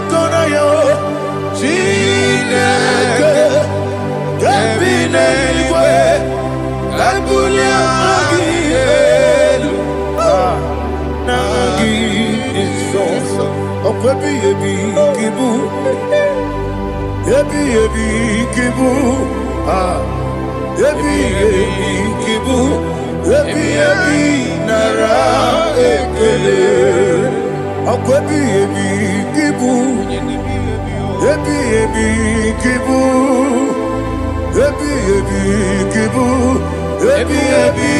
kona yo Chineke Kebine igwe Kabulia Magielu Nagi Isoso Okwebi Ebi Kibu Ebi Kibu Ebi Kibu Ebi Nara Ekele Okwebi Kibu Ebi Kibu Ebi Kibu Ebi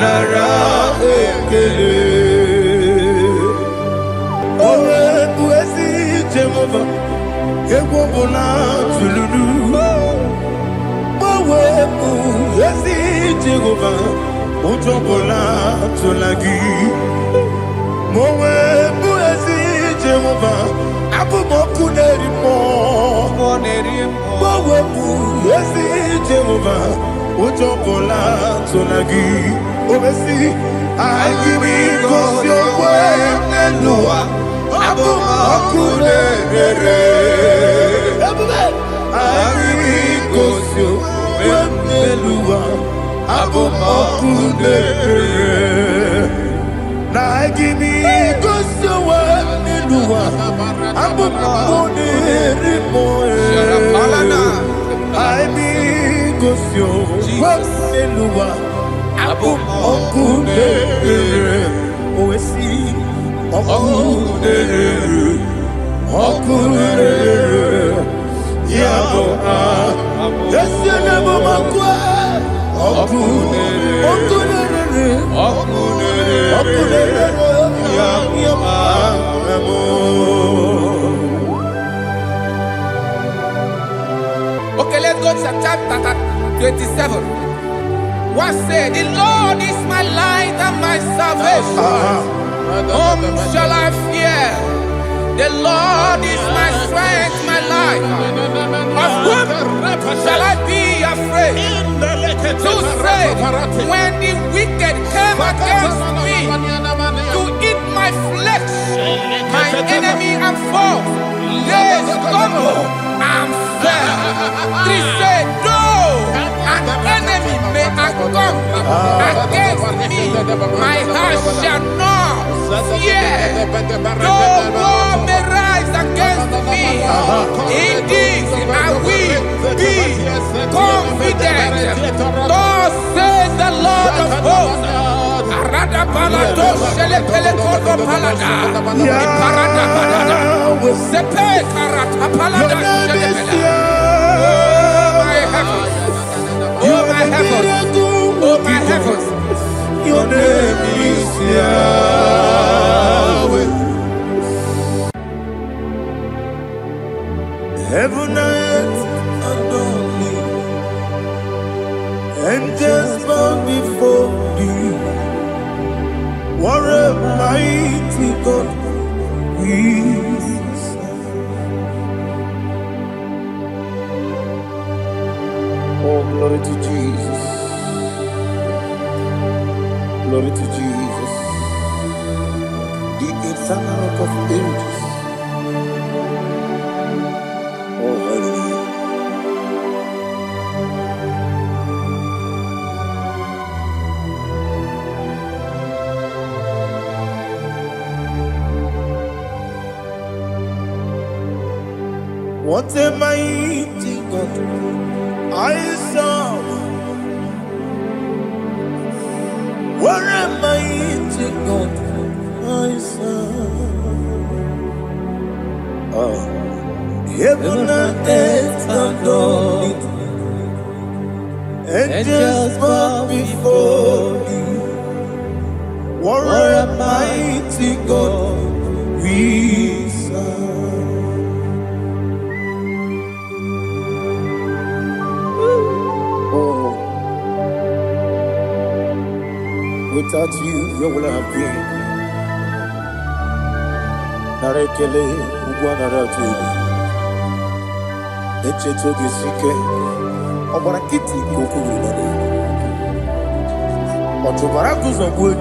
Nara Ekele Owe Buezi Jehovah Ego Bona Tululu Owe Buezi Jehovah Ojo Bona Tulagi Mowe Buezi Jehovah Abu Moku Nerimo Mowe Buezi Jehovah Ojo Bona Tulagi Obesi I give you cause your way Nelua Abu Moku Nerere I give you cause your way Nelua Abu Moku Nerere Na give me cause your way Nelua Abu Moku Nerimo I be cause your way Nelua Abu Okudere, Oesi, Okudere, Yabo, Yesenemo Makwa, Okudere, Yabo. Okay, let's go to chapter 27. What said, the Lord is my light and my salvation. Whom shall I fear? The Lord is my strength, my life. Of whom shall I be afraid? To say, when the wicked came against me to eat my flesh, my enemy and foe, they stumble and fell. Three said, no. An enemy may come against me, my heart shall not fear. No war may rise against me. In this I will be confident. Thus says the Lord of hosts. Oh my heavens, oh my heavens, your name is Yahweh. Heaven and earth adore me, angels bow before thee. What a mighty God we serve. Oh, glory to Jesus. Glory to Jesus. The eternal rock of ages. Oh, hallelujah. What a mighty God I serve. What a mighty God I serve. Heaven and earth adore it. Angels bow before thee. What a mighty God we serve. Without you, where will I have been? Narekele, Ugwanaratu, Echetogi Sike, Obarakiti, Kokuru, Otobarakus of wood.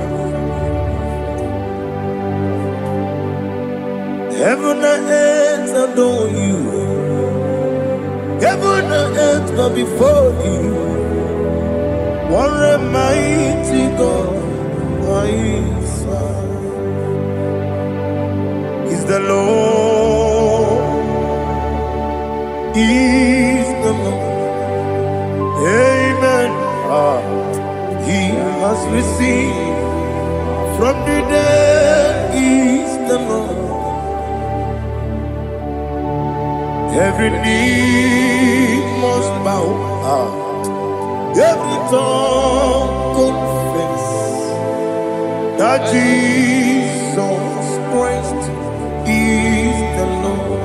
Heaven and earth adore you. Heaven and earth bow before you. What a mighty God I serve. Is the Lord. Is the Lord. Amen. He has received from the dead. Is the Lord. Every knee must bow, every tongue confess that Jesus Christ is the Lord.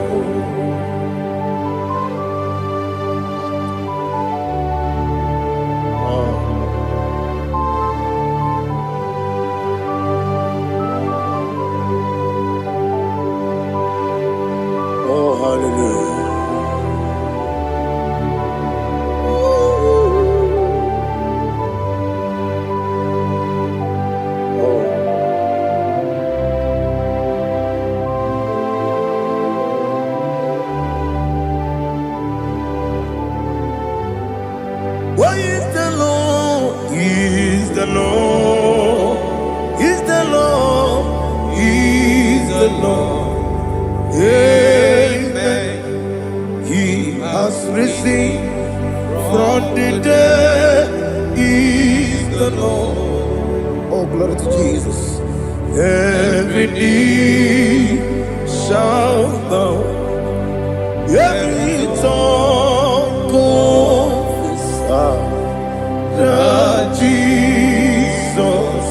Oh, hallelujah. What is the Lord? Is the Lord. Is the Lord. Is the Lord. Amen. He has risen from the dead. Is the Lord. Oh, glory to Jesus. Every knee shall bow. Every tongue confess that Jesus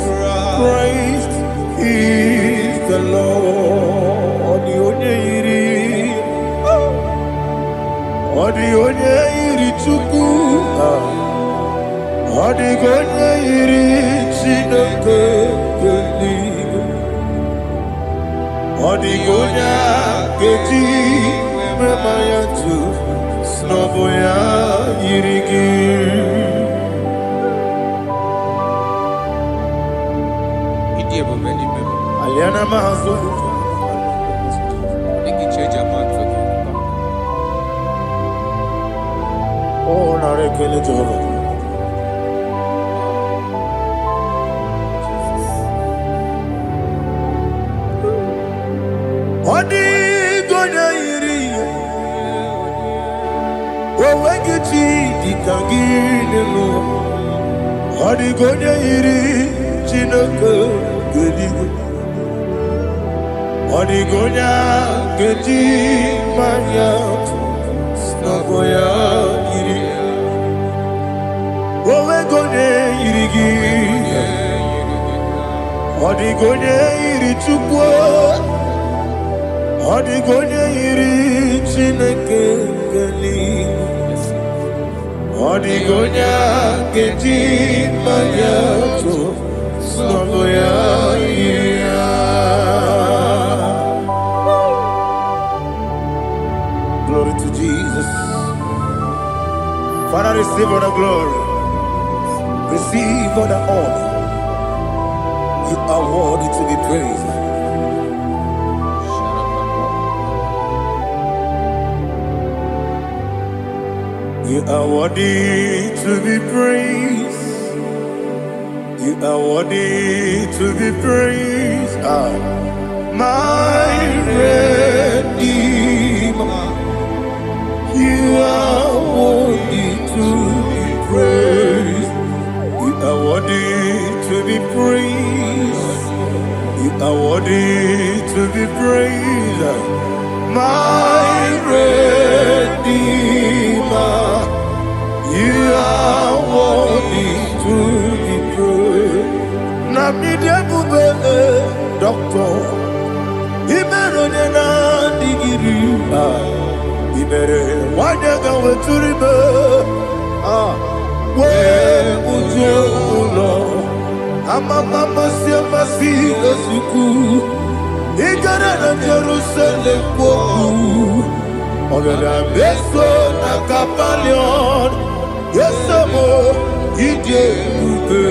Christ is the Lord. Odi onye iri Chukwu, odi onye iri Chineke eluigwe, odi onye keji mema ya tu, snobo ya iri gị. Aliana mazo. Oh, na rekele Jehovah. Odi gonya iri, owegichi dikangine lo. Odi gonya iri, Chineke geligo. Odi gonya keji maya, snaboya iri. Owe gonya iri gi. Odi gonya iri Chukwu. Odi gonya iri Chineke geligo. Odi gonya keji maya to snaboya iri. Glory to Jesus. Father, receive all the glory. Receive all the honor. You are worthy to be praised. You are worthy to be praised. You are worthy to be praised. My Redeemer. You are worthy to be praised. You are worthy to be praised. You are worthy to be praised. My Redeemer. You are worthy to be praised. Namidebube, Doctor. Imeronena digiri. Ibere wanyaga weturibe we ujulo amama masi esuku igara na Jerusalem kwoku ogara beso na Kapalion yesamo ije ube.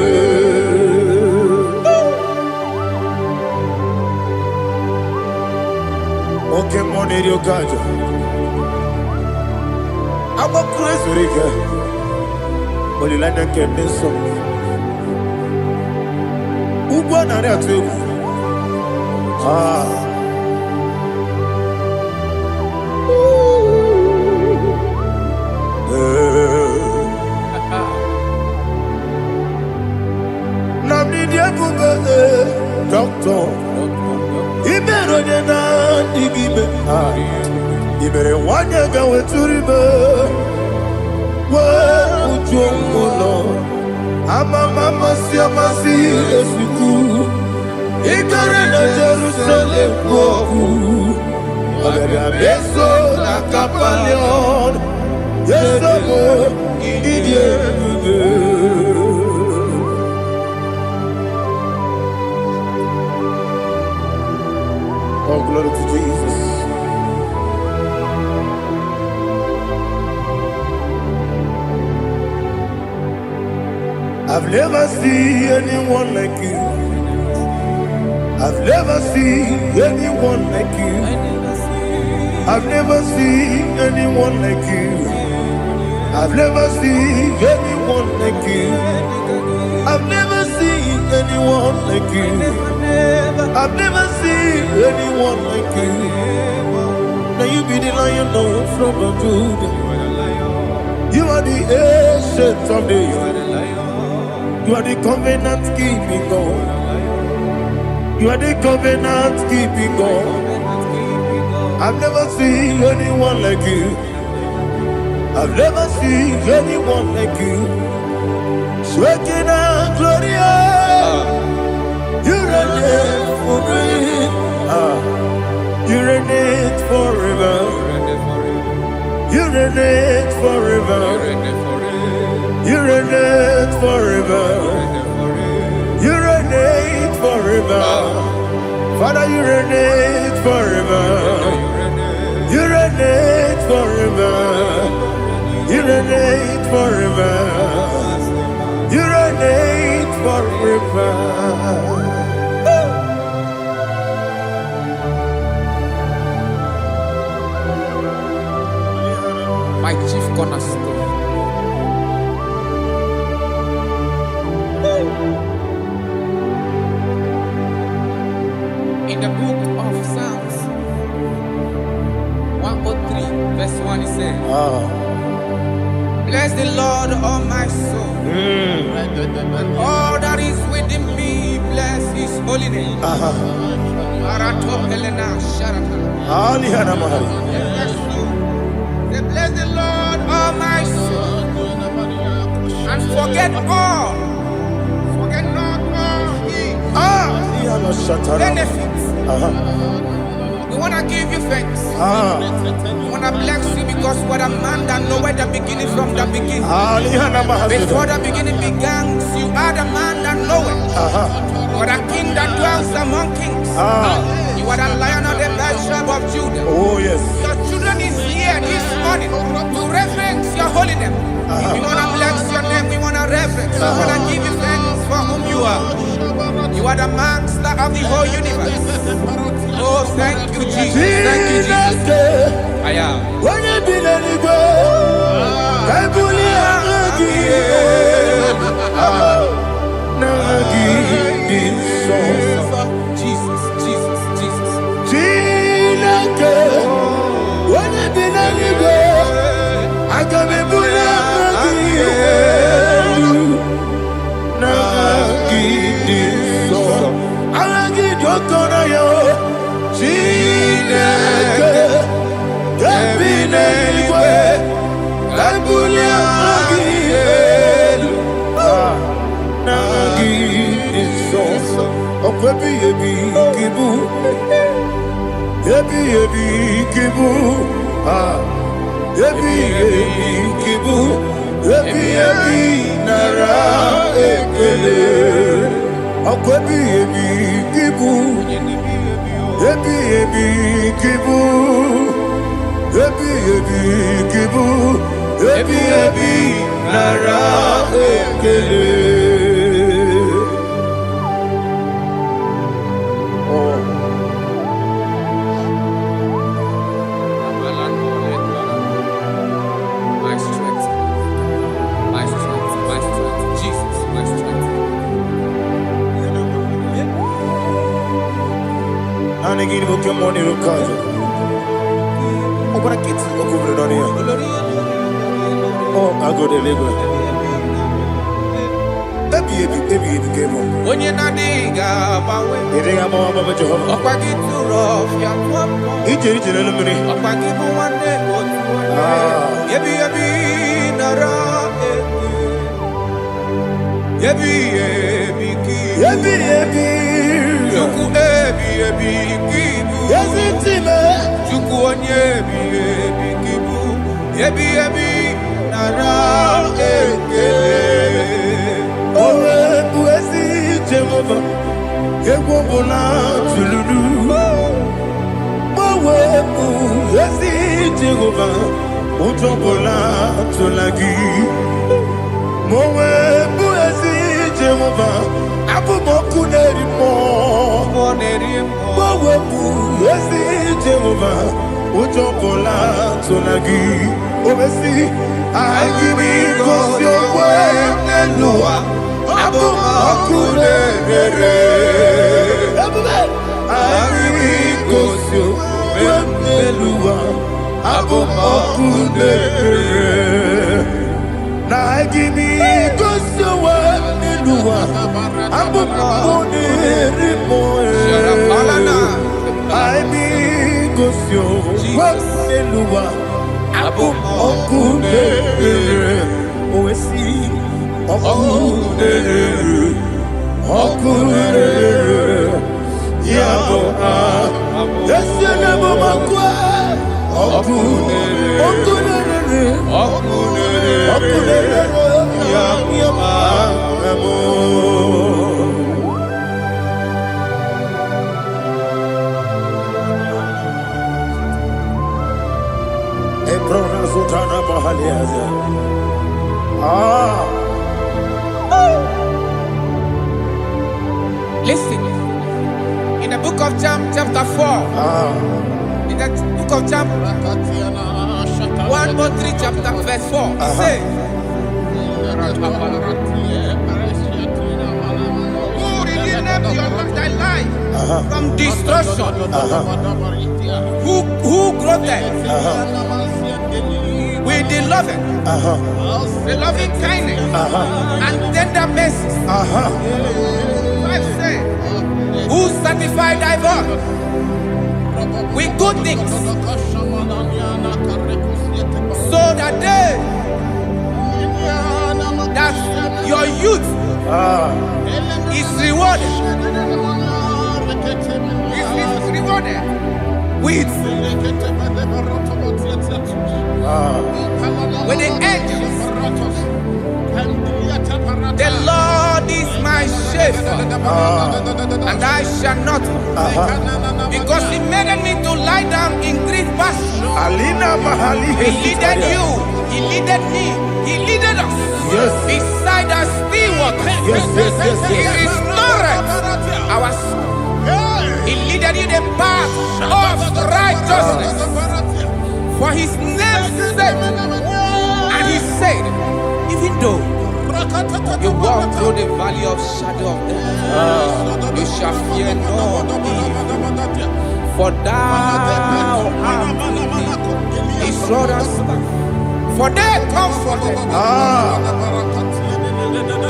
Okay, money, you got you. I'm a crazy river. But you like that can be so. Who won that too? Ah. Doctor, Ibero de na digibe. Ibere wanya gawe turibe. Wa ujongono. Mama si esiku. Ikare na Jerusalem woku. Abebe abeso na kapalion. Yeso mo idie. Oh, glory to Jesus. I've never seen anyone like you. I've never seen anyone like you. I've never seen anyone like you. I've never seen anyone like you. I've never seen anyone like you. I've never seen anyone like you. Now you be the lion from the Judah. You are the ancient of days. You are the covenant keeping God. You are the covenant keeping God. I've never seen anyone like you. I've never seen anyone like you. Sweating and glorious. You reign for me. You reign forever. You reign forever. You reign forever. You reign forever. Father, you reign forever. You reign forever. You reign forever. You reign forever. My chief cornerstone. In the book of Psalms 103, verse 1, it says, bless the Lord, all my soul. All that is within me, bless his holy name. Say, bless the Lord, all my soul, and forget all. Forget not all his benefits. We want to give you thanks. We want to bless you because what a man that knoweth the beginning from the beginning. Before the beginning began, you are the man that knoweth. What a king that dwells among kings. You are the lion of the tribe of Judah. Oh, yes. Your children is here this morning to reverence your holiness. We want to bless your name. We want to reverence. We want to give you thanks for whom you are. You are the master of the whole universe. Oh, thank you, Jesus. Thank you, Jesus. I am. When you be Jesus, Jesus, Jesus. I can be again, book your money, look out. Oh, what a kid, look over it on here. Oh, I go to Lagos. Baby, came on. When you're not diga, You think I'm on Mama Jehovah? Opa get too rough, ya twap. Each and every Opa give one day, yebi nara, yebi ki, Juku ebi kibu, yes, it's him. Juku onyebi kibu, yebi nara Oh, Buesi Jehovah, Ewobola Tululu. Oh, Buesi Jehovah, Utobola Tulagi. Mowe Buesi Jehovah, Abu Moku Nerimo. Mowe Buesi Jehovah, Utobola Tulagi. Obesi, I give you cause your way, Nelua. Abu Makunere. I give you cause your way, Nelua. Abu Makunere. Now I give me cause your way, Nelua. Abu Makunere. I be cause your way, Nelua. Okudere, Oesi, Okudere, Yabo, Yesenebo Makwa, Okudere, Yabo. Listen, in the book of John, chapter 4, in the book of John 1:3, chapter verse 4, it says, who redeemed thy life from destruction? Who groweth with the loving kindness and tender mercies. Who satisfy thy voice with good things, so that your youth is rewarded. Is rewarded with when the angels. The Lord is my shepherd, and I shall not, because He made me to lie down in green pastures. He leaded you, He leaded me, He leaded us beside the still waters. He restored our soul. He leaded you the path of righteousness for His name's sake. And He said, even though you walk through the valley of shadow of death, you shall fear no evil, for thou art with me. His rod and staff, for they comforted.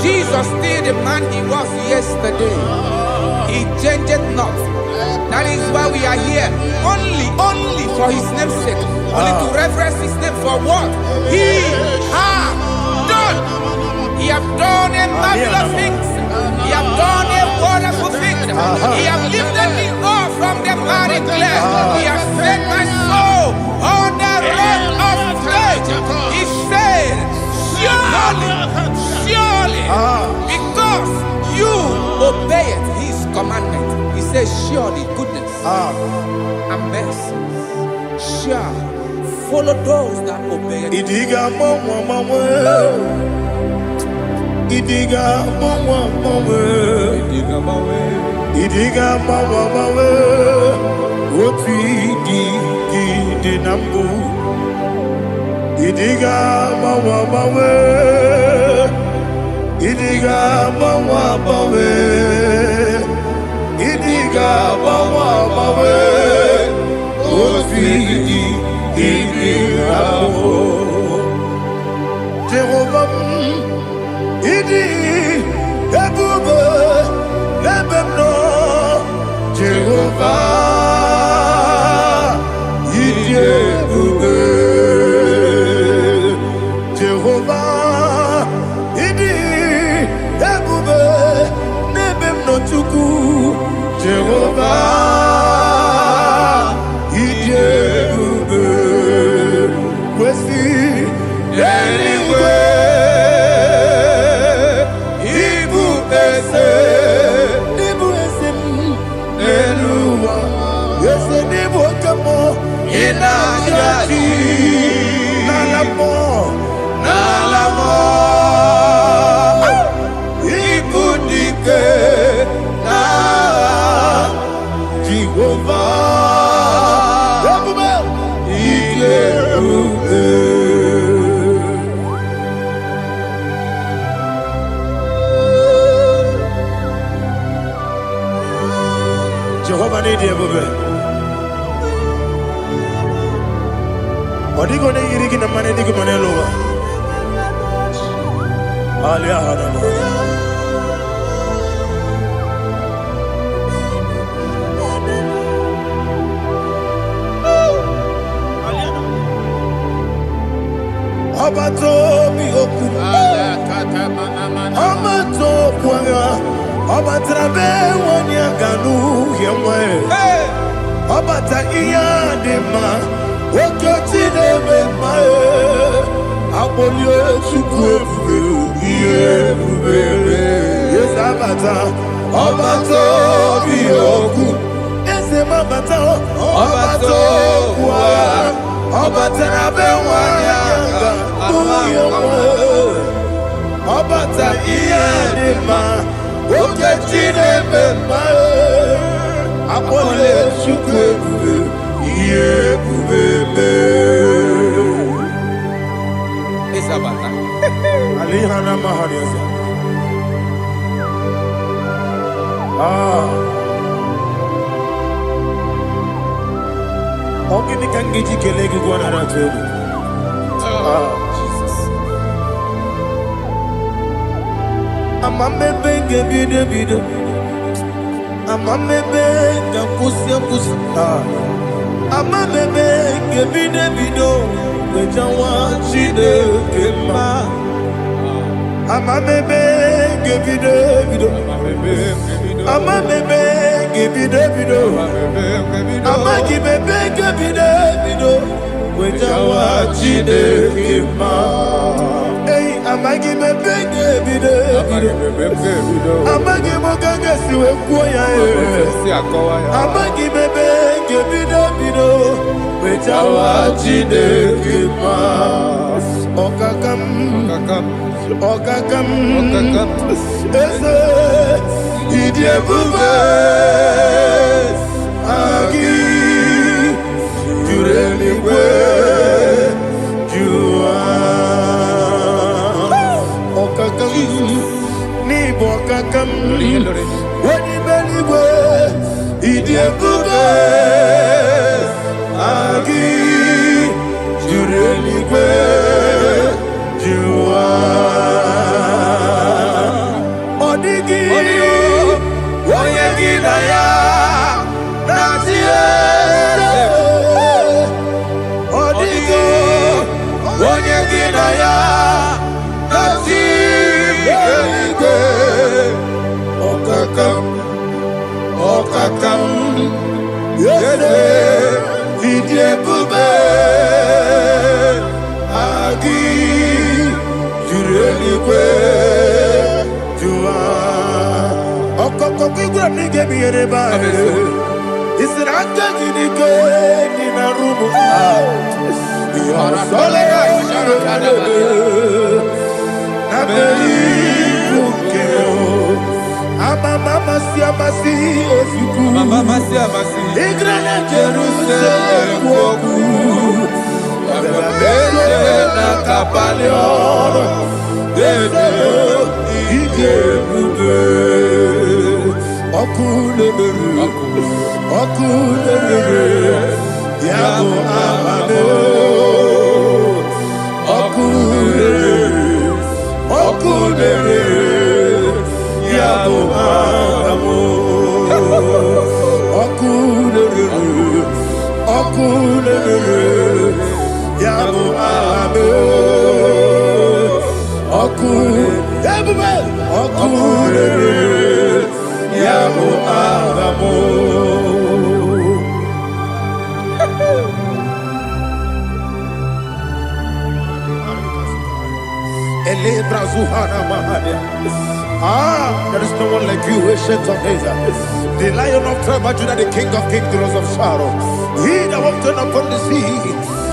Jesus still the man He was yesterday. He changed not. That is why we are here. Only for His name's sake. Only to reverence His name for what He has done. He have done a marvelous things. He have done a wonderful thing. He have lifted me up from the miry clay. He has set my soul on the rock of faith. He said, surely, because you obeyed His commandment. He says, surely goodness and mercy shall follow those that obey it. Idiga mawe, oti di nambu. Idiga mawe, Idiga bawa bawe osidi idirabo Jehovah idi ebube lebemno Jehovah idi ebube Jehovah idi ebube lebemno chuku Jehovah idi ebube kwesi anyway ibu ese eluwa ese nibu kamo ina jadi nalamo ibu dike na Jehovah Jehovah need you, baby. What are you going to get in the money? You can lower. Alia Hadama. Abato bihoku. Abato kwanga. Obatrabe wonya ganu yemwe Obata iya dema Okoti deme mae Abolio chukwe iye bubele Yes abata Obato biyoku Ese mabata Obato kwa Obatrabe wonya ganu yemwe Obata iya dema Oke chine bemae Apole chukwe bube Iye bubebe Isabata Alihana mahariasa Oke ni kangiji kelegi kwa naratobu Amamebe gebide bide Amamebe gakusia kusi Amamebe gebide bido Wejawa chide kema Amamebe gebide bido Amamebe gebide bido Amagibebe gebide bido Wejawa chide kema Amagi bebe gebide Amagi mogaga siwe kuya Amagi bebe gebide bido Wejawa chide kima Okakam Ese Idie bube Agi Jureli we Ni bokakam Wadi beliwe Idie bube Agi Jureligwe Jua Odigi Oyegi Naya Natie Odigi Oyegi Naya Okakam Yede Idie bube Agi Jureligwe Jua Okokoki gra nige biyere bae Isiraka gidike Nina rumu Yasole Nabeli Bukeo Mama siamasi ofiku Mama siamasi Igrana Jerusalem woku Bebe na kapalion Bebe ige bube Okule Okunere, Yabo Amame, Okunere, Yabo Amamo, Okunere, Yabo Amame, Okunere, Yabo Amamo. There is no one like you, ancient of days. The Lion of tribe of Judah, the King of kings, the Rose of Sharon. He that walked upon the sea,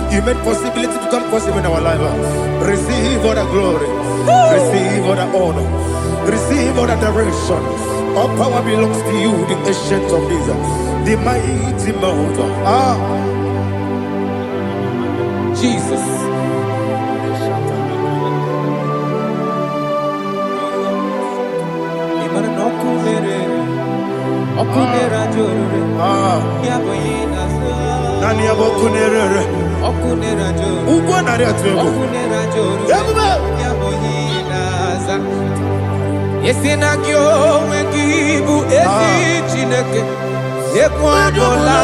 you made possibility to come possible in our life. Receive all the glory, receive all the honor, receive all the direction. All power belongs to you, the ancient of days, the mighty mountain. Jesus. Nani abokunere okunera jo ugwo nari atego okunera jo yaboyinaza yesina gyo wengibu ezi chineke ekwadola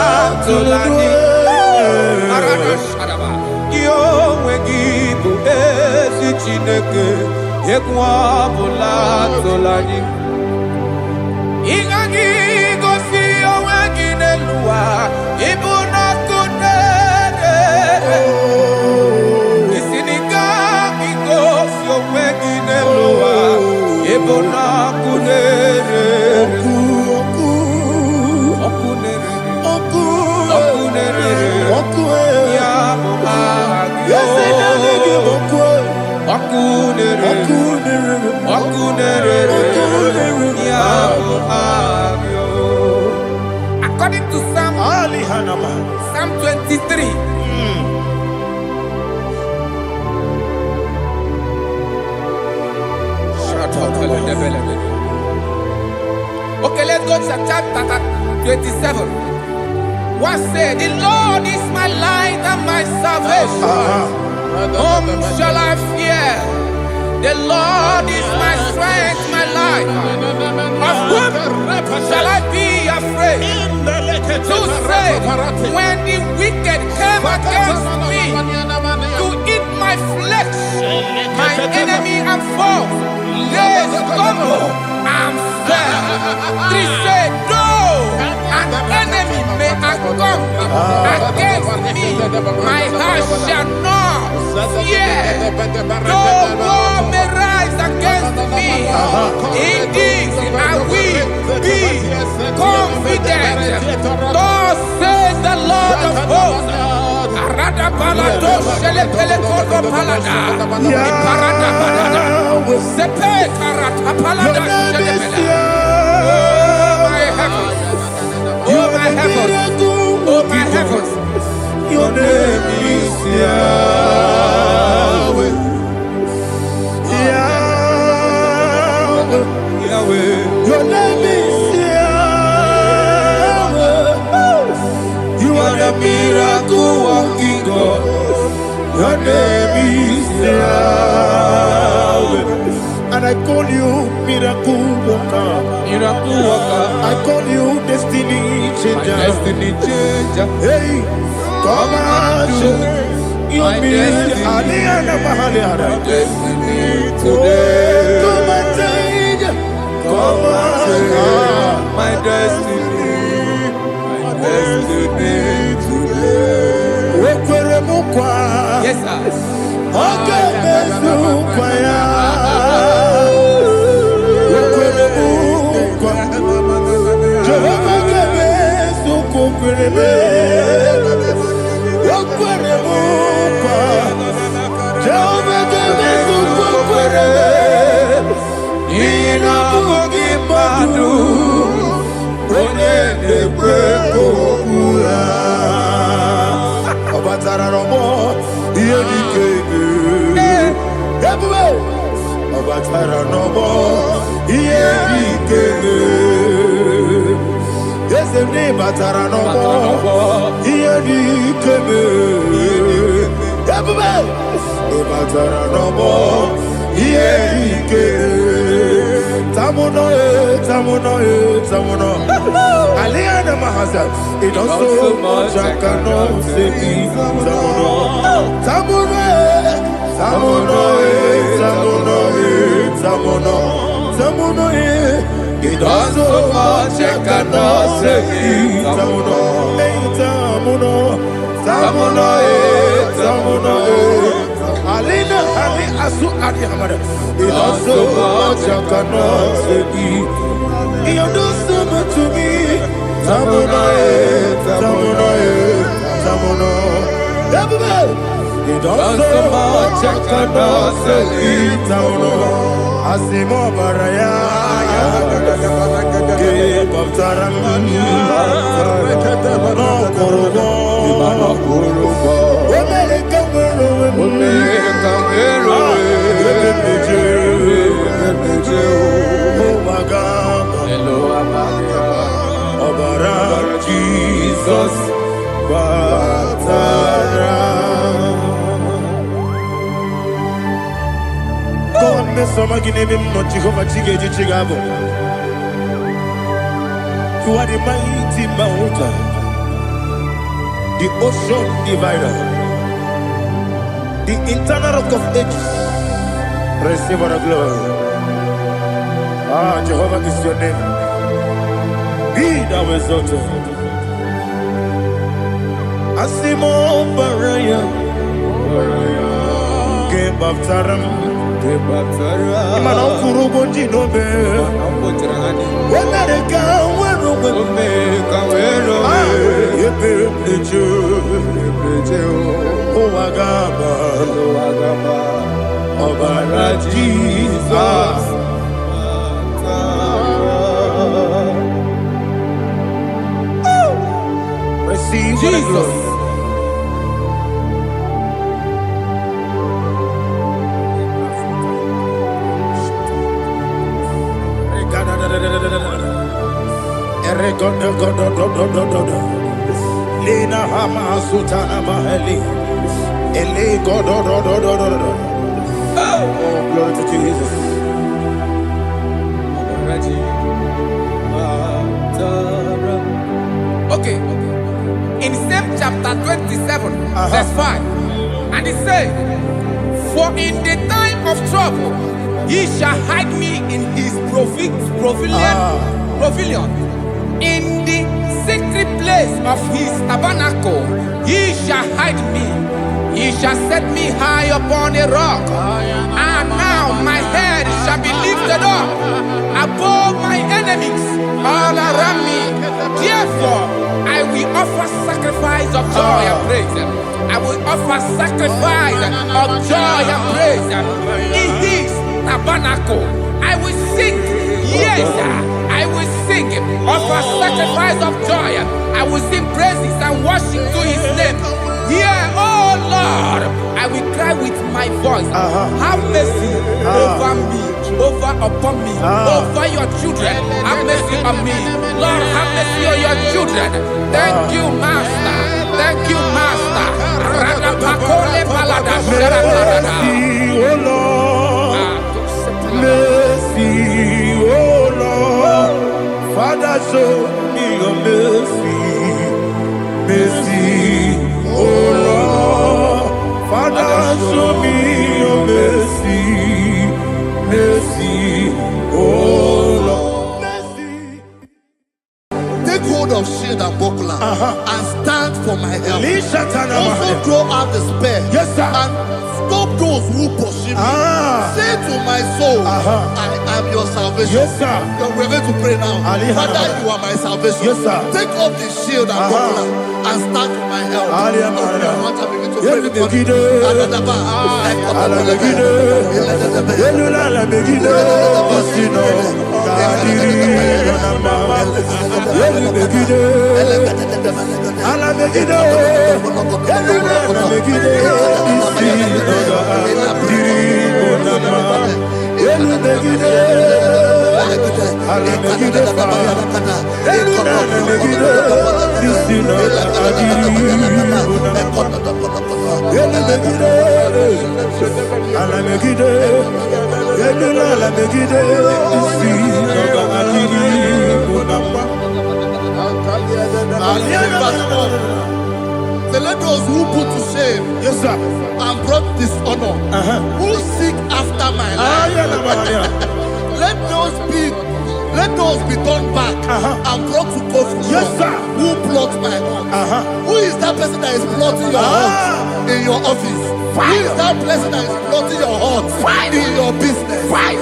tolani arada sharaba gyo wengibu ezi chineke ekwadola tolani ingagi gosi oweginelua ibuna kunere isiniga gosi oweginelua ibuna kunere okunere ya okunere according to Psalm 23. Okay, let's go to chapter 27. What said? The Lord is my light and my salvation. Whom shall I fear? The Lord is my strength, my life. Of whom shall I be afraid? To say, when the wicked came against me to eat my flesh, my enemy and foe, they stumble and fell. 3 said, though an enemy may come against me, my heart shall not fear. Though war may rise against me, in this I will be confident. Thus says the Lord of hosts. Oh my heavens, oh my heavens, your name is Yahweh. Yahweh, your name is Yahweh. You are the miracle working God. Your name is Yahweh. And I call you miracle worker. Miracle worker. I call you destiny changer. My destiny changer. Hey, come on, you mean Aliana Mahaliana. My destiny today. Come and change. Come on, my destiny. My destiny today. Yes, sir. Okay, Sene batara no more. Iedi keme. Yabuba. Batara no more. Iedi keme. Tamuno. Aliana Mahasa. It also much I cannot say. Tamuno. It also much I cannot say. Tamuno. Alina Ali Asu Adi Hamada. It also much I cannot say. You do so much to me. Tamuno. It also much I cannot say. Tamuno. Asimo Baraya. Give up Taram. No Kurubo. Jesus, God, me some again him not Jehovah Chigabo. You are the mighty mountain, the ocean divider, the internal rock of ages. Receive our glory. Ah, Jehovah is your name. Be thou exalted. Asimo Baraya, Give up Taram, Imano Kurubo Jinobe, when they come, Obara Jesus. Receive Jesus. Lina Hama Sutana Maheli. Ele God. Oh, glory to Jesus. Okay. In same chapter 27, verse 5, and it says, for in the time of trouble, he shall hide me in his pavilion. In the secret place of his tabernacle, he shall hide me. He shall set me high upon a rock. And now my head shall be lifted up above my enemies all around me. Therefore, I will offer sacrifice of joy and praise. I will offer sacrifice of joy and praise in his tabernacle. I will sing, yes, I will sing, offer sacrifice of joy. I will sing praises and worship to his name. Here, oh Lord, I will cry with my voice. Have mercy over me, upon me, over your children. Have mercy on me. Lord, have mercy on your children. Thank you, Master. Thank you, Master. Mercy, oh Lord. Mercy, oh Lord. Father, show me your mercy. Mercy, oh Lord. Father, show me your mercy. Mercy, oh Lord. Mercy. Take hold of shield and buckler and stand for my help. Also throw out despair. Yes, sir. And stop those who pursue me. Say to my soul, I am your salvation. Yes, sir. We're going to pray now. Father, you are my salvation. Yes, sir. Take off the shield and buckler and stand for my help. So let those who put to shame, yes, sir, and brought dishonor, who seek after my life, let those be turned back and brought to court for yes, sir, who plot my heart. Who is that person that is plotting your heart in your office? Who is that person that is plotting your heart in your business?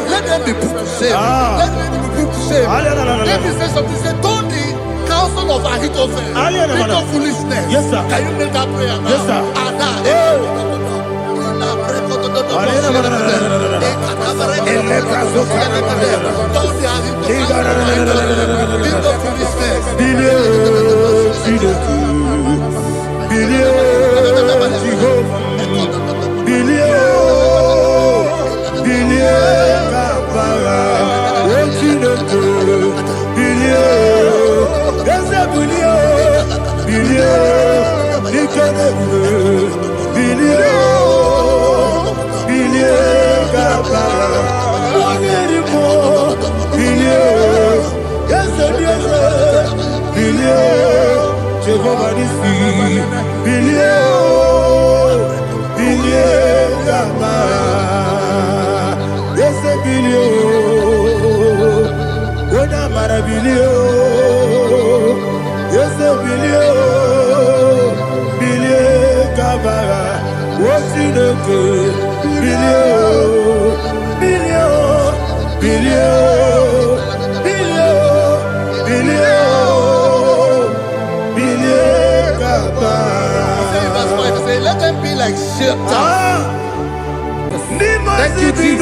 Let them be put to shame. Let them be put to shame. Let me say something. Say, don't the counsel of Ahithophel think of foolishness. Yes, sir. Can you make that prayer now? Yes, sir. Let them be like Shatters. Thank you, Jesus.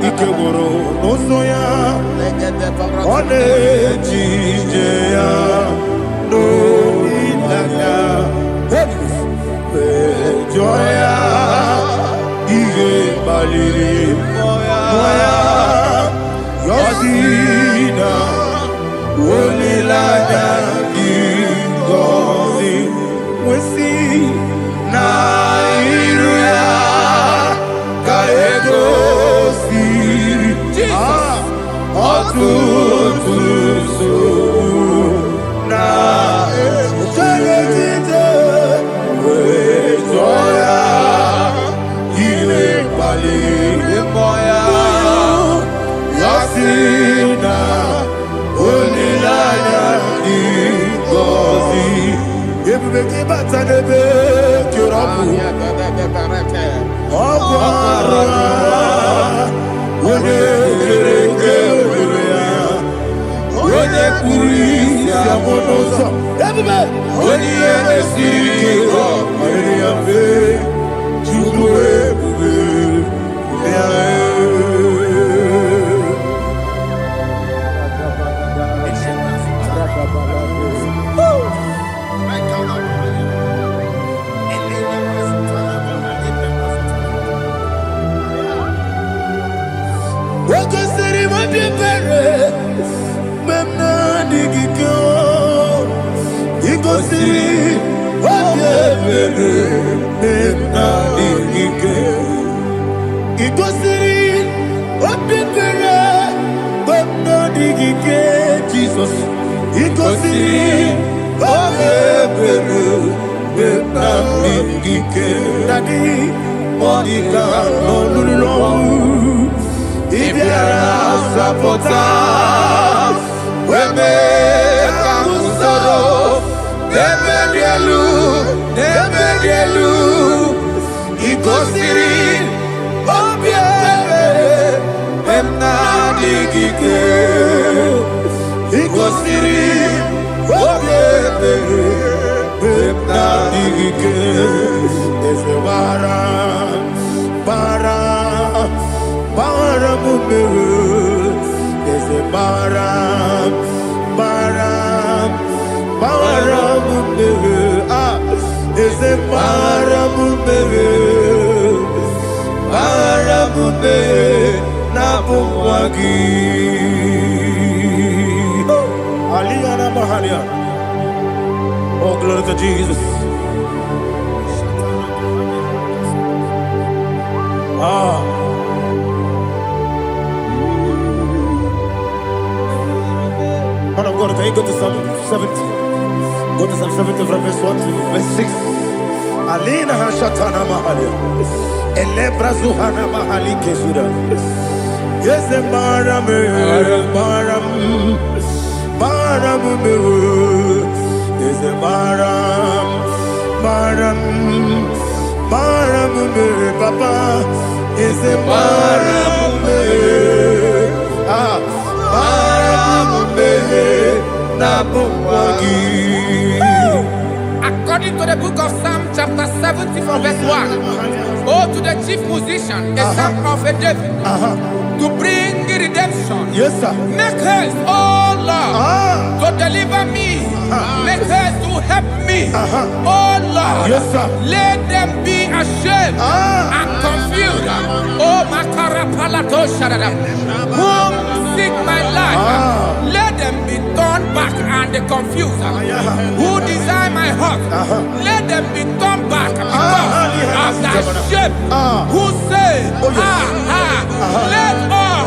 Ikeboro nosoya one jijeya no ilaya joya ige baliri moya yosina olilaya ingozi wesi na iruya kaego Jesus, Nadigike is a bara mumere is a bara mumere is a bara mumere Nabumwagi Aliyana Mahalia. Oh, glory to Jesus. Man of God, can you go to Psalm 70? Go to Psalm 70 from verse 1 to verse 6. Alina Hashatana Mahalia. Elebra Zuhana Mahali Kesura. Yes, the Baram. Is a Baram, Papa. Is a Baram, Nabumwagi. According to the book of Psalm chapter 70 from verse 1, oh, to the chief musician, a son of a David, to bring redemption. Yes, sir. Make haste, oh Lord, to deliver me. Make haste to help me. Oh Lord, yes, sir. Let them be ashamed and confused. Oh Makara Palato Shaddam, whom seek my life, let them be turned back and confused. Who desire my heart, let them be turned back because of that shame. Who say, let all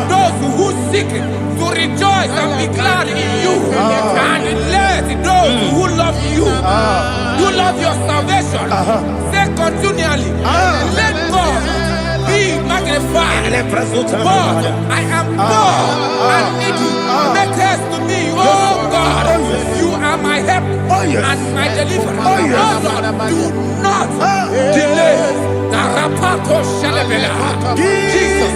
those who seek to rejoice and be glad in you, and let those who love you, who love your salvation, say continually, let God be magnified. God, I am poor and needy. Make haste to me, oh God. You are my help and my deliverer. Oh Lord, do not delay. Jesus.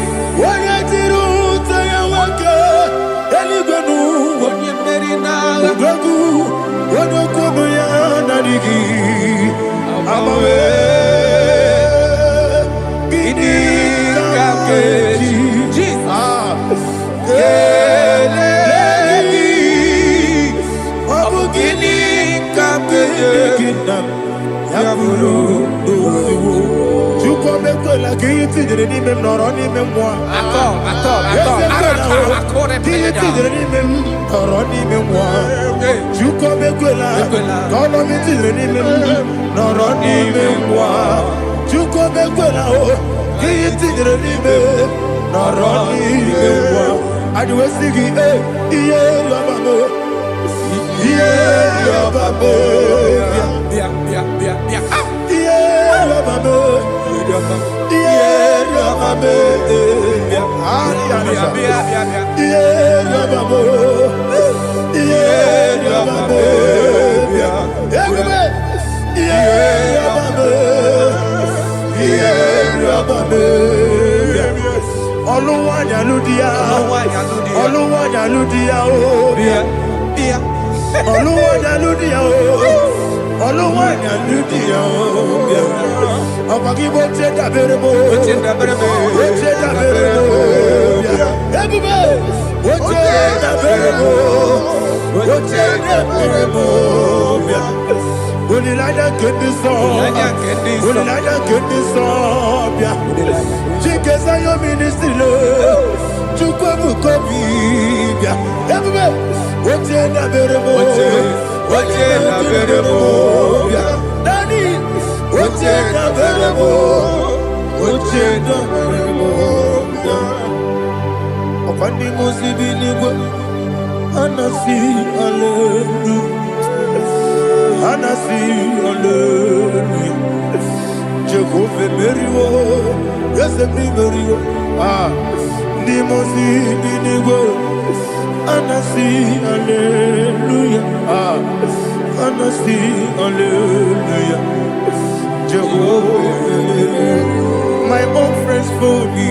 My own friends for me,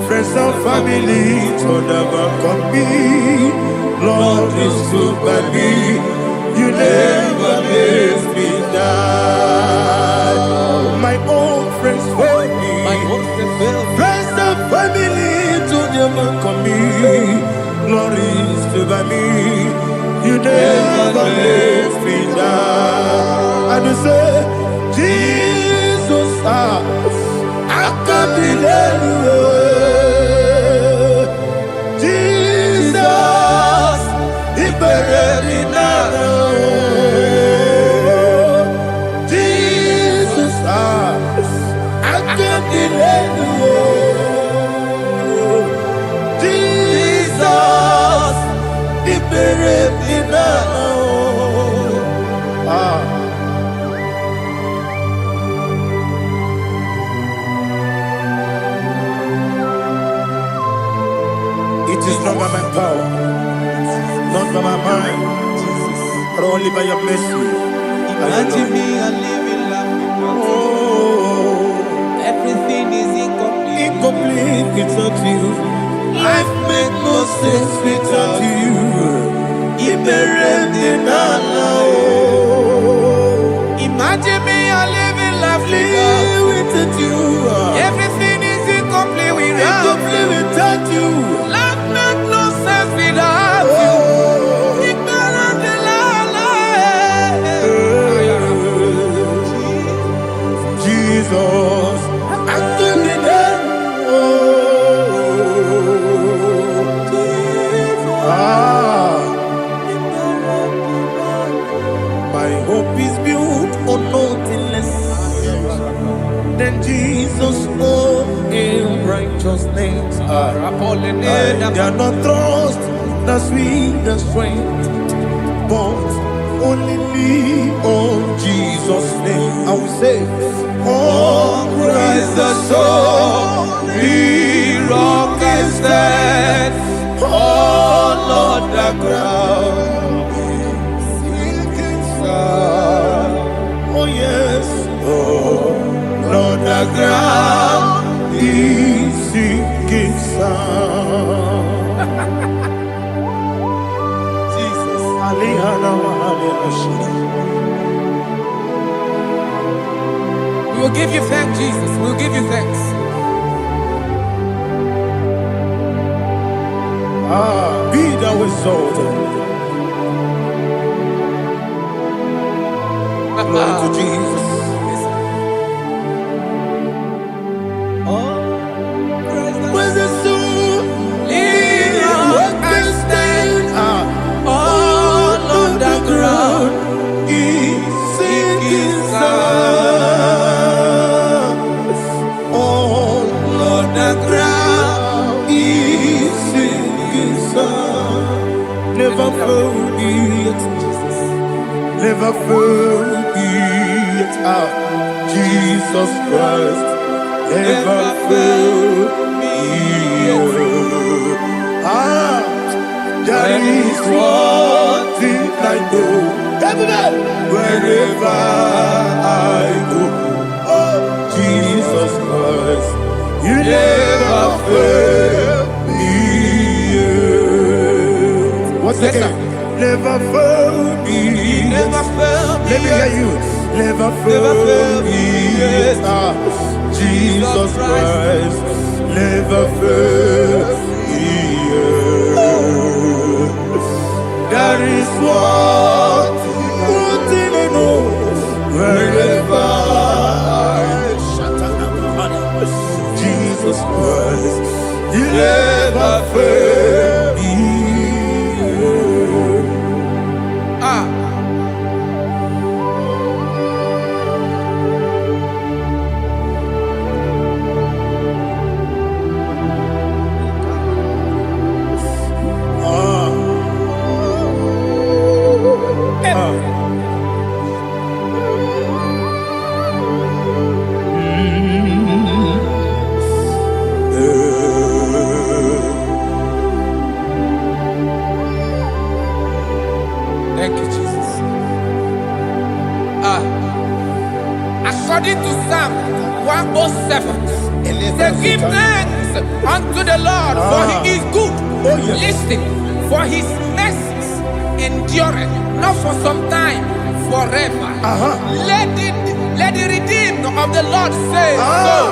friends and family, told about me. Lord is good by me. You never miss by me. You never let me down. And you say, Jesus, I can't believe you. Jesus, He buried me now. Jesus, I can't believe you. Jesus, He buried me now. It is not by my power, not by my mind, but only by your mercy. Imagine me a living life without you. Everything is incomplete. Incomplete without you. Life makes no sense without you. Imagine me a living life without you. Everything is incomplete without you. Life makes no sense without you. Jesus, I can't be there. My hope is built on nothing less than Jesus' own righteousness. They are not trust that sweet the strength, but only lean on Jesus' name. I will say, oh, Christ the solid rock and stand. Oh, Lord, the ground is sinking sand. Oh, yes, oh, Lord, the ground is sinking sand. Jesus, we will give you thanks, Jesus. We will give you thanks. Be thou exalted. Glory to Jesus. Where's the soul? What can stand? All on the ground is sinking sand. All on the ground is sinking sand. Never forget, never forget, Jesus Christ. Never forget. That is one thing I know. Wherever I go, oh Jesus Christ, you never fail me. What's again? Never fail me. Never fail me. Let me hear you. Never fail me. Jesus Christ, never fail me. That is one thing I know. Wherever Jesus Christ, you never fail me. Thank you, Jesus. According to Psalm 107, it says, give thanks unto the Lord, for he is good. Listen, for his mercies endureth, not for some time, forever. Let the redeemed of the Lord say so,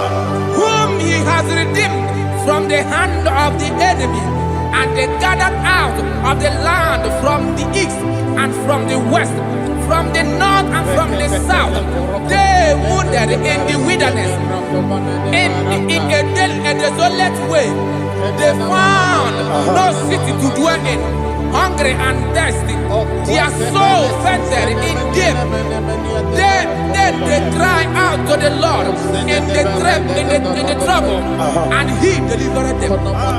whom he has redeemed from the hand of the enemy, And they gathered out of the land from the east and from the west, from the north and from the south. They wandered in the wilderness, in a desolate way. They found no city to dwell in, hungry and thirsty. Their soul fainted in deep. They cry out to the Lord in the trouble, and He delivered them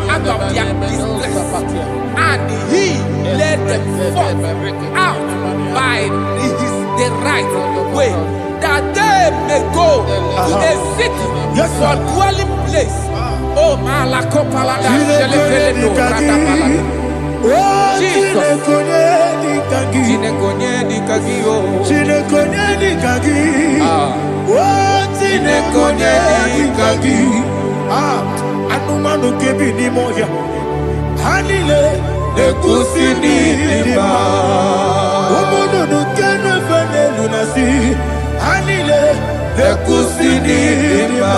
out of their distress, and He led them forth out by the right way, that they may go to a city for dwelling place. Oh, Malakopalada, Shelefeledo, Ratapalada. Jesus. Anumanu kebi ni moya. Hanile ekusini lima. Omono no kene fene lunasi. Hanile ekusini lima.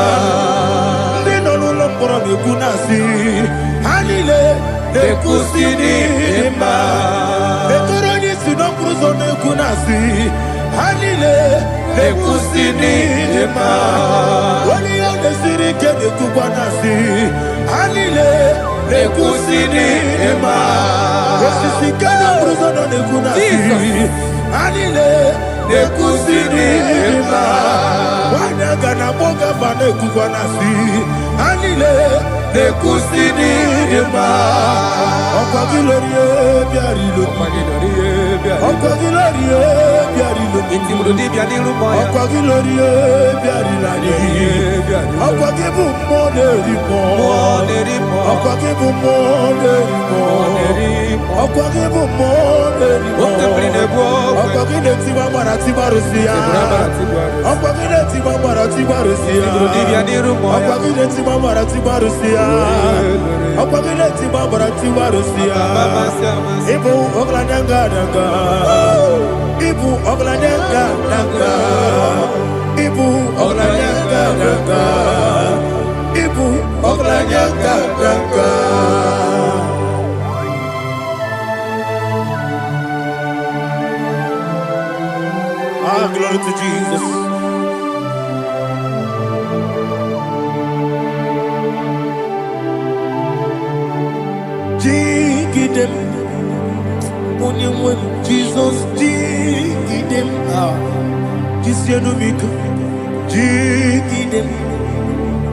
Ndino lolompora mekunasi. Hanile ekusini lima. Etoroni sinokruzo mekunasi. Hanile ekusini lima. Wali yone sirike nekubwanasi. Hanile ekusini lima. Wasisikana bruzo no nekunasi. Hanile ekusini lima. Wanaga na boga bane kubwanasi. Hanile ekusini lima. Okwa gilorie biarilo. Okwa gilorie biarilo. Okwa gilorie biarilani. Okwa gibu monerimo. Okwa gibu monerimo. Okwa gibu monerimo. Okwa gine tiba mara tiba rusia. Okwa gine tiba mara tiba rusia. Okwa gine tiba mara tiba rusia. Okwa gine tiba mara tiba rusia. Ibu oglanyanga nanga. Ibu oglanyanga nanga. Ibu oglanyanga nanga. Ibu oglanyanga nanga. Ah, glory to Jesus. Jigidem, Jesus, jigidem, Jisianumika, jigidem,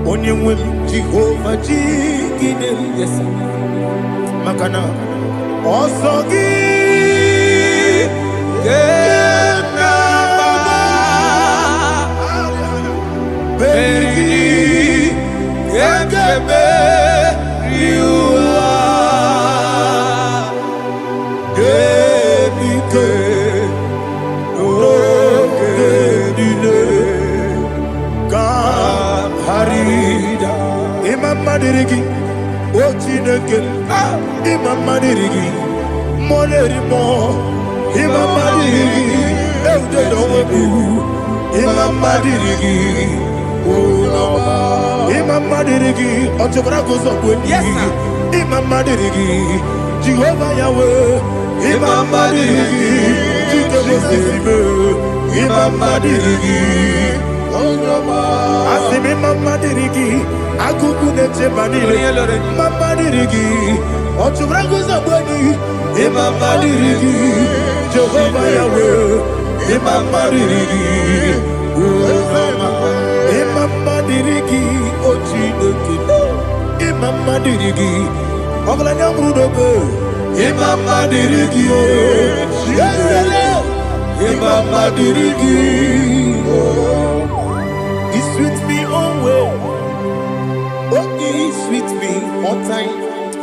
Onyemwem, Jehovah, jigidem, yes, Makana, Osogi, Beri, Gekebe, Madirigi, Ochineke, Imam Madirigi, Molerimo, Imam Madirigi, Eudedobu, Imam Madirigi, Imam Madirigi, Otobragos of Wendy, Imam Madirigi, Jehovah Yahweh, Imam Madirigi, Imam Madirigi, Asimi Mama Dirigi, Akukune Chemanile, Mama Dirigi, Otubrago Zabani, Mama Dirigi, Jehovah Yahweh, Mama Dirigi, Mama Dirigi, Ochineke, Mama Dirigi, Oglanya Brudobe, Mama Dirigi, Mama Dirigi. He's with me always. Oh, he's with me all time.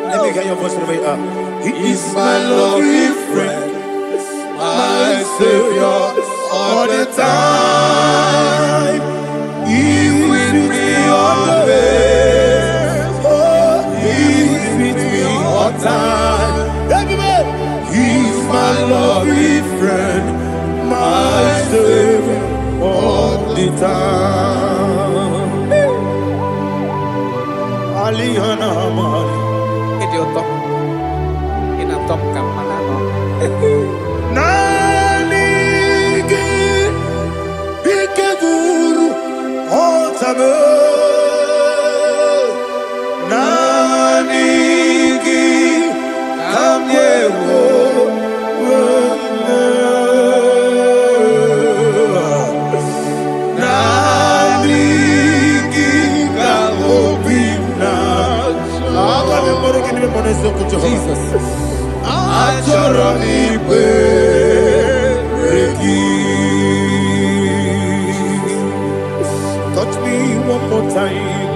Let me hear your voice right now. He is my lovely friend, my Savior all the time. He's with me always. Oh, he's with me all time. Everybody, he's my lovely friend, my Savior all the time. Idiota. Touch me one more time,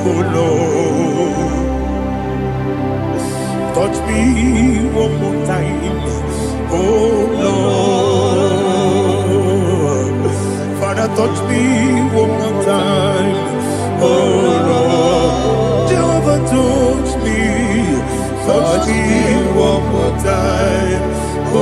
oh Lord. Touch me one more time, oh Lord. Father, touch me one more time, oh Lord. Jehovah, touch me one more time, oh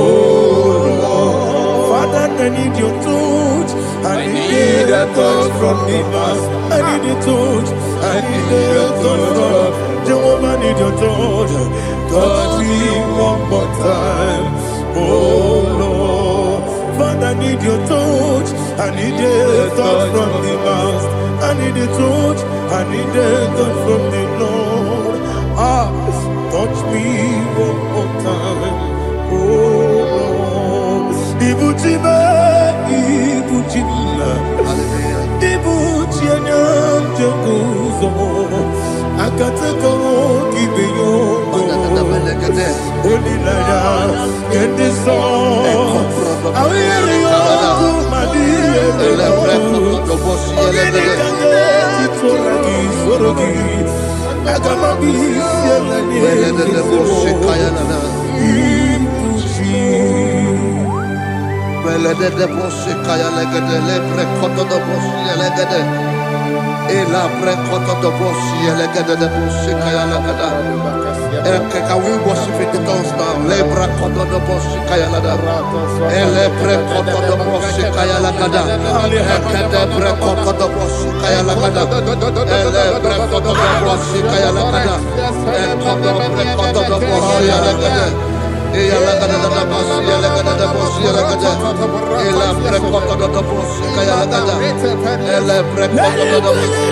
Lord. Father, I need your touch. I need a touch from the master. I need a touch. I need a touch from Jehovah. I need your touch. Touch me one more time, oh Lord. Father, I need your touch. I need a touch from the master. I need a touch. I need a touch from the Lord. Touch me one more time, oh Lord. Ibuchima, Ibuchima, Ibuchina, Jaguzo, Akatako, Kibiyo, Olilaya, get this song. I will hear my dear, Can we worship in the tongues now? Lebra koto do boshi kaya lada. Elebre koto do boshi kaya lada. Ekede bre koto do boshi kaya lada. Elebre koto do boshi kaya lada. Ekodo bre koto do boshi lada. Eya lada da boshi lada da boshi lada. Elebre koto do boshi kaya lada. Elebre koto do boshi.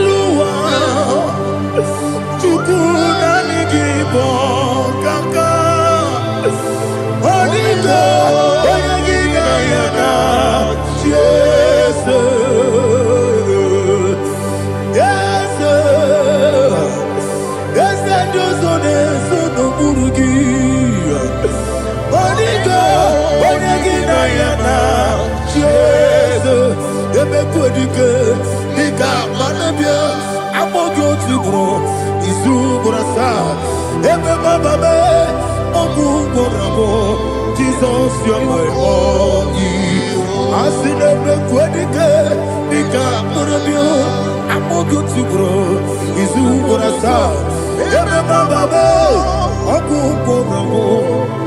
Jesus, you're my all. I see the quadrica, the Camarabio, I'm more good to grow. Is who I saw.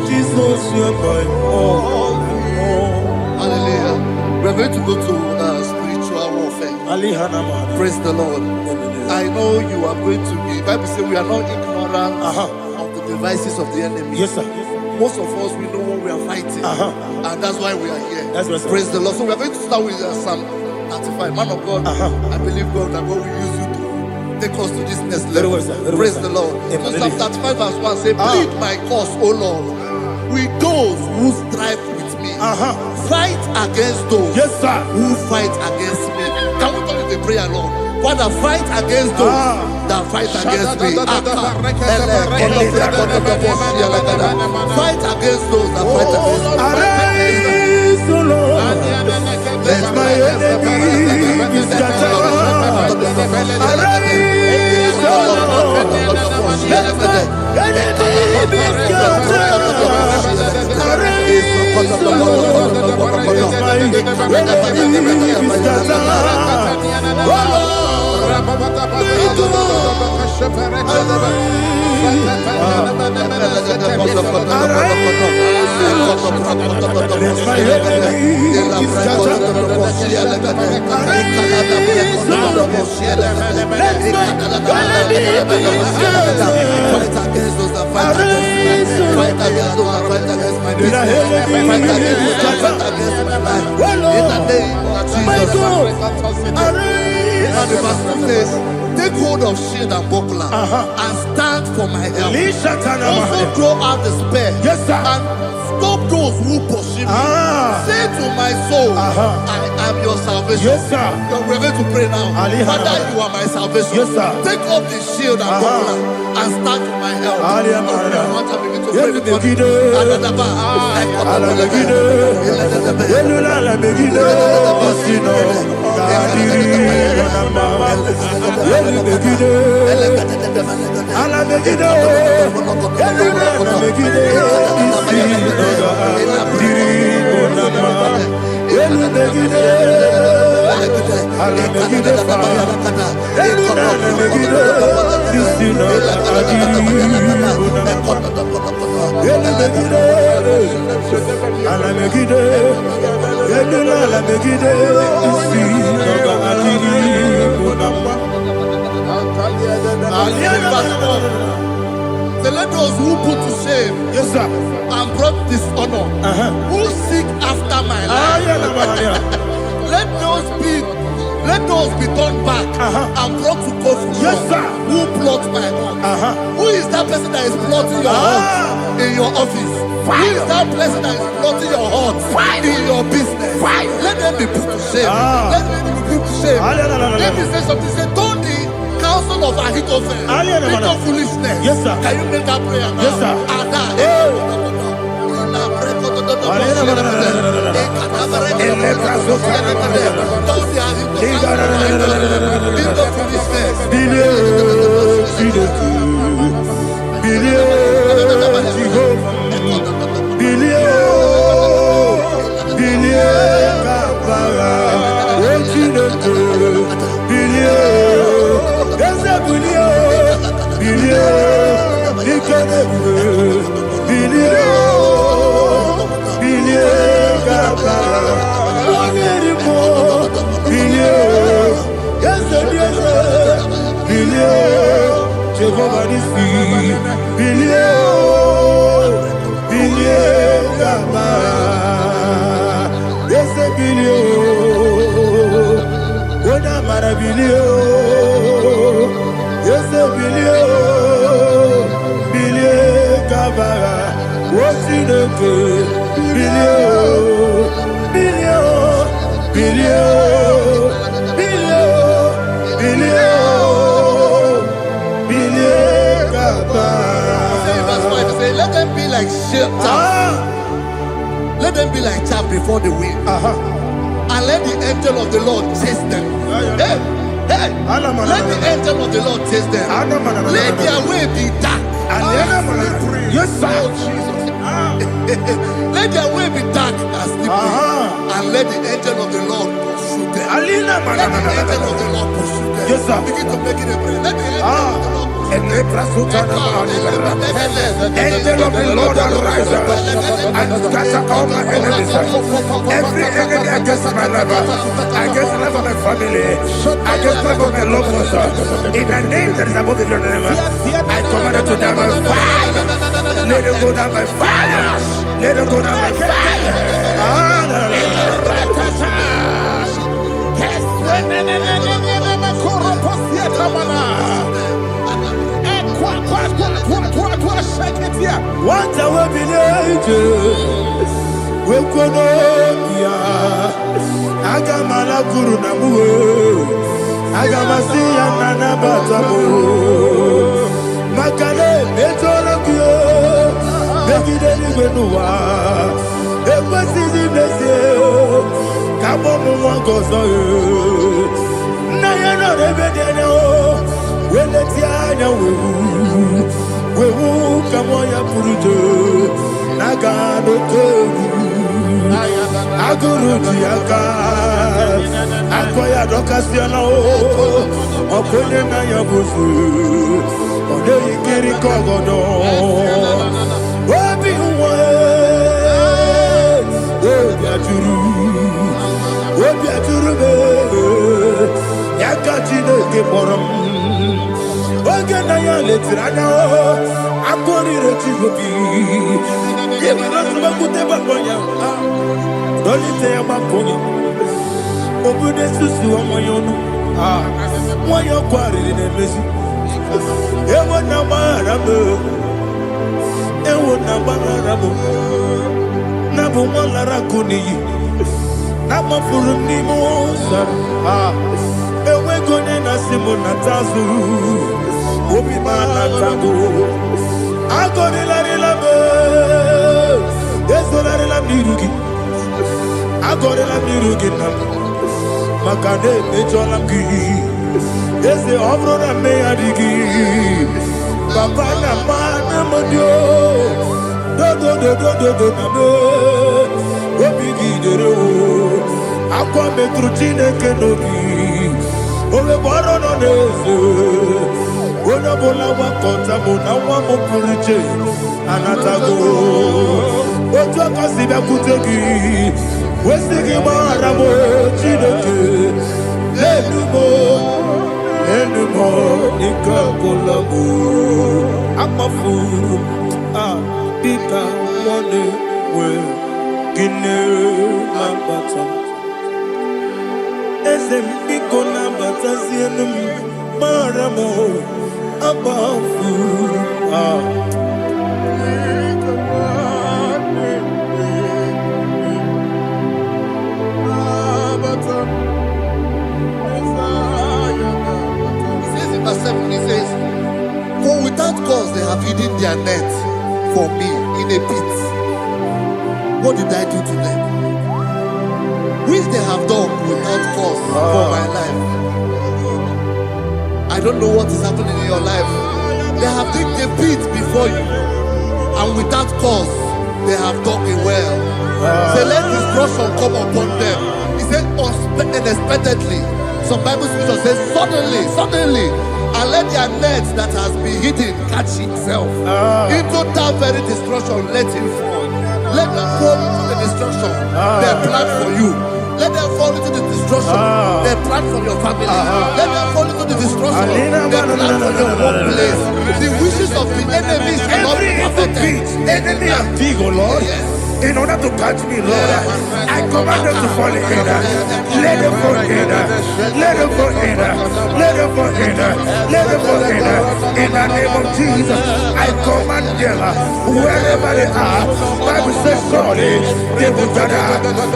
Jesus, you're my all. Hallelujah. We're going to go to spiritual warfare. Praise the Lord. I know you are going to be. Bible says we are not ignorant of the devices of the enemy. Yes, sir. Most of us, we know what we are fighting. And that's why we are here. That's right, sir. Praise the Lord. So we are going to start with Psalm 95. Man of God, I believe God that God will use you to take us to this next level. Well, sir. Praise the Lord. So Psalm 35 verse 1 say, plead my cause, O Lord, with those who strive with me. Fight against those who fight against me. Can we turn the prayer, Lord? Father, fight against those that fight against me. Fight against those that fight against me. Arise, O Lord. Let my enemy be scattered. Arise, O Lord. Let my enemy be scattered. Arise, O Lord. Let my enemy be scattered. Oh Lord. And the verse 2 says, take hold of shield and buckler and stand for my help. Also throw out the spear and stop those who pursue me. Say to my soul, I am your salvation. We're going to pray now. Father, you are my salvation. Take up the shield and buckler and stand for my help. to pray before me. Let those who put to shame, yes sir, and brought dishonor, who seek after my life, let those be turned back and brought to confusion. Yes sir, who plot my home? Who is that person that is plotting your heart in your office? Fire. Who is that person that is plotting your heart in your business? Fire. Let them be put to shame. Let them be put to shame. Let me say something. Say, don't the counsel of Ahithophel into foolishness. Yes sir. Can you make that prayer now? Yes sir. Let them be like chaff. Let them be like chaff before the wind. And let the angel of the Lord chase them. Hey, let the angel of the Lord chase them. Let their way be dark. Yes, sir. Let their way be dark and slippery. And let the angel of the Lord pursue them. Let the angel of the Lord pursue them. Yes, sir. Begin to make it a prayer. Let the angel of the Lord. Angel of the Lord arise and scatter all my enemies. Every enemy against my life, against the life of my family, against the life of my loved ones, in the name that is above the name, I command it to down by fire. Let it go down by fire. Let it go down by fire. What I will be angels, we could Agamala Guru Namu, Agamasia Nana Batamu, Makale, Betolakio, Begideni Benua, Equasidi Blessio, Kabomu Wangozo, Nayana Rebedeno, Weletiana we will come on your Purujo, Nagano Togu, Aguru Tiaka, Akoya Docasiano, Okonena Yabusu, Ode Kiri Kogodo, Wabi Wabiaturu, Yakachino Giborum. Oganaya letrana akori retigobi yebira tuba kuteba bonya dolite amakoni obude susu omoyonu moyo kwari nemezi ewo na marabo na bu molara kuni na mafuru ni mosa ewe gone na simu na tazu Obi mana tago, Agorilarilam, Yesolarilam Nirugi, Agorilam Niruginam, Makade Mejolam Gi, Yes, the Obrona Mayadigi, Papa Namana Modio, do Obigi de Aqua Metrutine Kenobi, Ole Barono Nezu. Ona bola wa kota mona wa mopuriche anatago ojo kasibe kutegi wesigi mara mo chineke lenumo ikakola mo amafu bika one we gine lambata ese biko lambata sienum mara mo above He says in verse 7, he says, for without cause they have hidden their net for me in a pit. What did I do to them? Which they have done without cause for my life. I don't know what is happening in your life. They have digged a pit before you, and without cause, they have dug it well. Say, let destruction come upon them. He said, unexpectedly. Some Bible scripture says, suddenly, and let their nets that has been hidden catch itself. Into that very destruction, let him fall. Let them fall into the destruction they plan for you. Let them fall into the destruction they plan for your family. Let them fall into the destruction they plan for your workplace. The wishes of the enemies cannot be perfected. Enemy of dig, oh Lord. Yes. In order to catch me, Lord, I command them to fall in. Let them fall in. Let them fall in. Let them fall in. Let them fall in. In the name of Jesus, I command them wherever they are. Bible says surely they will gather.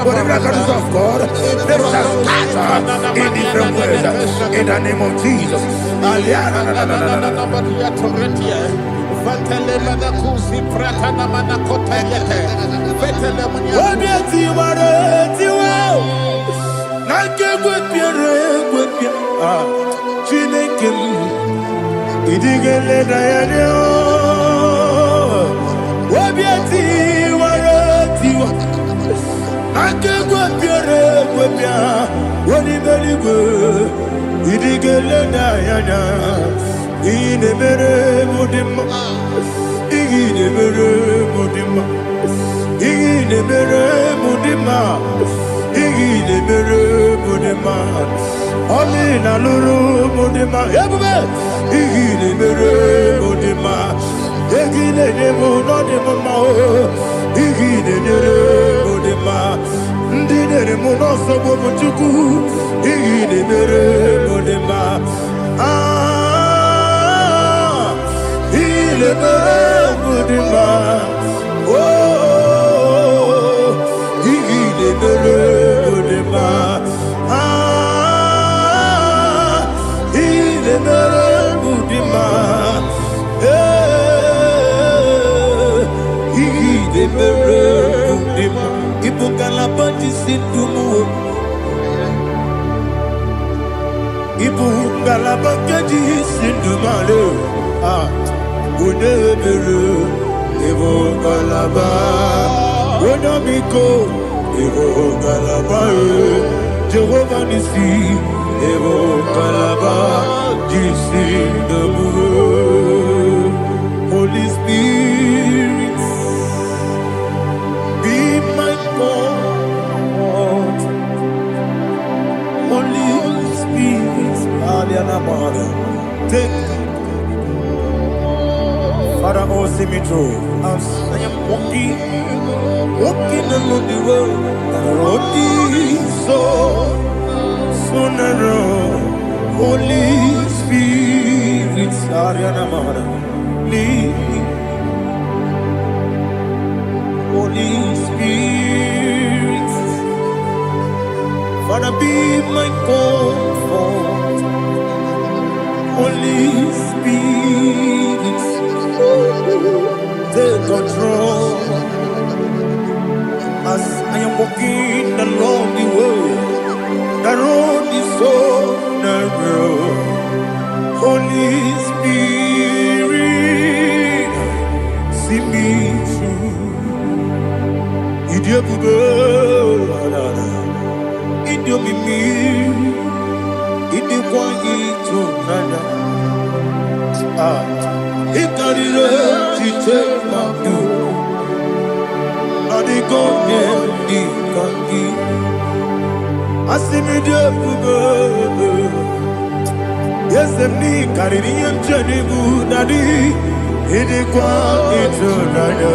But the miracles of God, they shall scatter in different ways. In the name of Jesus. Olina luru mudima, ebube. Igile mere mudima, igile nemo nodima mao. Igile mere mudima, ndine nemo nosobo muchuku. Igile mere mudima, igile mere mudima. Oh, igile mere mudima. Jehovah Nissi, Evo Kalaba, Jisi Dabu, Holy Spirit, be my God. Holy Spirit, Aliana Mara, take Father, oh, see me through. As I am walking along the road, so narrow. Holy Spirit, Ariana Mara, lead me. Holy Spirit, Father, be my comfort. Holy Spirit, take control. As I am walking along the way, the road is so narrow. Holy Spirit, see me through. Idiobube, Idiomimi, Idiokwa Itonanya. Ikarire take my view. Nadi go di kangi. Asimi Idiobube. Yes, me kariri emjeni bu nadi. Idiokwa Itonanya.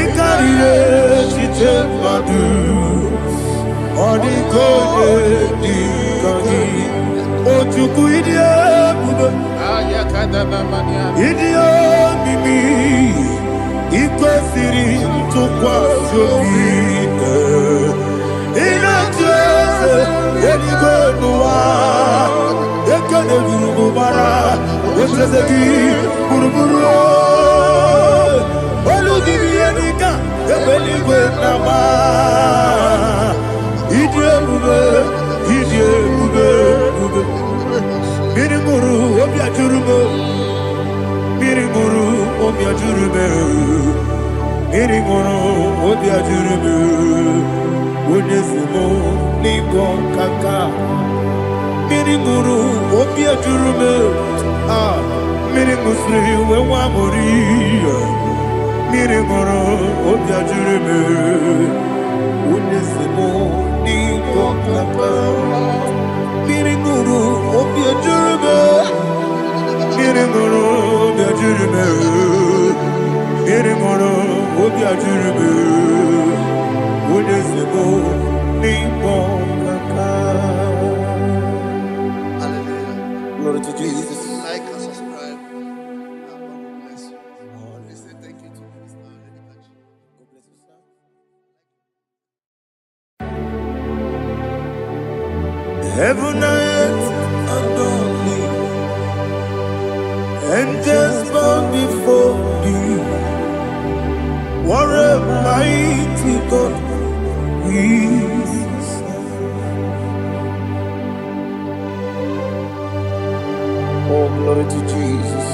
Ikarire take my view. Nadi go di kangi. Ojuku Idiobube. Idio mimi iko siri tukwa sopite ina tese yeniko nuwa yekane gurugu bara yesese ki buruburu olu gibi yenika yebeligwe nama Idio bube Miriguru obia jurume Miriguru obia jurume Miriguru obia jurume Unesimo nigo kaka Miriguru obia jurume Mirigusri wewa mori Miriguru obia jurume Unesimo nigo kaka Miriguru obia jurume Miriguru obia jurume Miriguru obia jurume Unesimo nigo kaka. Hallelujah. Glory to Jesus. Like and subscribe. And God bless you. We say thank you to Minister Lady Kachi. God bless you, sir. Heaven and earth adore me, angels bow before thee. What a mighty God we serve. Oh, glory to Jesus.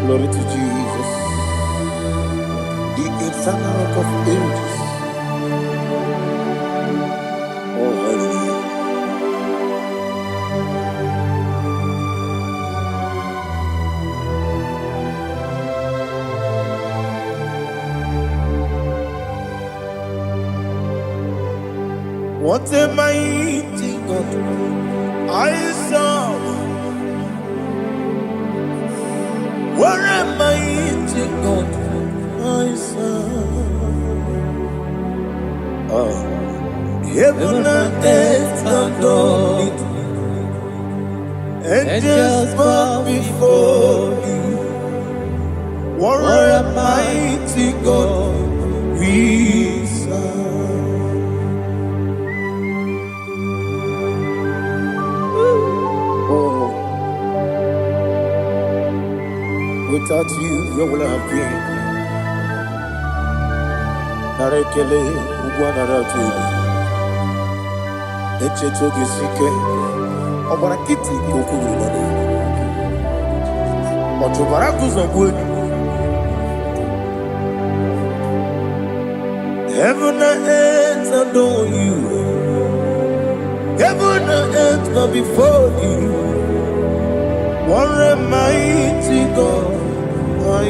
Glory to Jesus. The eternal rock of ages. Oh, hallelujah. What a mighty God I serve. What a mighty God I serve. Heaven and earth adore it. Angels bow before thee. What a mighty God we serve. Oh, without you, where would I have been? Narekele, Ugwanaratu. Echetoge sike ọgbara kiti kokuru nani ọtụbara kuzogbu heaven and earth adore you. Heaven and earth bow before you. What a mighty God I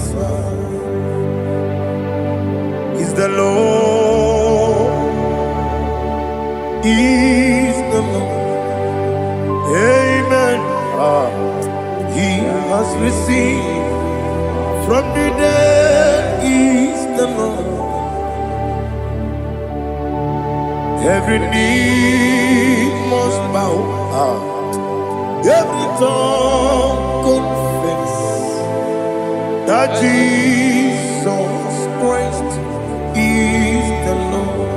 serve. Is the Lord. Is the Lord. Amen. He has received from the dead. Is the Lord. Every knee must bow. Every tongue confess that Jesus Christ is the Lord.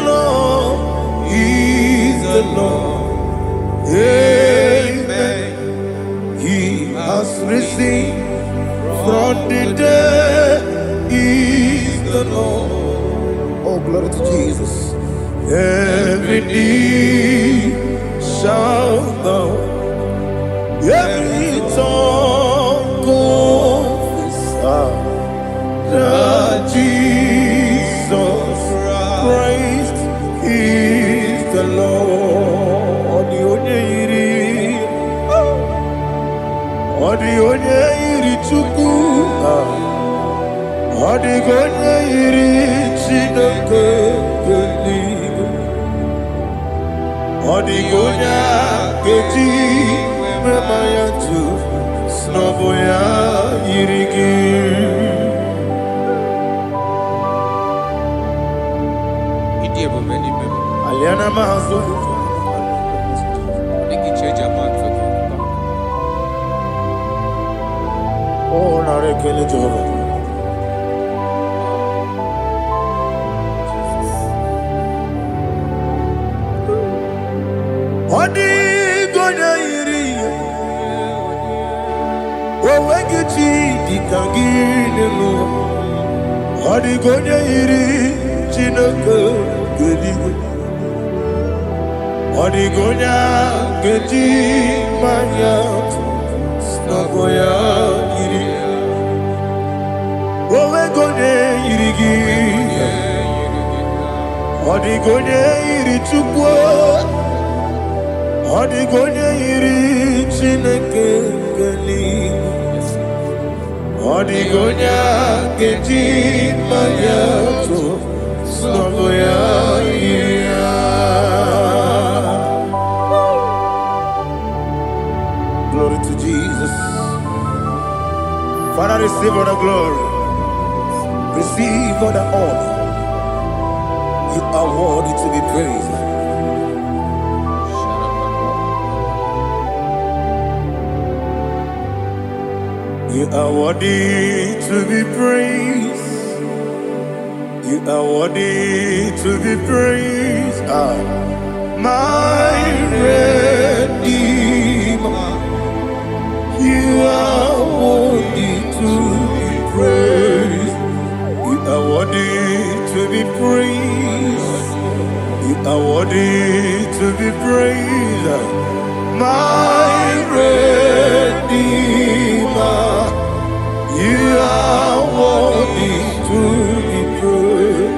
Lord, He's the Lord. Amen. He has risen from the dead. He's the Lord. Oh, glory to Jesus. Every knee shall bow, every tongue confess that Jesus Christ is the Lord. Odi onye iri Chukwu, odi onye iri Chineke eluigwe, odi onye keji mema ya tu snobo ya iri gị. Aliana mazo. Oh, narekele Jehovah. Odi gonya iri, owegi chi dikangine mo. Odi gonya iri, Chineke eluigwe. Odi gonya keji manya snogo ya iri. Owe gonya iri gi. Odi gonya iri Chukwu. Odi gonya iri Chineke eluigwe. Odi gonya keji manya snogo ya iri. Glory to Jesus. Father, receive all the glory. Receive all the honor. You are worthy to be praised. You are worthy to be praised. You are worthy to be praised. My Redeemer. You are worthy to be praised. You are worthy to be praised. You are worthy to be praised. My Redeemer. You are worthy to be praised.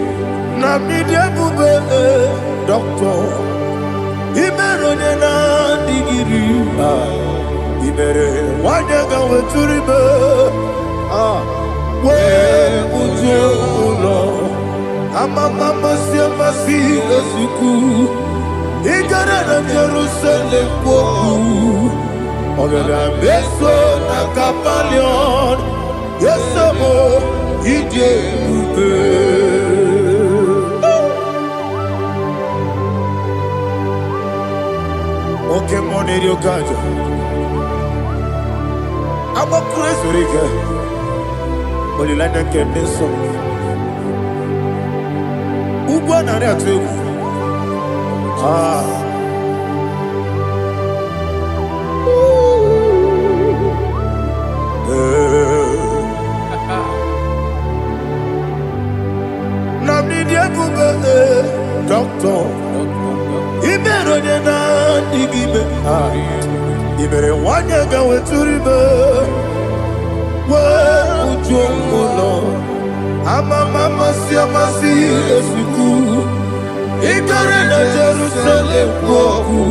Namidia bube doctor. Imerone na digiri. Ibere wanyaga weturibe we ujo ulo amama siamasi esuku igara na Jerusalem kwoku ogada beso na kapalion yesemo ije ube oke moneri okajo I'm a crazy rigger. Only like that can be so. Ugo na rea tu. Namni dia kuba doctor. Ibero de na digibe. Ibere wanya gawe turibe. Ujomulo amama siamasi esuku igare na Jerusalem kwoku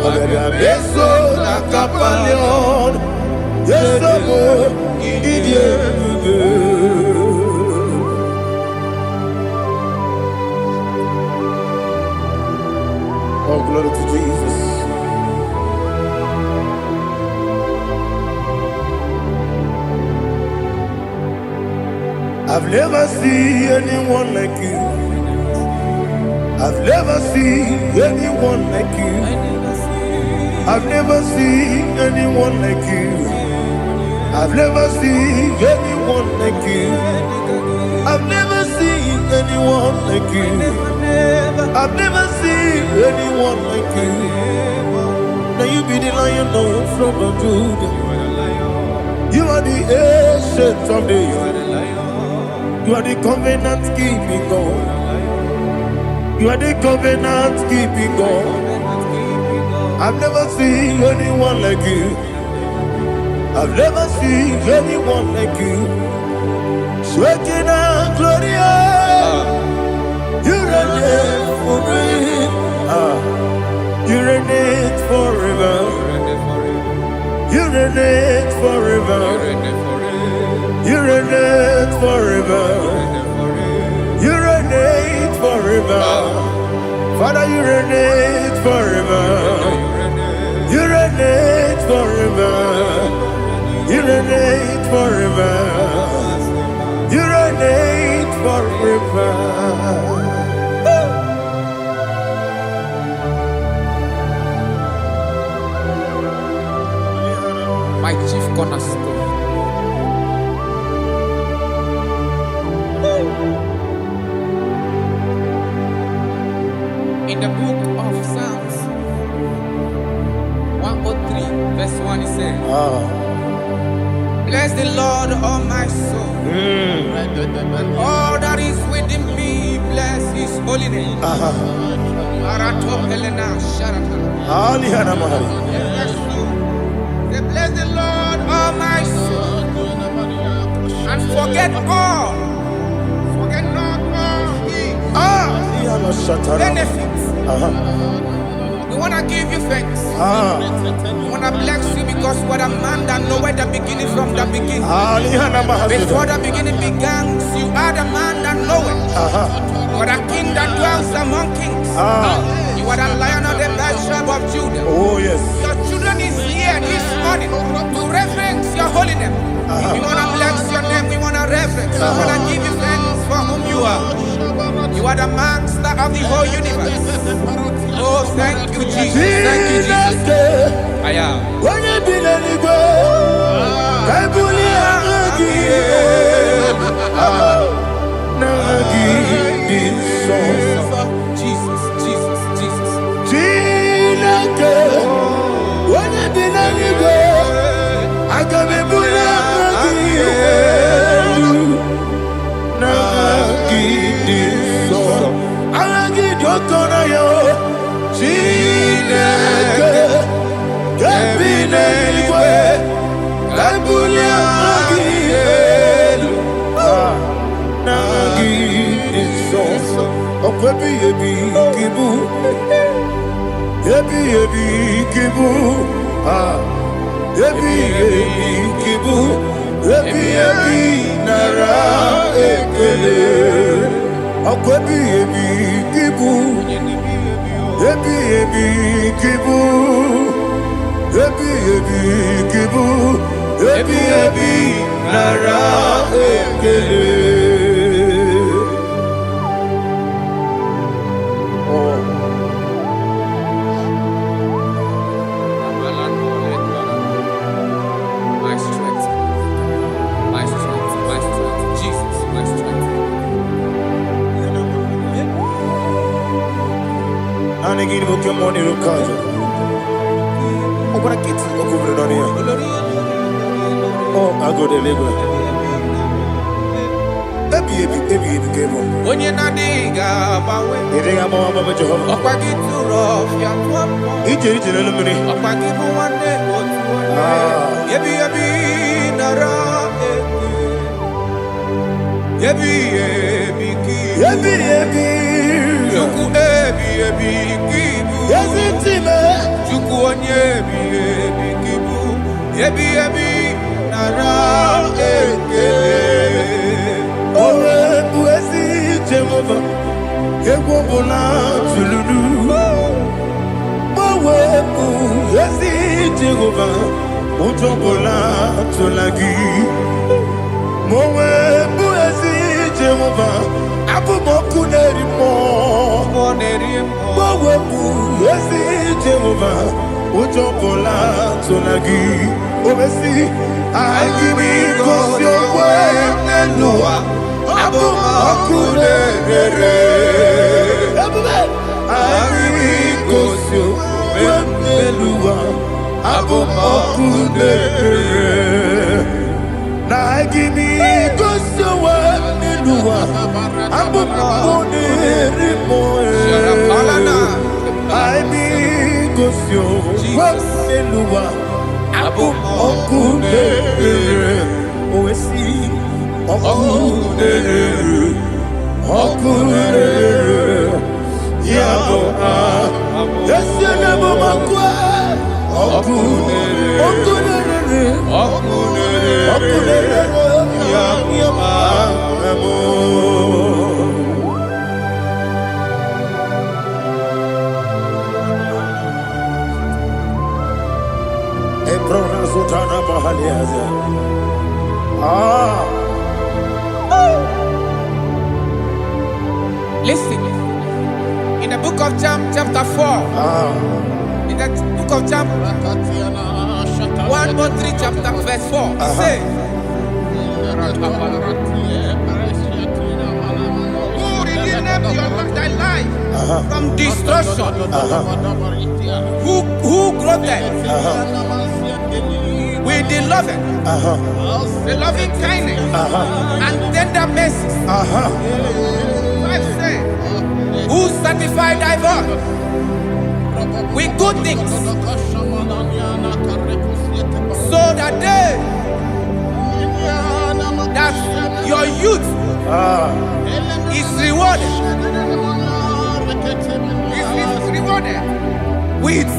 ogada beso na kapalion yesemo idie Oh, glory to Jesus. I've never seen anyone like you. I've never seen anyone like you. I've never seen anyone like you. I've never seen anyone like you. I've never seen anyone like you. I've never seen anyone like you. Now you be the Lion from the Judah. You are the ancient of days. You are the covenant keeping God. You are the covenant keeping God. I've never seen anyone like you. I've never seen anyone like you. Sweating and Gloria, you reign forever. You reign forever. You reign forever. You reign forever. You reign forever. Father, you reign forever. You reign forever. You reign forever. You reign forever. My chief cornerstone. In the book of Psalms 103, verse 1, it says, bless the Lord, all my soul, and all that is within me, bless his holy name. Bless the Lord, all my soul, and forget not all his benefits. We want to give you thanks. We want to bless you because what a man that knoweth the beginning from the beginning. Before the beginning began, you are the man that knoweth. You are the king that dwells among kings. You are the Lion of the tribe of Judah. Oh yes. Your children is here this morning to reverence your holy name. We want to bless your name. We want to reverence. We want to give you thanks for whom you are. You are the master of the whole universe. Oh, thank you, Jesus. Thank you, Jesus. I am. Jesus, Jesus, Jesus. Okunere. Ari gosio wemelua. Okunere. Na gimi gosio wemelua. Okunere moe. Ari gosio wemelua. Okunere. Oesi. Okunere. Okunere. Yabo yesene momakwa. Okunere. Okunere. Okunere. Okunere. Yabo amo. Ebrona zutana bahaliaza. Listen, in the book of John, chapter 4, in the book of John, 1:3, chapter verse 4, it says, who redeemed thy life from destruction, who groweth with the loving kindness and tender mercies. Who sanctify thy voice with good things, so that your youth is rewarded. Is rewarded with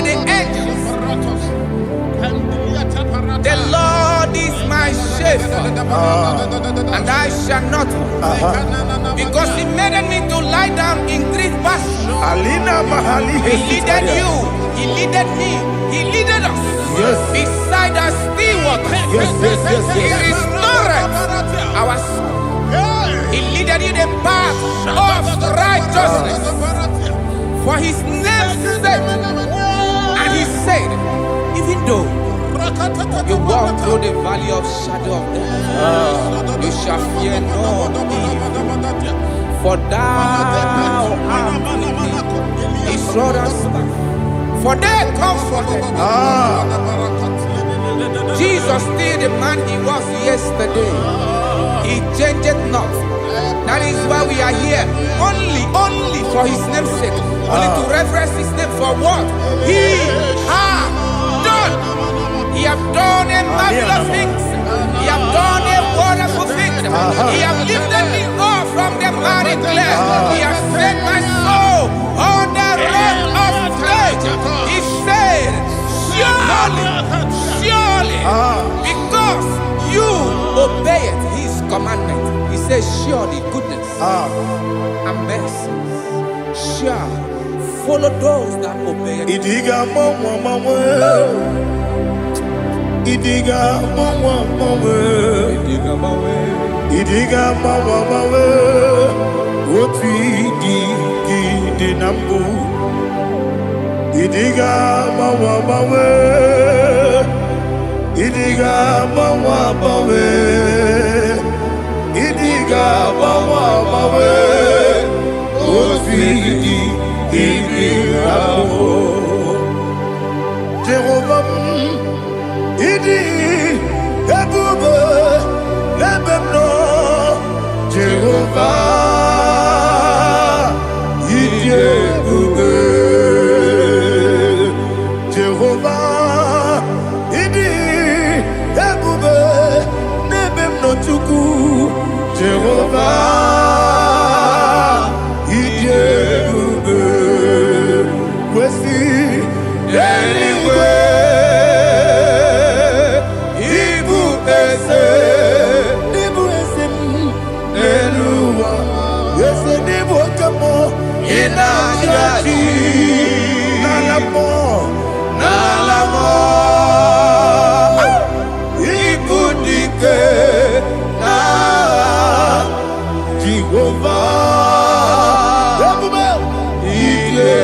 the angels. The Lord is my shepherd, and I shall not want, because He made me to lie down in green pastures. He leaded you, He leaded me, He leaded us beside the still waters. He restored our soul. He leaded you the path of righteousness for His name's sake. And He said, even though you walk through the valley of shadow of death, you shall fear no evil, for thou art with me. His rod and staff, for they comforted. Jesus still the man He was yesterday. He changed not. That is why we are here, only for His name's sake, only to reverence His name for what He has done. He have done a marvelous things. He have done a wonderful thing. He have lifted me up from the miry clay. He has set my soul on the rock of faith. He said, surely, because you obeyed His commandment. He says, surely goodness and mercy shall follow those that obey it. Idiga mawe, oti di nambu. Idiga mawe, idiga mawe, idiga mawe, oti di nambu. Jehovah. Idi ebube lebemno Jehovah. Idi ebube Jehovah. Idi ebube lebemno chuku Jehovah. Idi ebube wesi anyway. Nalamo, Ibudike, na Jehovah, Ile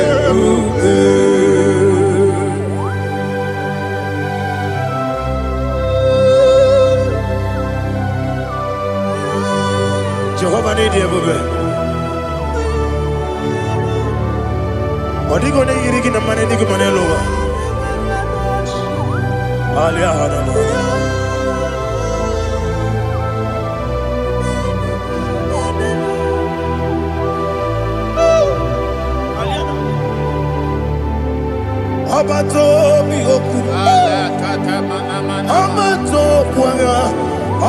Jehovah need you, baby. Odigo ne yirigi na mane nigo mane lowa. Alia hana mo. Abato mi oku. Abato puanga.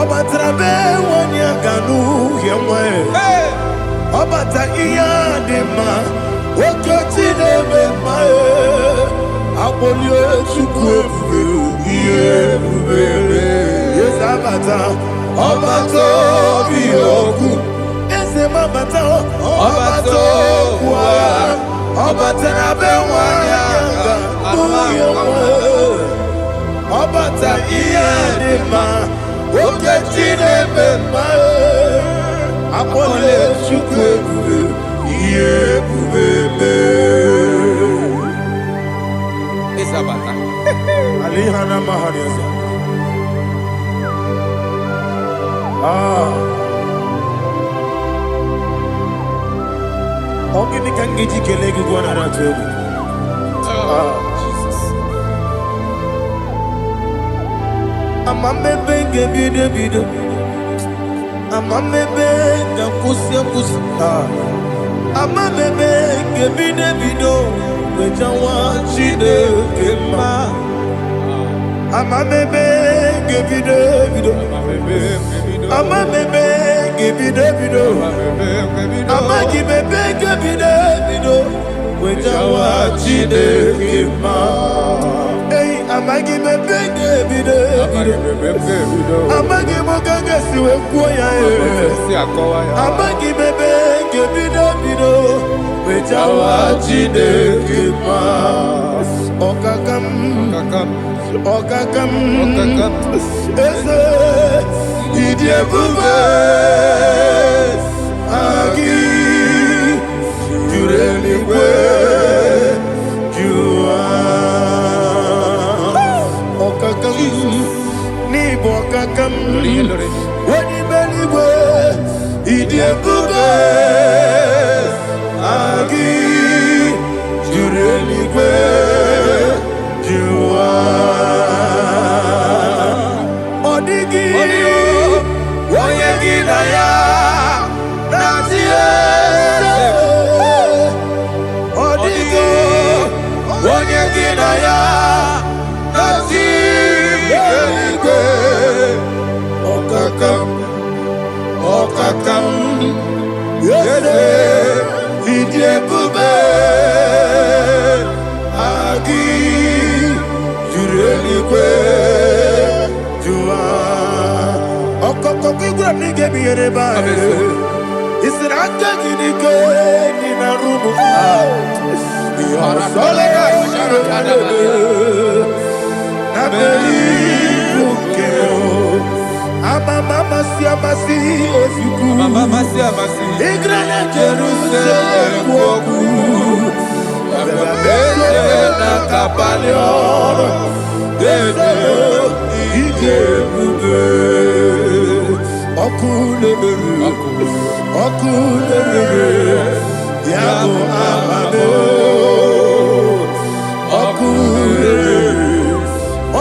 Abatrabe wanya ganu yemwe. Abata iya dema. Okoti deme mae. Abolio chukwe iye bubebe. Yes abata. Abato mi oku. Ese mabata. Abato kwa. Abatrabe wanya ganu yemwe. Abata iya dema. Okoti deme mae. Abolio chukwe iye bubebe. Isabata. Alihana mahariasa. Ogini kangiji kelegi gwana ratubu. Jesus. Amamebe gebide bide. Amamebe gakusia kusia. Amamebe gebide bido. Wejawa chide kema. Amamebe gebide bido. Amamebe gebide bido. Amagibebe gebide bido. Wejawa chide kema. Hey, amagibebe gebide bido. Amagimogaga siwe kuya. Amagibebe gebide bido. Wejawa chide kema. Okakam. Ese idie bube agi jureli kwe jua okakam ni bokakam wani beli kwe idie bube agi jureli kwe jua odigi oyegi na ya natie odigi oyegi na ya natie okakam yese idie bube agi jureli kwe jua okokokigura nige biyereba isiraka ginike nina rumu yarasolega nabeli ukeo amama siamasi ofiku igrana Jerusalem woku ababele na kapalion dede ije bube okulere yabo amamo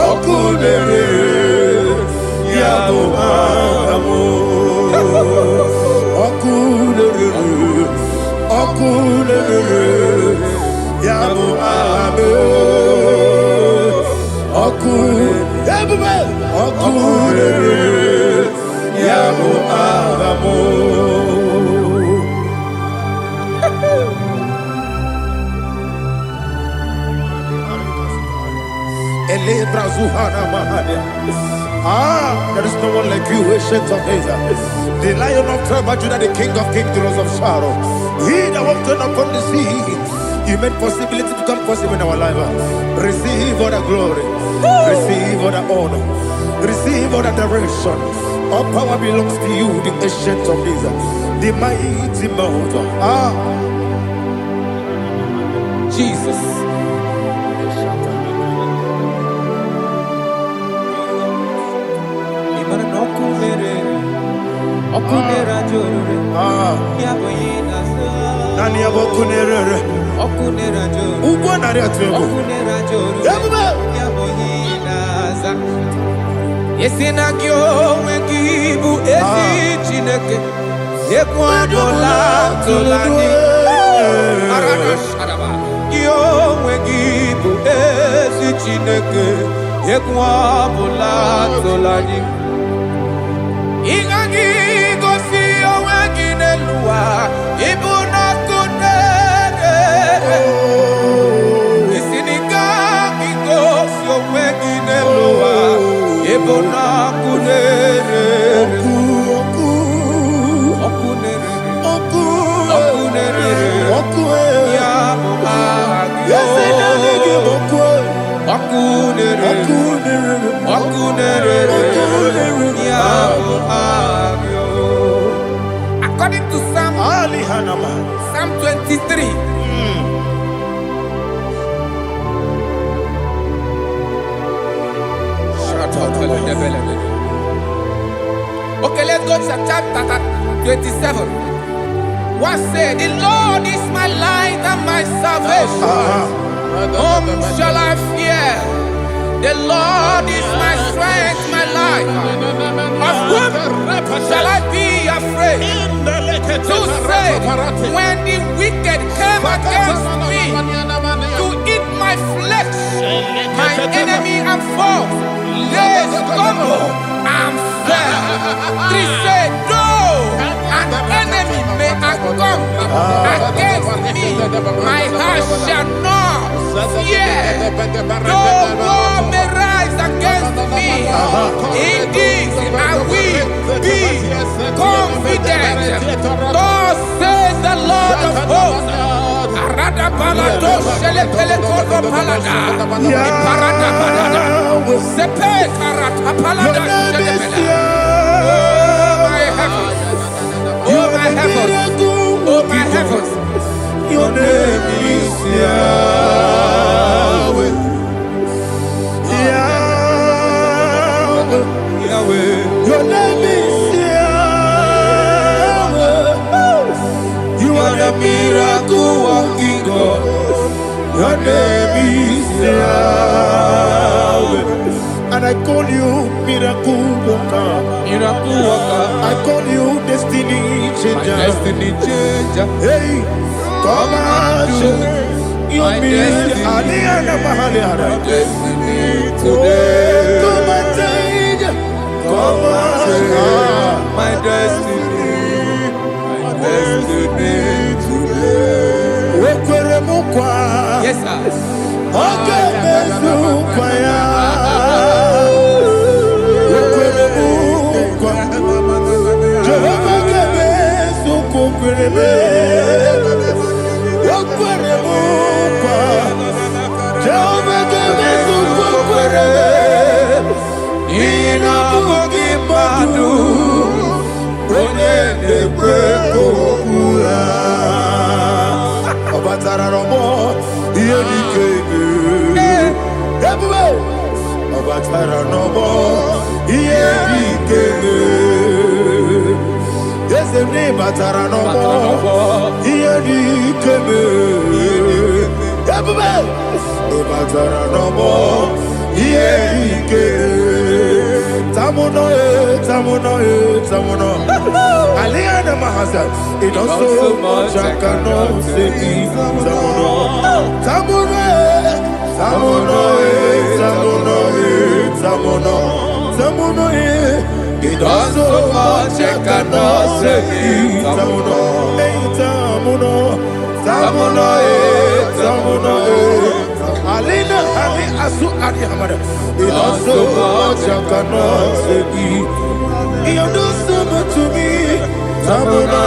okulere yabo amamo okulere yabo amamo okulere yabo amamo. There is no one like you, ancient of days. The Lion of tribe of Judah, the King of kings, the Rose of Sharon. He that walked upon the sea, you made possibility to come possible in our life. Receive all the glory, receive all the honor, receive all the direction. All power belongs to you, the ancient of days, the mighty mountain. Jesus. Okunera jorore. Yaboyina sa. Nani abokunere. Okunera jorore. Ugbo nari atuego. Okunera jorore. Yaboyina sa. Yesina kyo wengibu esi chineke. Yekwadola tolani. Arada shadaba. Kyo wengibu esi chineke. Yekwadola tolani. Ingagi gosi owegi nelua ibuna kunere. Isinika gosi owegi nelua ibuna kunere. Okunere yabo agyo. Okunere yabo agyo. According to Psalm 23. Okay, let's go to chapter 27. What said? The Lord is my light and my salvation. Whom shall I fear? The Lord is my strength, my life. Of whom shall I be afraid? To say, when the wicked came against me to eat my flesh, my enemy and foe, they stumble and fell. 3 said, though an enemy may come against me, my heart shall not fear. Though war may rise against me, in this I will be confident. Thus says the Lord of hosts. Arada balado shele pele kodo palada. Iparada balada. Sepe karata palada shele pele. Oh my heavens. Oh my heavens. Your name is Yahweh. Yahweh. Your name is Yahweh. You are the miracle working God. Your name is Yahweh. And I call you miracle worker. Miracle worker. I call you destiny changer. My destiny changer. Hey, come on, your destiny. My destiny today. Come on, change. Come on, my destiny. My destiny today. Yes, sir. Okay, it also much I cannot say. It also much I cannot say. Alina Ali Asu Adi Hamada. It also much I cannot say. You do so much to me. Tamuno.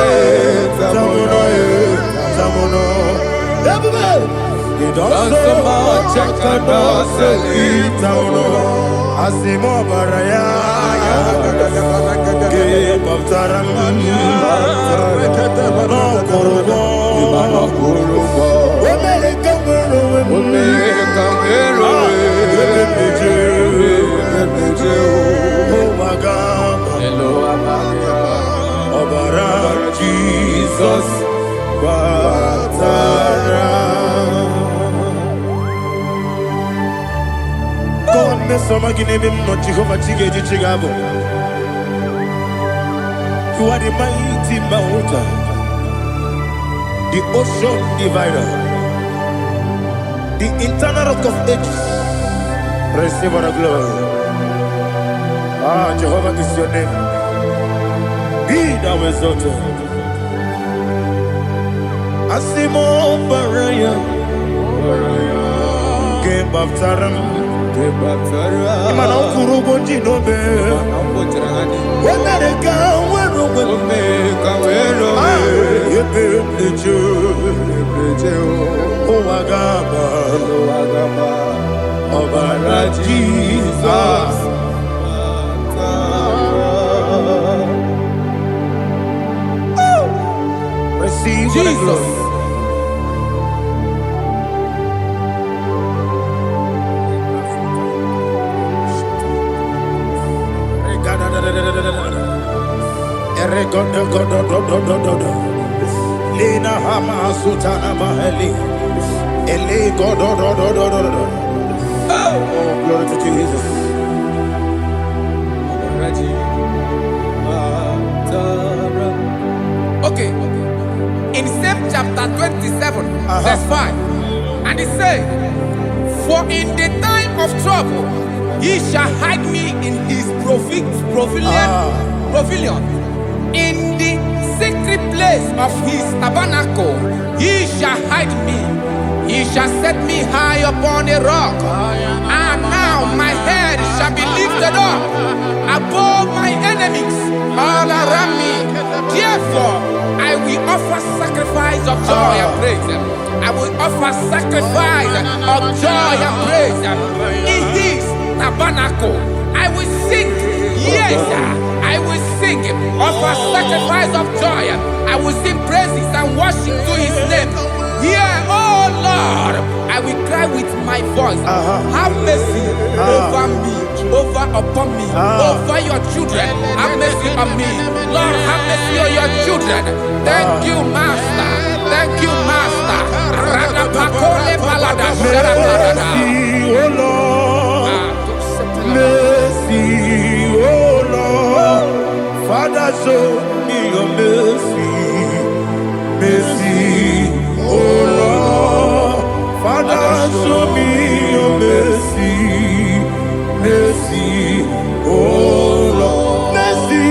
It also much I cannot say. Tamuno. Asimo Baraya. Give up Taram. No Korogo. Oh my God. Hello, Jesus batara. God me sama ginebe mo Jehovah chigeji chigabo. You are the mighty mountain, the ocean divider, the internal rock of ages. Receive all the glory. Ah, Jehovah is your name. Be thou exalted. Asimo baraya, game baptaram, imana kurugo jinobe. When they come, oh agama, Obara Jesus. Receive Jesus. Lena Hama Sutana Maheli. Ele Godo. Oh, glory to Jesus. Okay. In same chapter 27, verse 5, and it says, for in the time of trouble, he shall hide me in his pavilion. In the secret place of his tabernacle, he shall hide me. He shall set me high upon a rock. And now my head shall be lifted up above my enemies all around me. Therefore, I will offer sacrifice of joy and praise. I will offer sacrifice of joy and praise. In his tabernacle, I will sing. Yes, I will sing. Offer sacrifice of joy. I will sing praises and worship to his name. Here, oh Lord, I will cry with my voice. Have mercy over me, upon me, over your children. Have mercy on me. Lord, have mercy on your children. Thank you, Master. Thank you, Master. Mercy, oh Lord. Mercy, oh Lord. Father, show me your mercy. Mercy, oh Lord. Father, show me your mercy. Mercy, oh Lord. Mercy.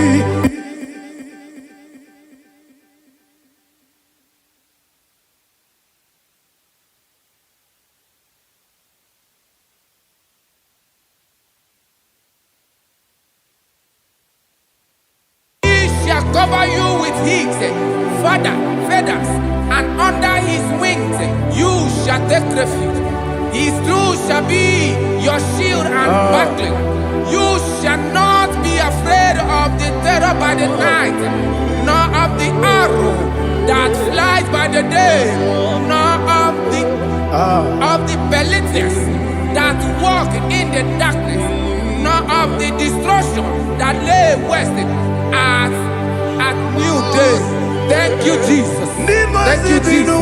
Cover you with his feathers, and under his wings you shall take refuge. His truth shall be your shield and buckler. You shall not be afraid of the terror by the night, nor of the arrow that flies by the day, nor of the pestilence that walk in the darkness, nor of the destruction that lay west at new day. Thank you, Jesus. Thank you, Jesus.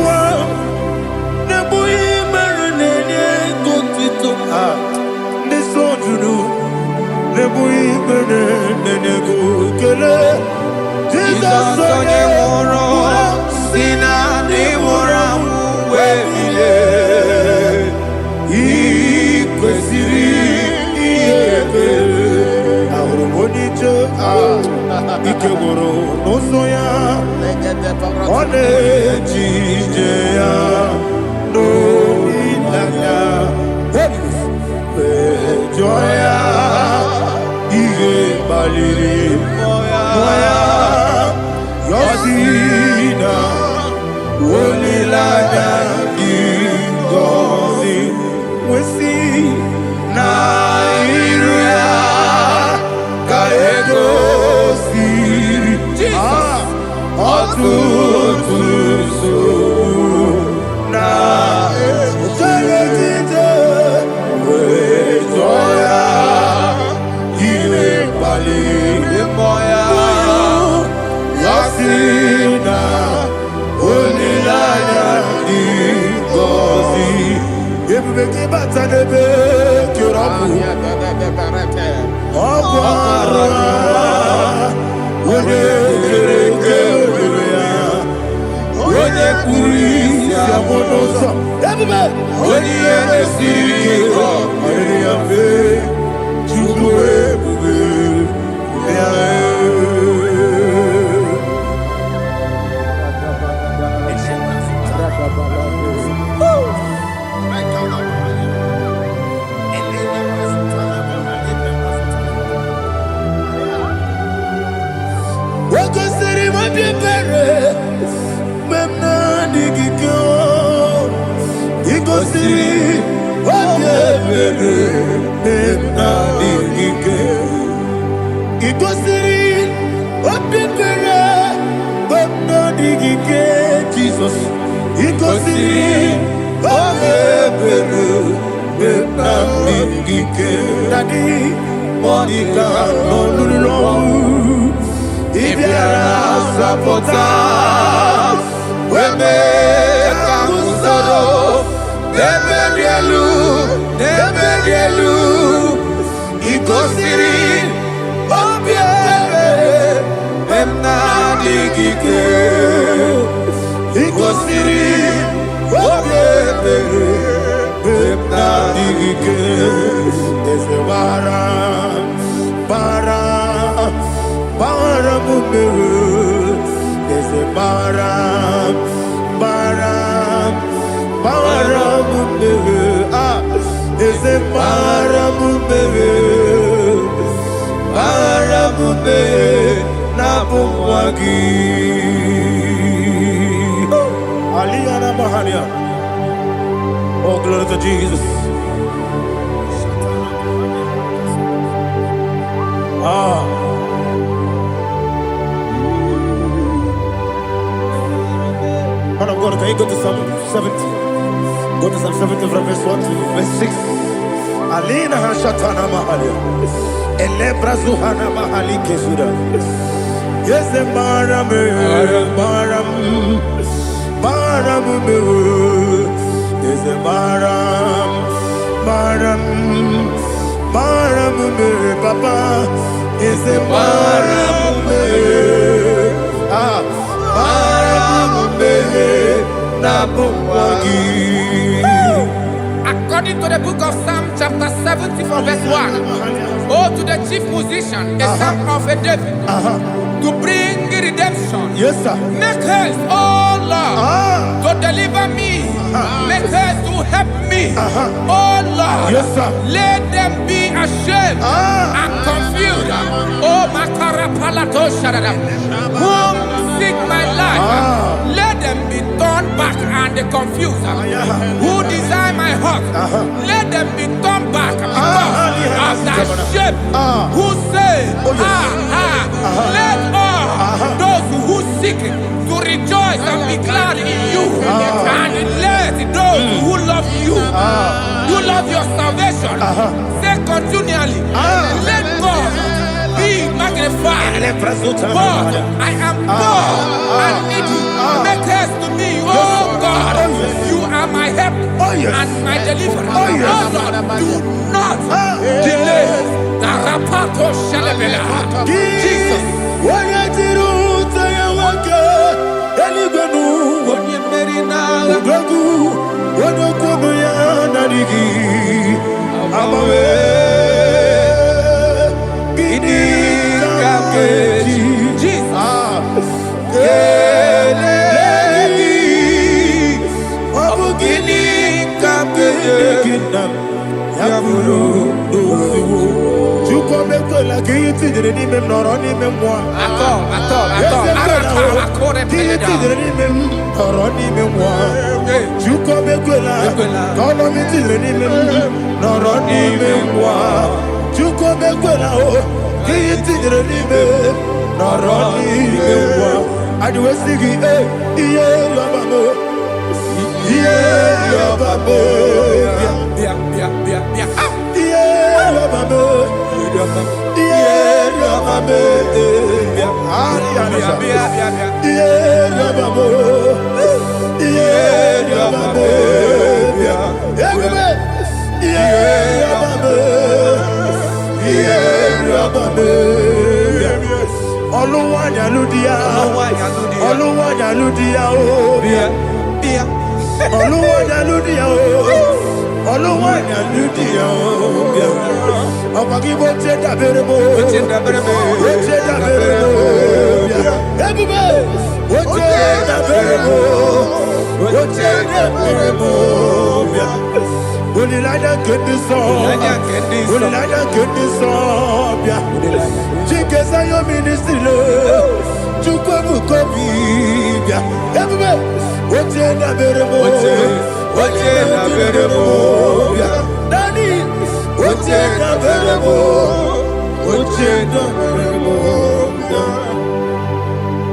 Ikegoro nosoya one jijeya no ilaya joya ige baliri moya yosina wolilaya ingozi wesi na iruya kaego Jesus, oh, glory to Jesus. Man of God, can you go to Psalm 70? Go to Psalm 70 from verse 1 to verse 6. Alina Hashatana Mahalia. Elebra Zuhana Mahali Kesuda. Yes, the Baram, yes, the Baram, Papa, yes, the Baram, According to the book of Psalm chapter 70 from verse 1, oh, to the chief musician, a psalm of a David, to bring redemption. yes, sir. Make haste, oh Lord, to deliver me. Make haste to help me. Oh Lord, yes, sir. let them be ashamed and confused. Oh Makara Palato Shaddam, whom seek my life, let them be turned back and confused. Who desire my heart, let them be turned back because of that shape. Who say, let all those who seek to rejoice and be glad in you, and let those who love you, you love your salvation, say continually, let God be magnified. God, I am poor and needy. Make haste to me, oh God. You are my help and my deliverer. Oh Lord, do not delay. Jesus. Oluwanya ludia o. Oluwanya ludia o. Abagibo cheda berebo. Cheda berebo. Cheda berebo. Everybody. Cheda berebo. Cheda berebo. Ulilada kendi song. Ulilada kendi song. Chikeza yo ministry lo. Chukwu kobi. Everybody. Cheda berebo. Cheda berebo. Daddy. Cheda berebo. Cheda berebo.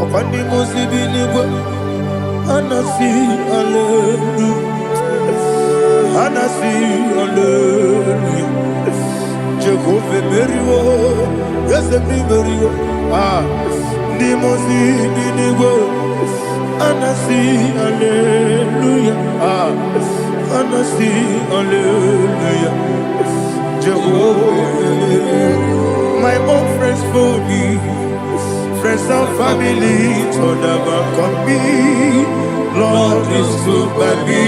Opandi musibi niwe. Anasi hallelujah. Anasi hallelujah. Jehovah Meriwo. Yes, Meriwo. Ni musibi niwe. Anasi hallelujah. Anasi hallelujah. Jehovah. My own friends for me. Friends and family told about come me. Lord is good by me.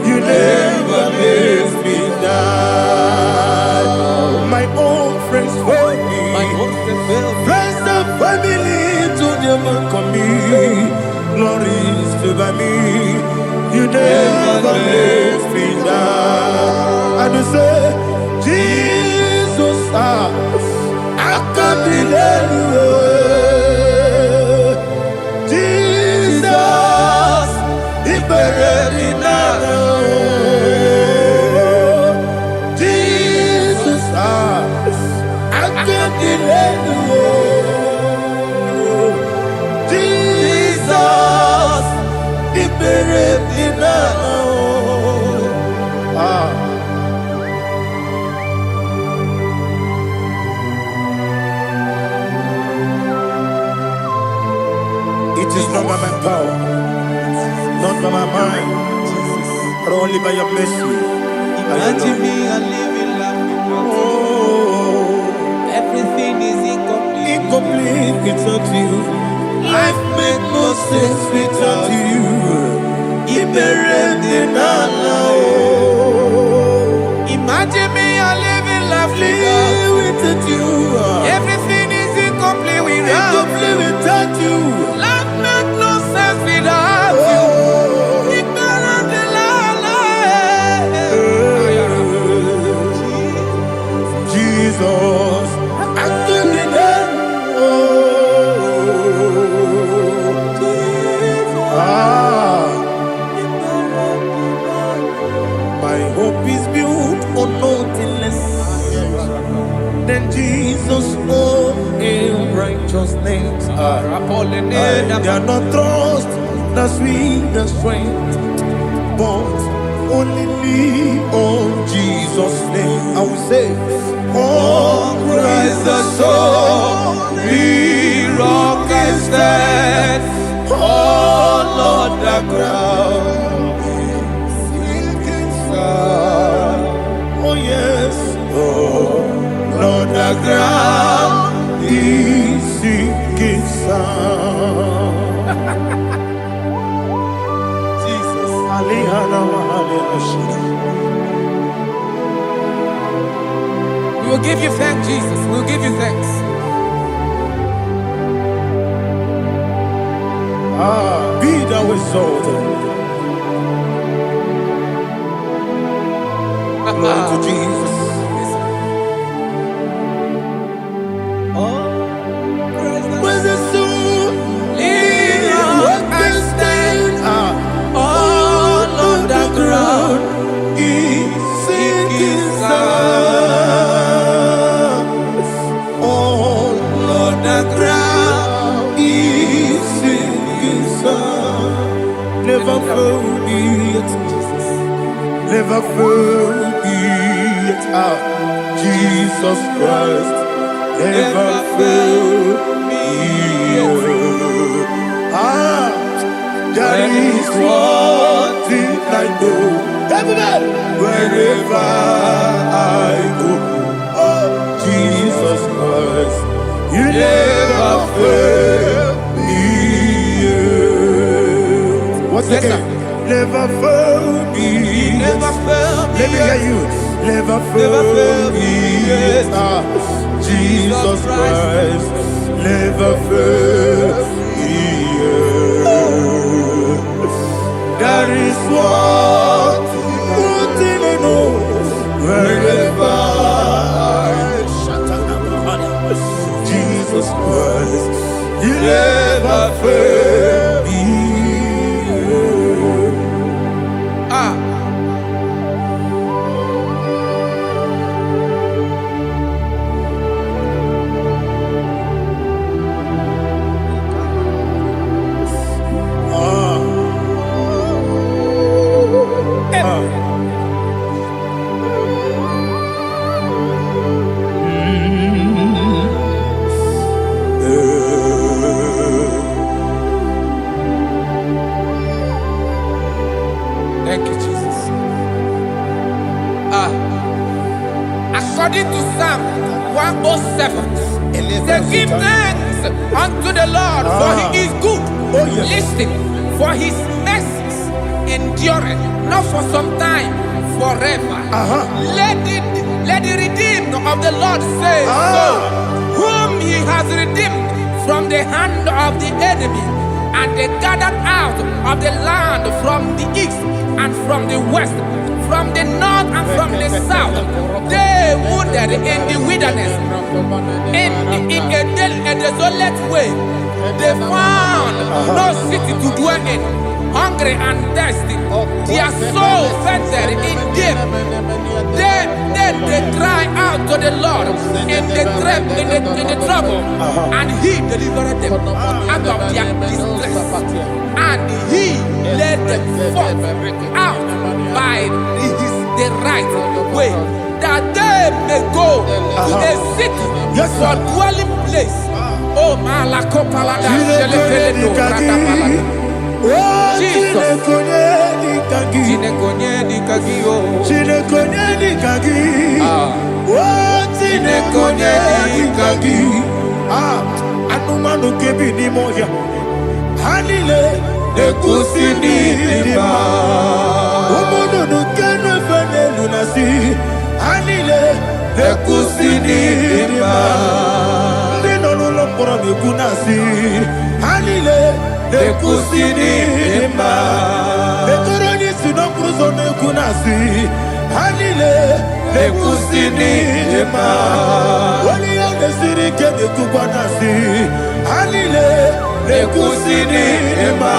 You never let me die. My own friends for me. Friends and family told about come me. Lord is good by me. You never let me die. And you say, Jesus, I can't delay you. Jesus, He buried in Jesus, I can't delay you. Jesus, He buried in It is not by my power, not by my mind, but only by your mercy. Imagine me a living life without you. Everything is incomplete. Incomplete without you. Life makes no sense without you. Imagine me a living life without you. Everything is incomplete without you. Life makes no sense without you. Jesus, I can't my hope is built on nothing less than Jesus' own righteousness. I cannot trust the sweetest strength, but only lean on Jesus' name. I will say, on Christ the solid rock and stand. Oh Lord, the ground is sinking sand. Oh yes, oh Lord, the ground is sinking sand. Jesus, We will give you thanks, Jesus. We will give you thanks. Be thou exalted. Glory to Jesus. When the soul what can stand all on the ground is sinking sand. All on the ground is sinking sand. Never failed me yet, never failed me yet. Jesus Christ never failed me yet. There is one thing I know, everybody, wherever I go, oh Jesus Christ, you never fail me. What's again? never failed me. He never failed me. Let me hear you. Never failed me. Jesus Christ never failed me. That is what thing I know. Wherever Jesus Christ, He never failed me. Thank you, Jesus. According to Psalm 107, they give thanks unto the Lord, for He is good. Listen, for His mercies endureth not for some time, forever. Let the redeemed of the Lord say so, whom He has redeemed from the hand of the enemy, and they gathered out of the land from the east and from the west, from the north and from the south. They wandered in the wilderness, in a desolate way. They found no city to dwell in, hungry and thirsty. Their soul fainted in them. They cry out to the Lord in the trouble, and He delivered them out of their distress, and He led them forth out by the right way, that they may go to a city for dwelling place. Oh, Malakopalada, Jesus. Anumanu kebi ni moja Hanile Nekusini dima Umudu nukenu fene lunasi Hanile Nekusini dima Ndino nulopora mikunasi Hanile Nekusini dima Nekoroni sinokruzo nekunasi Hanile Nekusini dima Wali ya nesiri kene kubanasi Hanile Nekusini dima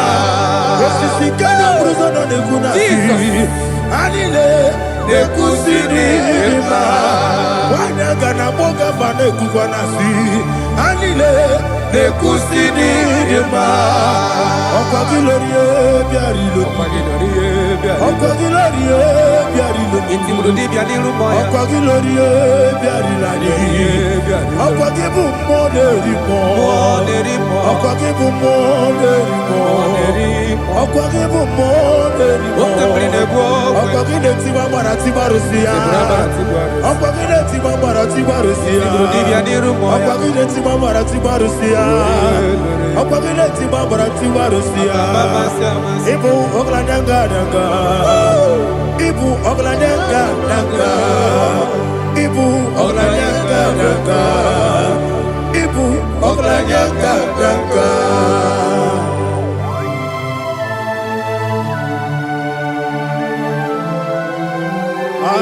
Osisi kene bruzo no nekunasi Hanile Nekusini dima Wanaga na boga vane kubanasi Hanile Nekusini dima Okwa gilorie biarilo Okwa gilorie biarilo Okwa gilorie biarilani Okwa gibu moderimo Okwa gibu moderimo Okwa gibu moderimo Okwa gine tiba marati barusia Okwa gine tiba marati barusia Okwa gine tiba marati barusia Okwa gine tiba marati barusia Ibu ogladanga danga Ibu ogladanga danga Ibu ogladanga danga Ibu ogladanga danga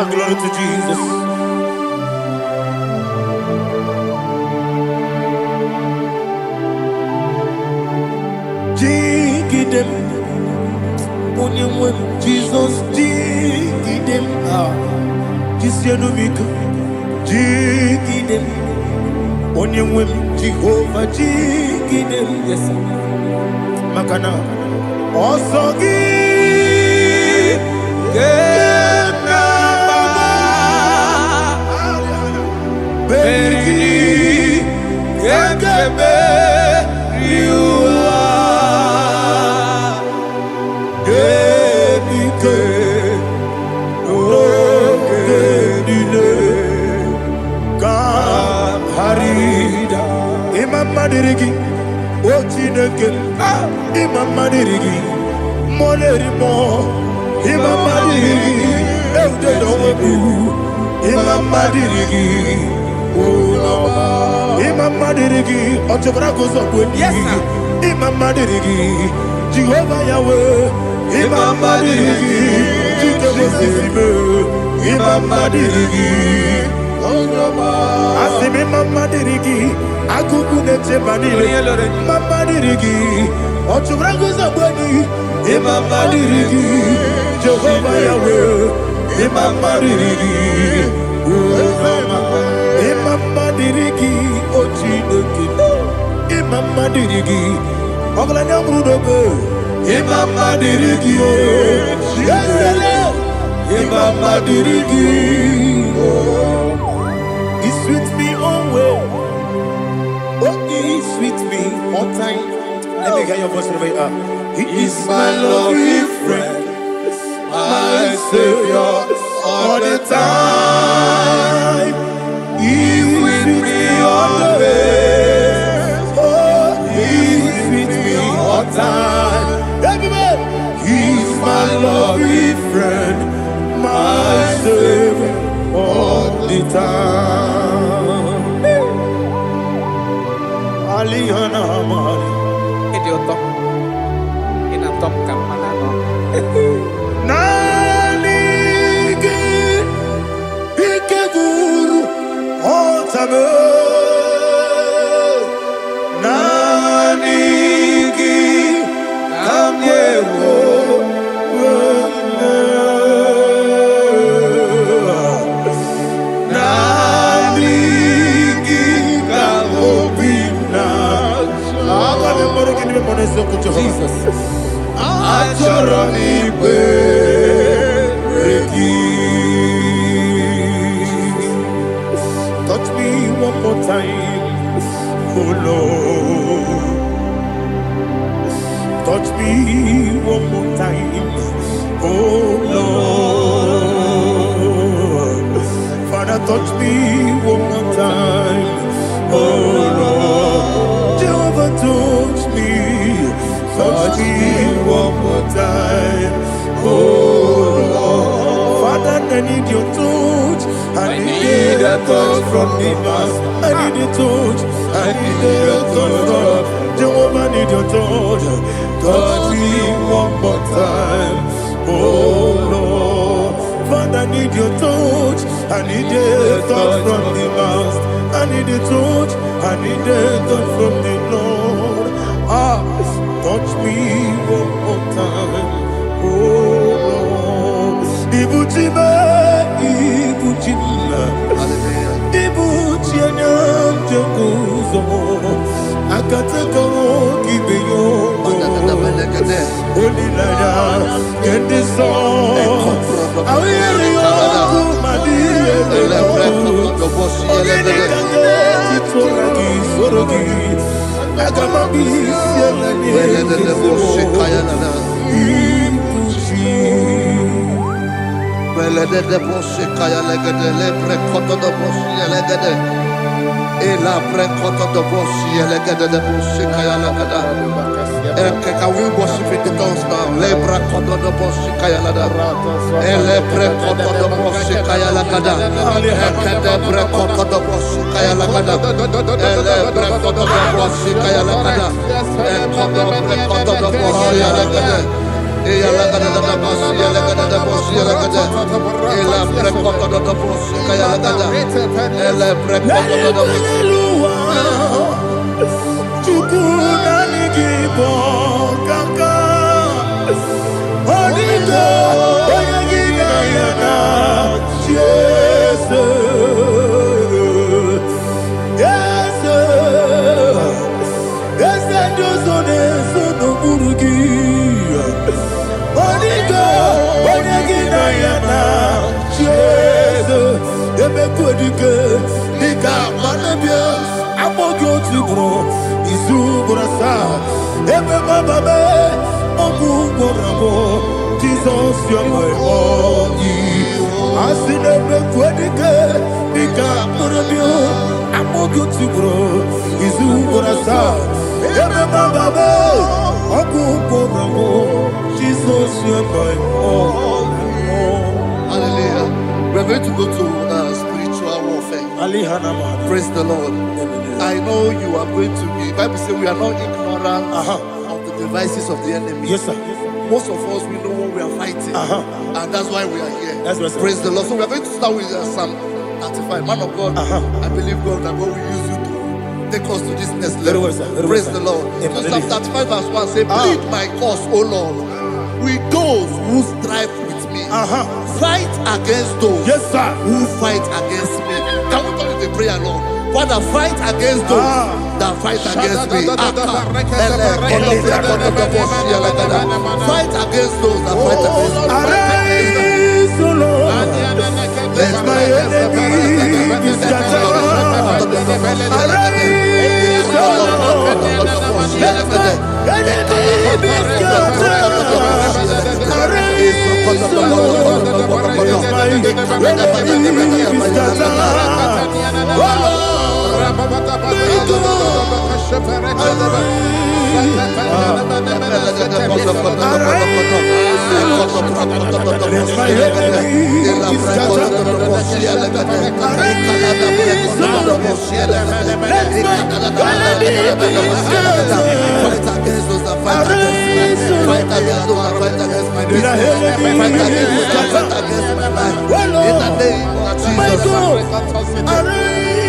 Glory to Jesus. Jigidem, Jesus, jigidem, Jisianumika, jigidem, Onyemwem, Jehovah, jigidem, yes, Makana, Osogi, Beri, Gekebe, Riua, Genike, Genine, Kam Harida, Imam Madirigi, Ochineke, Imam Madirigi, Molerimo, Imamadiri, Eudedobu, Imamadiri, Imamadiri, Otobracos of Woody, Imamadiri, Jehovah Yahweh, Imamadiri, Jitavisimu, Imamadiri, Asimi Mamadiri, Akukunete Madiri, Mamadiri, Otobracos of Woody. Imamadiri, Jehovah Yahweh, Imamadiri, Imamadiri, Ochinoki, Imamadiri, Oglanya Mudobe, Imamadiri, Imamadiri, He's with me always, oh, He's with me all time. Let me hear your voice wherever you are. He is my loving friend, my Savior, all the time. He is with me always. Oh, He is with me all time. Everybody, He is my loving friend, my Savior, all the time. Aliyana Mari. Idiota. Top Kamanano. Nanigi, Ikeguru, Otame. Nanigi, Kamyewo. Nanigi, Kamobina. Jesus. Touch me one more time, oh Lord. Touch me one more time, oh Lord. Father, touch me one more time, oh Lord. Jehovah, touch me. Touch me one more time, oh Lord. Father, I need your touch. I need a touch from the past. I need a touch. I need a touch from Jehovah. I need your touch. Touch me one more time, oh Lord. Father, I need your touch. I need a touch from the past. I need a touch. I need a touch from the Lord. Touch me one more time, oh Lord. Ibuchima, Ibuchima, Ibuchina, Jaguzo. Akataka Kibeyo, Holy Lada, get this song. I will hear you, Madi. Can we worship in the tongues now? Lebra koto do boshi kaya lada. Elebre koto do boshi kaya lada. Ekede bre koto do boshi kaya lada. Elebre koto do boshi kaya lada. Ekodo bre koto do boshi lada. Eya lada da boshi lada da boshi lada. Elebre koto do boshi kaya lada. Elebre koto do boshi. Jesus, you're my body. I see them quadrique, Nika, Morabio, I'm more good to grow. Is who what I saw. Jesus, Hallelujah. We're going to go to spiritual warfare. Praise the Lord. I know you are going to be. Bible says we are not ignorant of the devices of the enemy. Yes, sir. Most of us, we know what we are fighting. And that's why we are here. That's right, sir. Praise the Lord. So we are going to start with Psalm 35. Man of God, I believe God that God will use you to take us to this next level. Well, sir. Praise the Lord. So Psalm 35 verse 1 say, plead my cause, O Lord, with those who strive with me. Fight against those who fight against me. Can we call it a prayer, Lord? Father, fight against those that fight against me. Fight against those that fight against me. Arise, O Lord. Let my enemy be scattered. Arise, O Lord. Let my enemy be scattered. Arise, O Lord. Let my enemy be scattered. Oh Lord.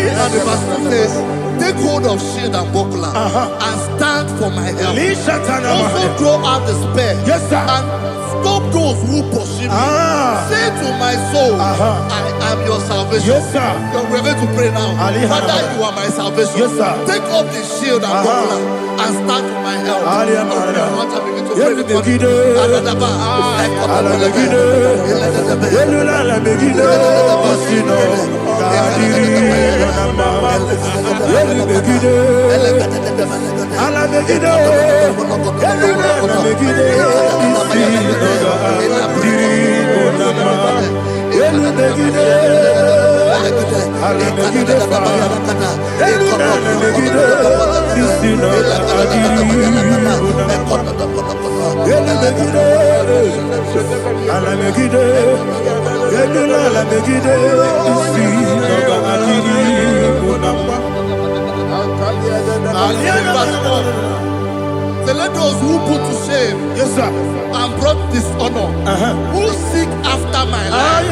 And the verse says, take hold of shield and buckler and stand for my help. Also throw out the spear and stop those who pursue me. Say to my soul, I am your salvation. We're going to pray now. Father, you are my salvation. Take up the shield and buckler and stand for my help. So let those who put to shame and brought dishonor, who seek after my life,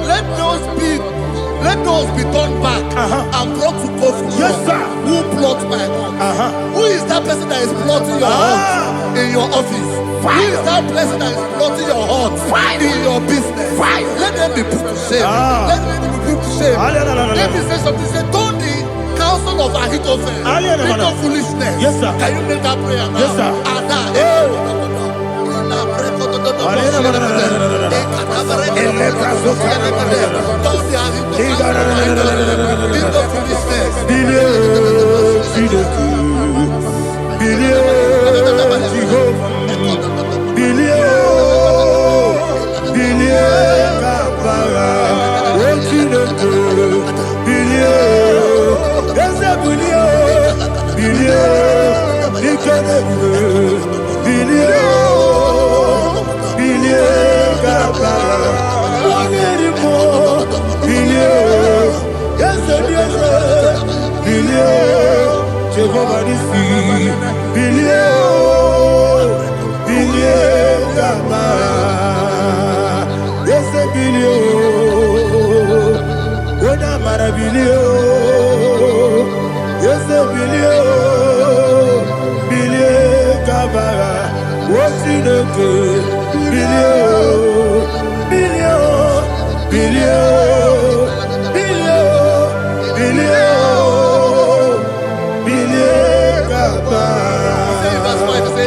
let those be turned back and brought to confusion. Who plot my heart? Who is that person that is plotting your heart in your office? Who is that person that is plotting your heart in your business? Let them be put to shame. Let them be put to shame. Let me say something. Say, don't the counsel of Ahithophel become foolishness. Can you make that prayer now?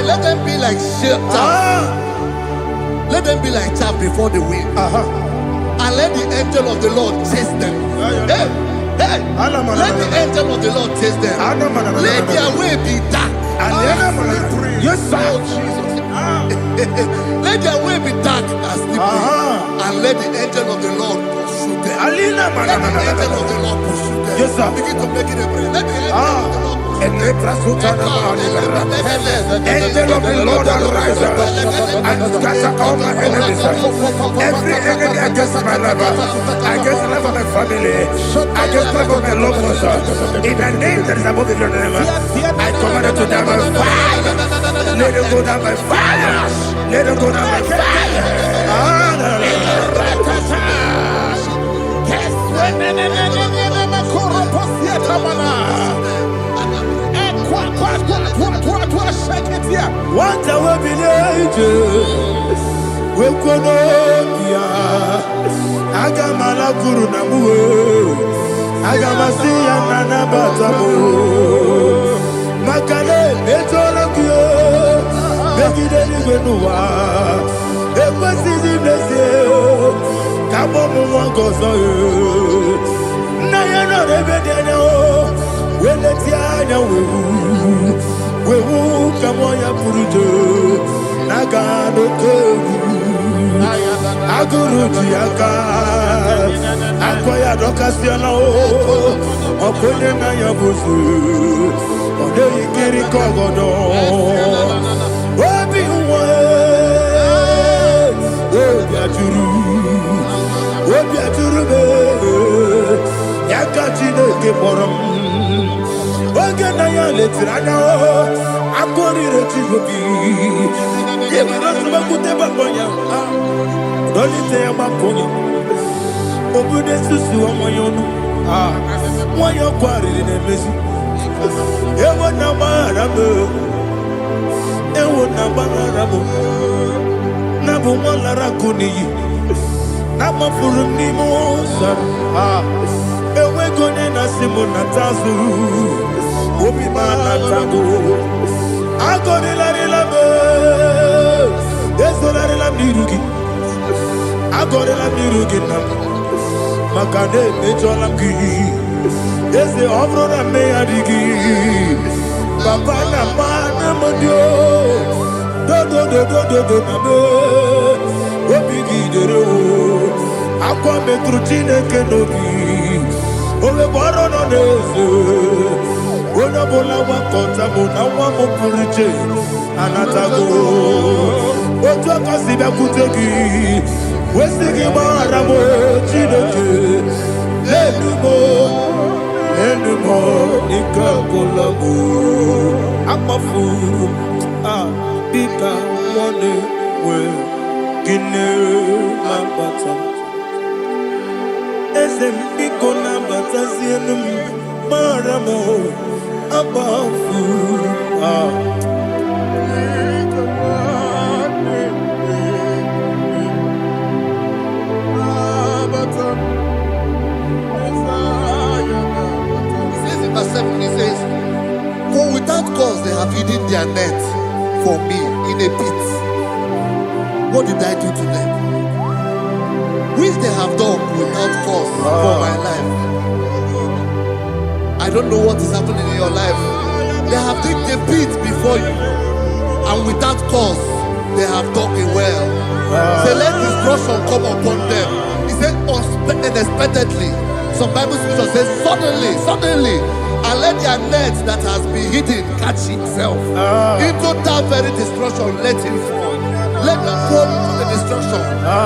Let them be like chaff. Let them be like chaff before the wind. And let the angel of the Lord chase them. Hey, let the angel of the Lord chase them. Let their way be dark. Yes, sir. Let their way be dark and slippery. And let the angel of the Lord pursue them. Let the angel of the Lord pursue them. Yes, sir. Begin to make it a prayer. Let the angel of the Lord pursue them. Angel of the Lord arise and scatter all my enemies. Every enemy against my life, against the life of my family, against the life of my loved ones. In the name that is above your name, I command it to die by fire. Let it go down by fire. Let it go down by fire. What I will be angels, we could Agamala Guru Namu, Agamasia Nana Batamu, Makale, Betolakio, Begideni Benua, Equasisi Blessio, Kabomu Wangozo, Nayana Rebedeno, Weletiana we Kamoya Purujo, Nagano Kogu, Aguru Jiaka, Akoya Docasiano, Okone Nayabusu, Ode Kiri Kogodo, Obi Obiaturu, Yakachino Keporum. Oganaya letrana akori retigobi yebira tuba kuteba bonya dolite amakonya obude susu omoyonu moyo kwari nemezi ewo na marabo na bu molara kuni na mafuru ni mosa ewe gone na simona tazu Obi mana tago, agori la rilabo, desolari la mirugi, agori la mirugi nam, makane mejola ki, desi ovro na me adigi, papa na mana modio, do na me, obi gidero, akwa metrutine kenobi, obe boro no nezo. Ona bola wakota bona wamo purije anatago ojo kasibe kutegi wesigi maramo chidoke lenumo ikakolago amafu bika one we gine mabata esem biko na batasienum maramo above He says, for without cause they have hidden their net for me in a pit. What did I do to them? Which they have done without cause for my life. I don't know what is happening in your life. They have digged a pit before you, and without cause, they have dug a well. Say, let destruction come upon them. He said, unexpectedly. Some Bible scripture says, suddenly, and let their net that has been hidden catch itself. Into that very destruction, let him fall. Let them fall into the destruction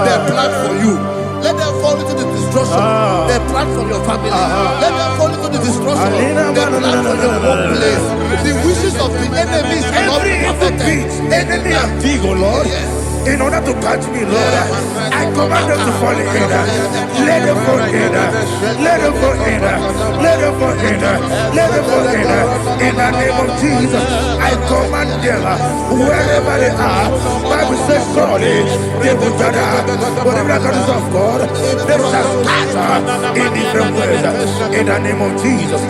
they plan for you. Let them fall into the destruction they plan for your family. Let them fall into the destruction they plan for your workplace. The wishes of the enemies cannot be perfected. Enemy of thee, O Lord. Yes. In order to catch me, Lord, I command them to fall in. Let them fall in. Let them fall in. Let them fall in. Let them fall in. In the name of Jesus, I command them wherever they are. Bible says surely they will gather. Whatever the is of God, they shall scatter in different ways. In the name of Jesus.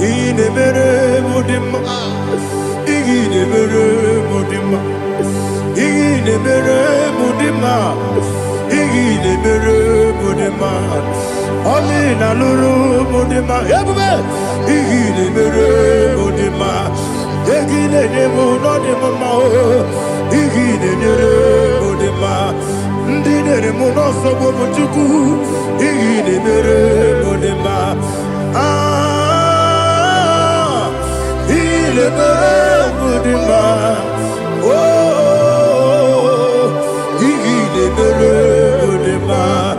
Inemere mudima, inemere mudima, inemere mudima, inemere mudima. Oli na luru mudima, ebube. Inemere mudima, inemere mudima, inemere mudima. Ndinere munoso bobuchuku, inemere mudima. Il est heureux de ma, oh, il est heureux de ma,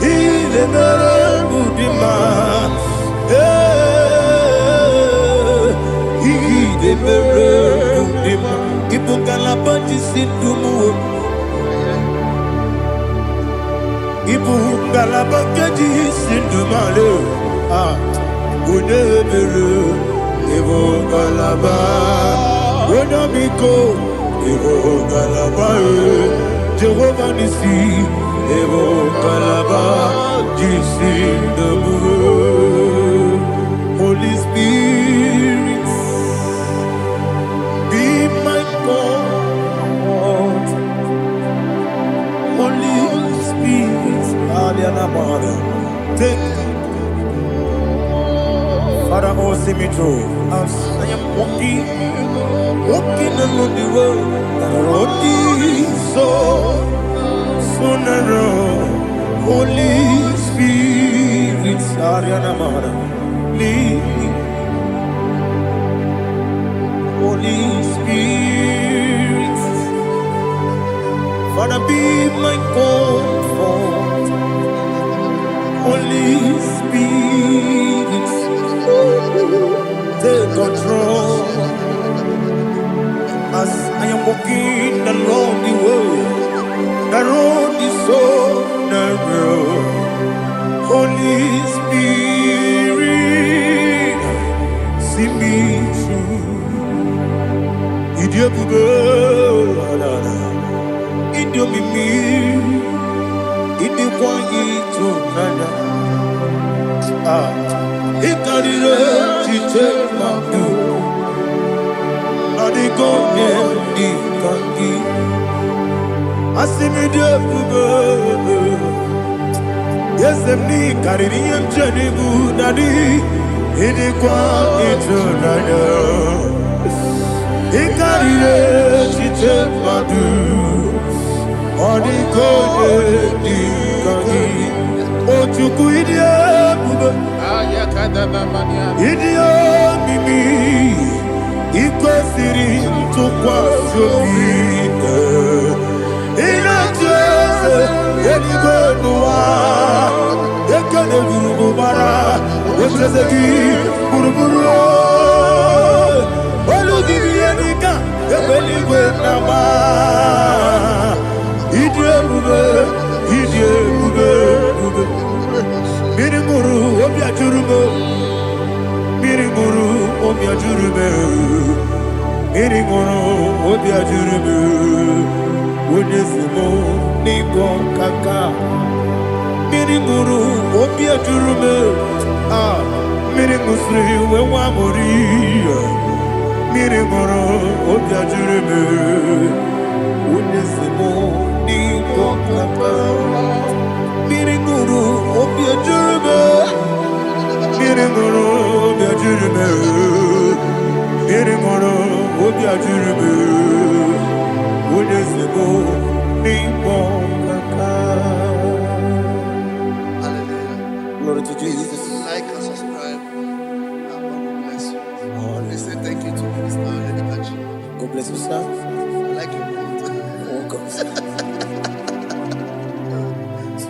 il est heureux de ma, il est heureux de ma. Il faut qu'à la bâtisse du mot. Ibu galaba kedi sindumale ah unebelu ibu galaba unabiko ibu galaba Jehovah nisi ibu galaba jisindumu Holy Spirit be my God Holy Spirit, take Father, oh, see me through. As I am walking along the road, the road is so narrow. Holy Spirit, Ariana Mara, lead me. Holy Spirit, Father, be my comfort. Holy Spirit, take control. As I am walking along the road is so narrow. Holy Spirit, see me through. Idiabube, Idiomimi, Idikwanyituna. Ikarire chichemadu, Adigonye Nikangi, Asimidebube. Yes, Emni Kaririyem Jenibu Nadi, Idikwanyituna. Ikarire chichemadu, Adigonye Nikangi. Ochuku idiabube, idiomimi, ikwesiri ntụkwasị obi. Inacheze eluigwe n'ụwa, ekele gburugburu ocheze gị gburugburu. Olu gị bụ ihe dịka ebe eluigwe na-agba. Ịdị ebube, ịdị ebube. Mirimuru obi ajurume, mirimuru obi ajurume, mirimuru obi ajurume. Onyezimo n'ịgọ kaka, mirimuru obi ajurume. Ah, mirimusiri wewa mori, mirimuru obi ajurume. Onyezimo n'ịgọ kaka. Miringuru obia jurube, miringuru obia jurube, miringuru obia jurube, unyezebo nimbo kaka. Hallelujah. Glory to Jesus. Like and subscribe. And God will bless you. Please say thank you to Minister Edikachi. God bless you, sir. I like your mouth. Welcome.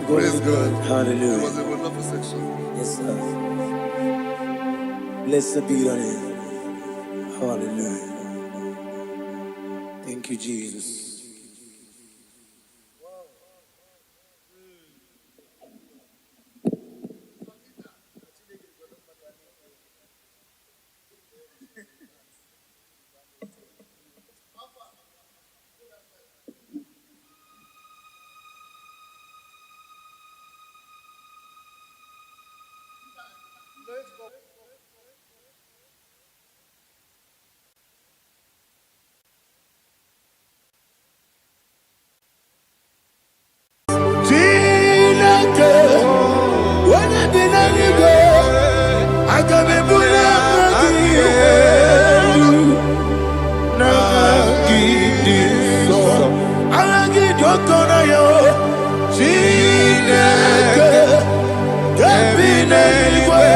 Praise God. Hallelujah. It was a wonderful section. Yes, sir. Blessed be your name. Hallelujah. Thank you, Jesus. Okona yo Chineke Kebine Igwe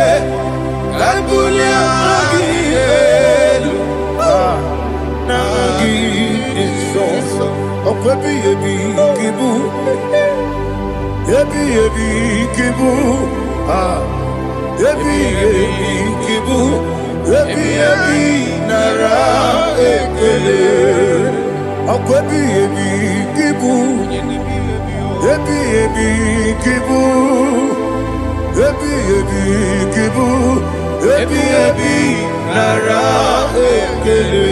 Kabulia Magielu Nagi Iso Okwebi Ebi Kibu Ebi Kibu Ebi Kibu Ebi Nara Ekele Okwebi Ebi Kibu Ebi Kibu Ebi Kibu Ebi Nara Ekele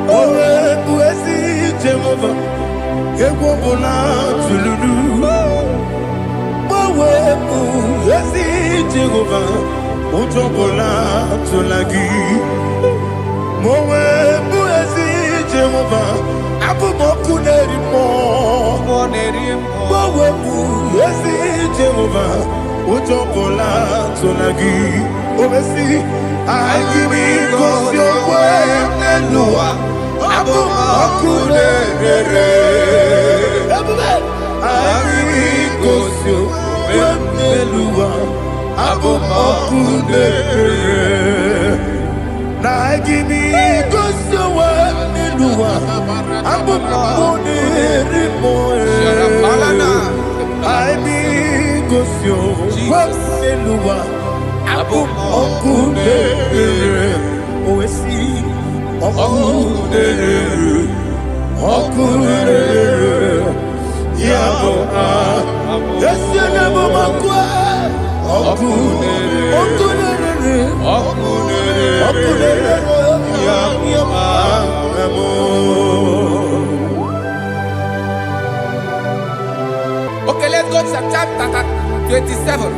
Owe Buezi Jehova Egwo Bola Tululu Owe Buezi Jehova Ojo Bola Tulagi Mowe Buezi Jehova Abu Moku Nerimo Mowe Buezi Jehova Ojo Bola Tulagi Obesi Agimi Gosyo Wenelua Abu Moku Nerere Agimi Gosyo Wenelua Abu Moku Nerere Nagimi Gosyo Wenelua Abu Moku Nerere Agimi Gosyo Wenelua Abu Moku Nerere Oesi Moku Nerere Moku Nerere Yabo Yesi Nebo Makwa Moku Nerere Moku Nerere Yabo Okay, let's go to chapter 27.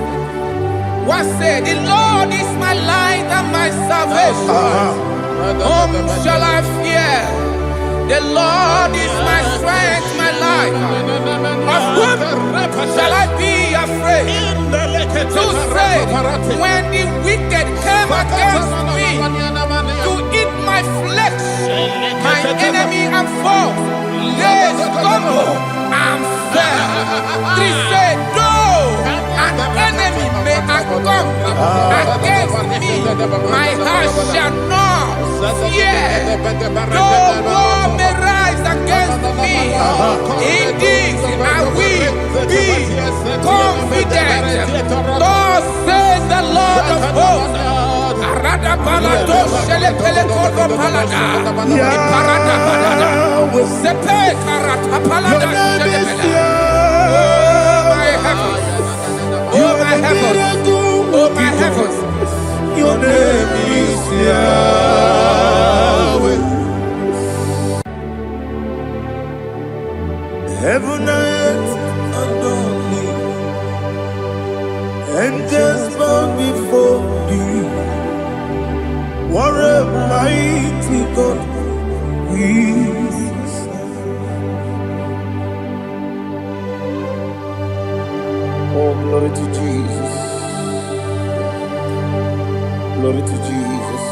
What said, the Lord is my light and my salvation. Whom shall I fear? The Lord is my strength, my life. Of whom shall I be afraid? To say, when the wicked came against me to eat my flesh, my enemy and foe, they stumble and fell. Three say, though an enemy may come against me, my heart shall not fear. Though war may rise against me, in this I will be confident. Thus says the Lord of hosts. Arada balado shele pele kodo palada. Iparada balada. Sepe karata palada shele pele. Oh my heavens. Oh my heavens. Oh my heavens. Your name is Yahweh. Heaven and earth adore me. Angels bow before thee. What a mighty God we serve. Oh, glory to Jesus. Glory to Jesus.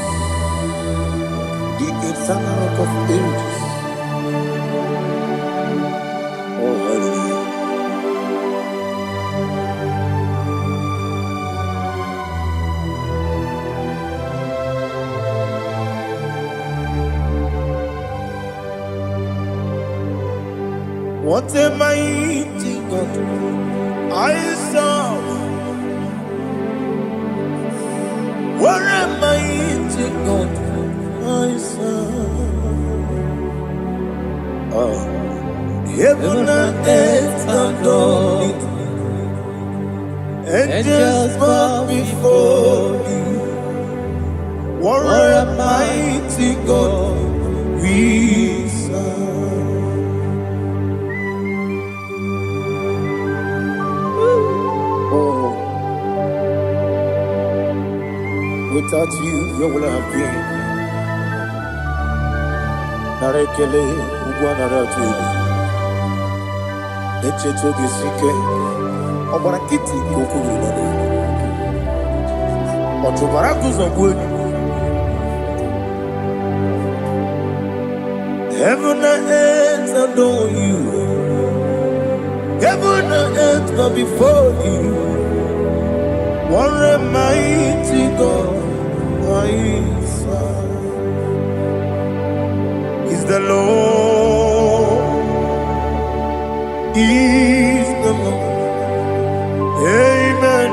The eternal rock of ages. Oh, hallelujah. What a mighty God I serve. What a mighty God I serve. Oh. Heaven and earth adore it. Angels bow before thee. What a mighty God we serve. Without you, where would I have been? Narekele, Ugwanaratu. Echeto Gisike, Obarakiti, Kokuru. Otobarakus of wood. Heaven and earth adore you. Heaven and earth bow before you. What a mighty God I serve. Is the Lord. Is the Lord. Amen.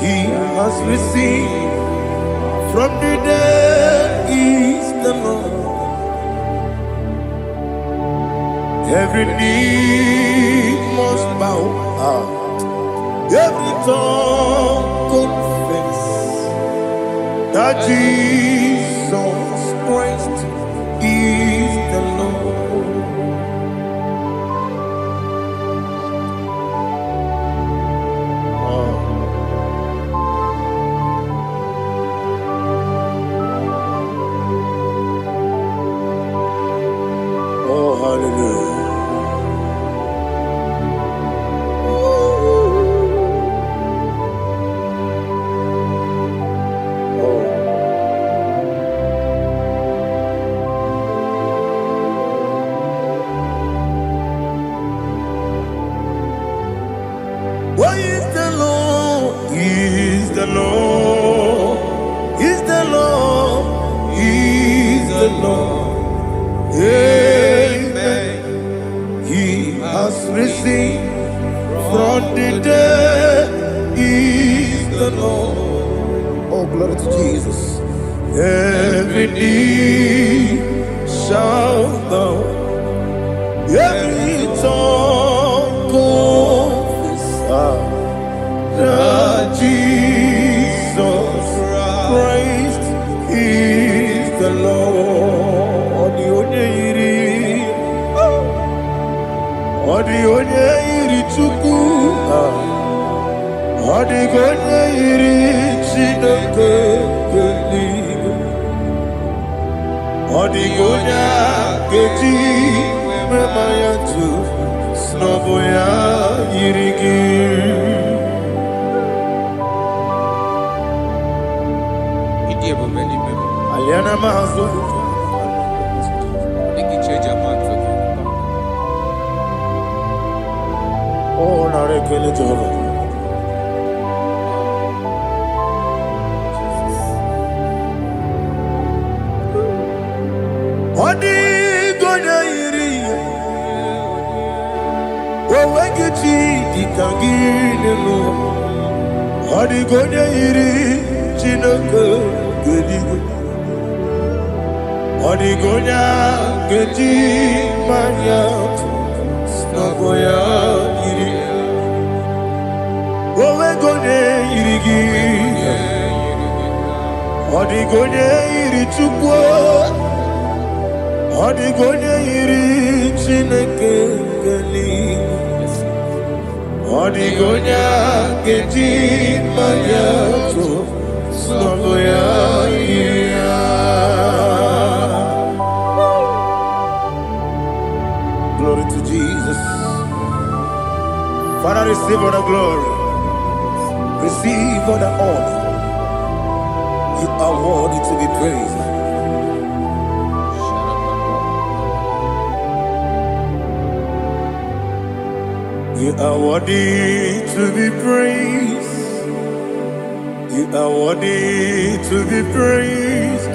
He has received from the dead. Is the Lord. Every knee must bow. Every tongue confess that Jesus Christ is the Lord. Oh, hallelujah. Why is the Lord? Is the Lord? Is the Lord? Is the Lord? Amen. He has risen from the dead. Is the Lord? Oh, glory to Jesus. Every knee shall bow. Every tongue confess that Jesus Christ is the Lord. The only Chuku, the only Chineke, the only Keti, Memayatu, Snoboya, Yirigi. Aliana Mahazo. Oh, Narekele Jehovah. Odi Goya Yiri. Owegiti Dikangino. Odi Goya Yiri. Chineke Gedigo. Odigonya Gedi Maya Snagoya Yiri. Owegone Yirigi. Odigonya Yiri Chukwo. Odigonya Yiri Chineke Geli. Odigonya Gedi Maya Snagoya Yiri. Glory to Jesus. Father, receive all the glory. Receive all the honor. You are worthy to be praised. You are worthy to be praised. You are worthy to be praised.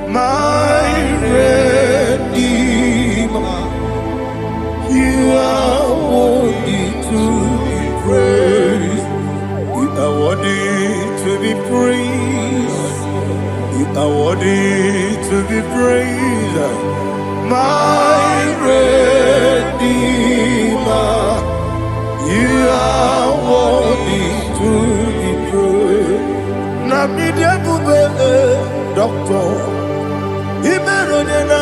My Redeemer. You are worthy to be praised. You are worthy to be praised. You are worthy to be praised. My Redeemer. You are worthy to be praised. Namidia Bube, Doctor. Imeronena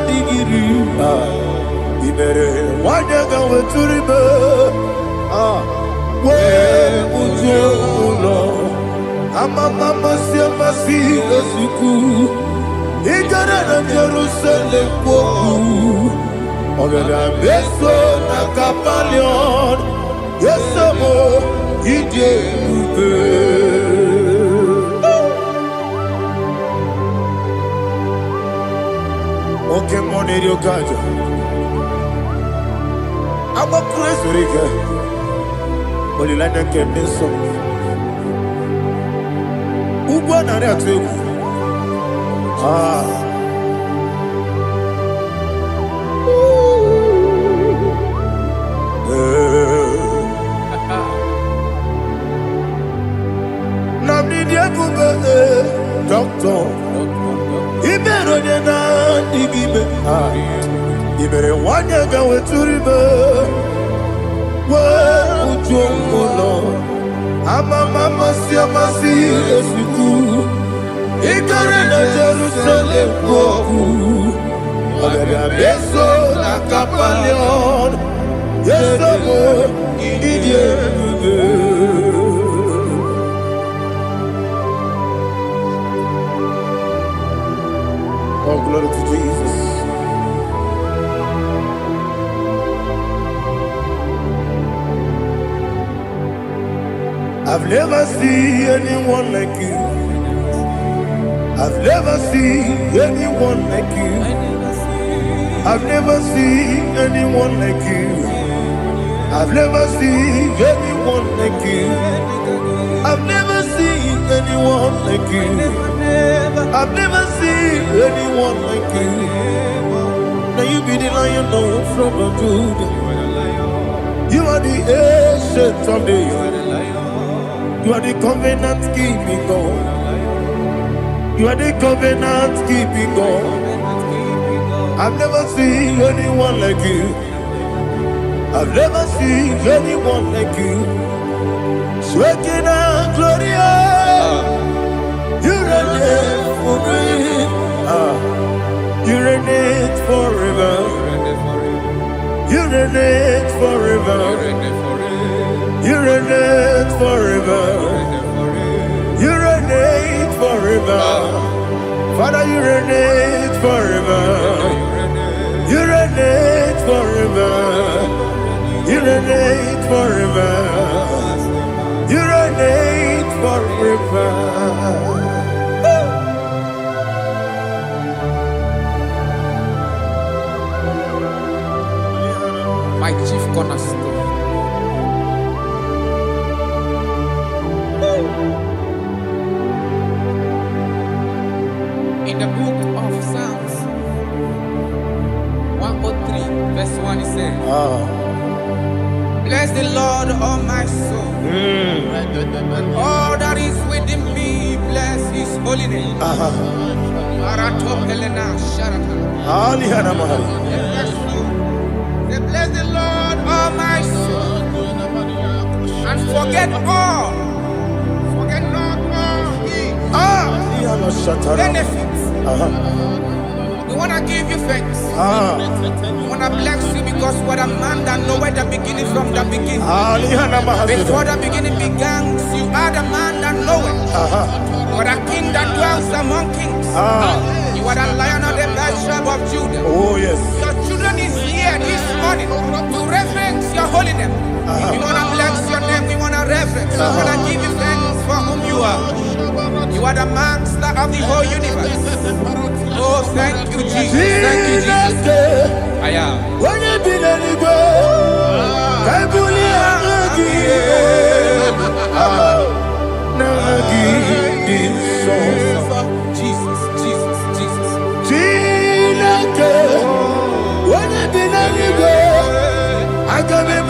Digiri. Ibere wanyaga weturibe we ujulo ama mama siamasi esiku igara na Jerusalem poku ogada beso na kapalion yesomo ije ube. Okay, money you got. I'm a crazy rigger. But you like to get me some. Who won on that too? Doctor, you better than that, you better one year go to river. Well, you know, I'm a mama, see a massy, as you do. You better than Jerusalem, I better so like a palion. Yes, I'm idiot. Oh, glory to Jesus. I've never seen anyone like you. I've never seen anyone like you. I've never seen anyone like you. I've never seen anyone like you. I've never seen anyone like you. I've never seen anyone like you. Now you be the lion from the Judah. You are the ancient of days. You are the covenant keeping God. You are the covenant keeping God. I've never seen anyone like you. I've never seen anyone like you. Sweating and glorious. You reign forever. You reign forever. You reign forever. You reign forever. You reign forever. Father, you reign forever. You reign forever. You reign forever. You reign forever. My chief cornerstone. In the book of Psalms 103 verse 1 it says, bless the Lord, all my soul, and all that is within me, bless his holy name. Bless the Lord, all my soul, and forget not all his benefits. We want to give you thanks. We want to bless you because what a man that knoweth the beginning from the beginning. Before the beginning began, you are the man that knoweth. You are the king that dwells among kings. You are the lion of the tribe of Judah. Oh yes. Your children is here this morning to reverence your holy name. We want to bless your name. We want to reverence. We want to give you thanks for whom you are. You are the master of the whole universe. Oh, thank you, Jesus. Thank you, Jesus. I am. When you be the go, I Jesus, Jesus, Jesus. When you be the go, I can be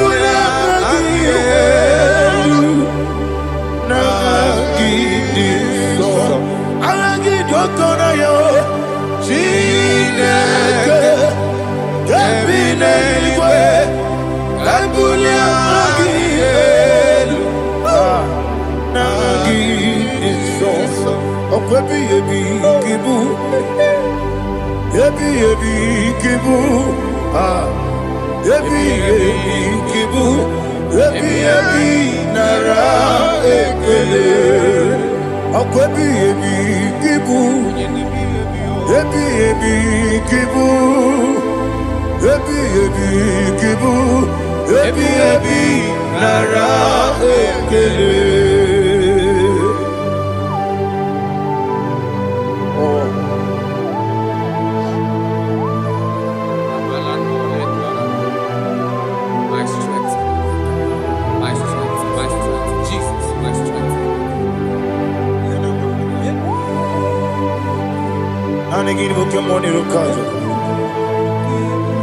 Anigiri boke money rokazo.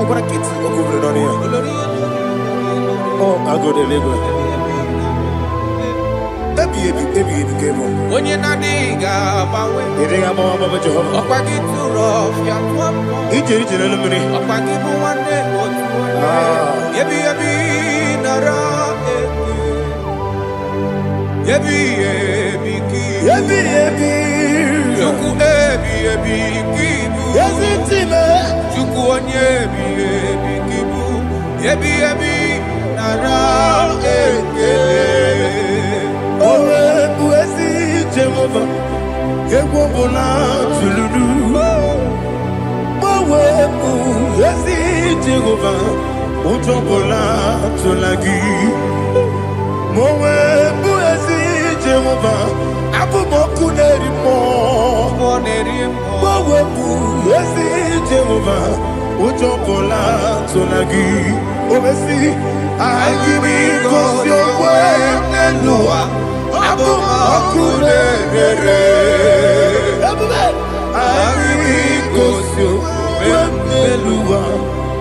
Okora kiti okubre donia. Oh, I go deliver. Baby, came on. When you're not diga, You think I'm all about Jehovah? Opagi too rough, ya twap. Each eliminate. Opagi mu one day, yebi nara, yebi ki. Juku kibu. Yes, it's him. Juku onye kibu. Yebi nara, Owe buesi Jehovah, Ewobola Tuludu. Owe buesi Jehovah, Utobola Tulagi. Owe buesi Jehovah, Abumoku Nerimo. Owe buesi Jehovah, Utobola Tulagi. Obesi, I give you cause your way, Nelua. Abu Makunere. I give you cause your way, Nelua.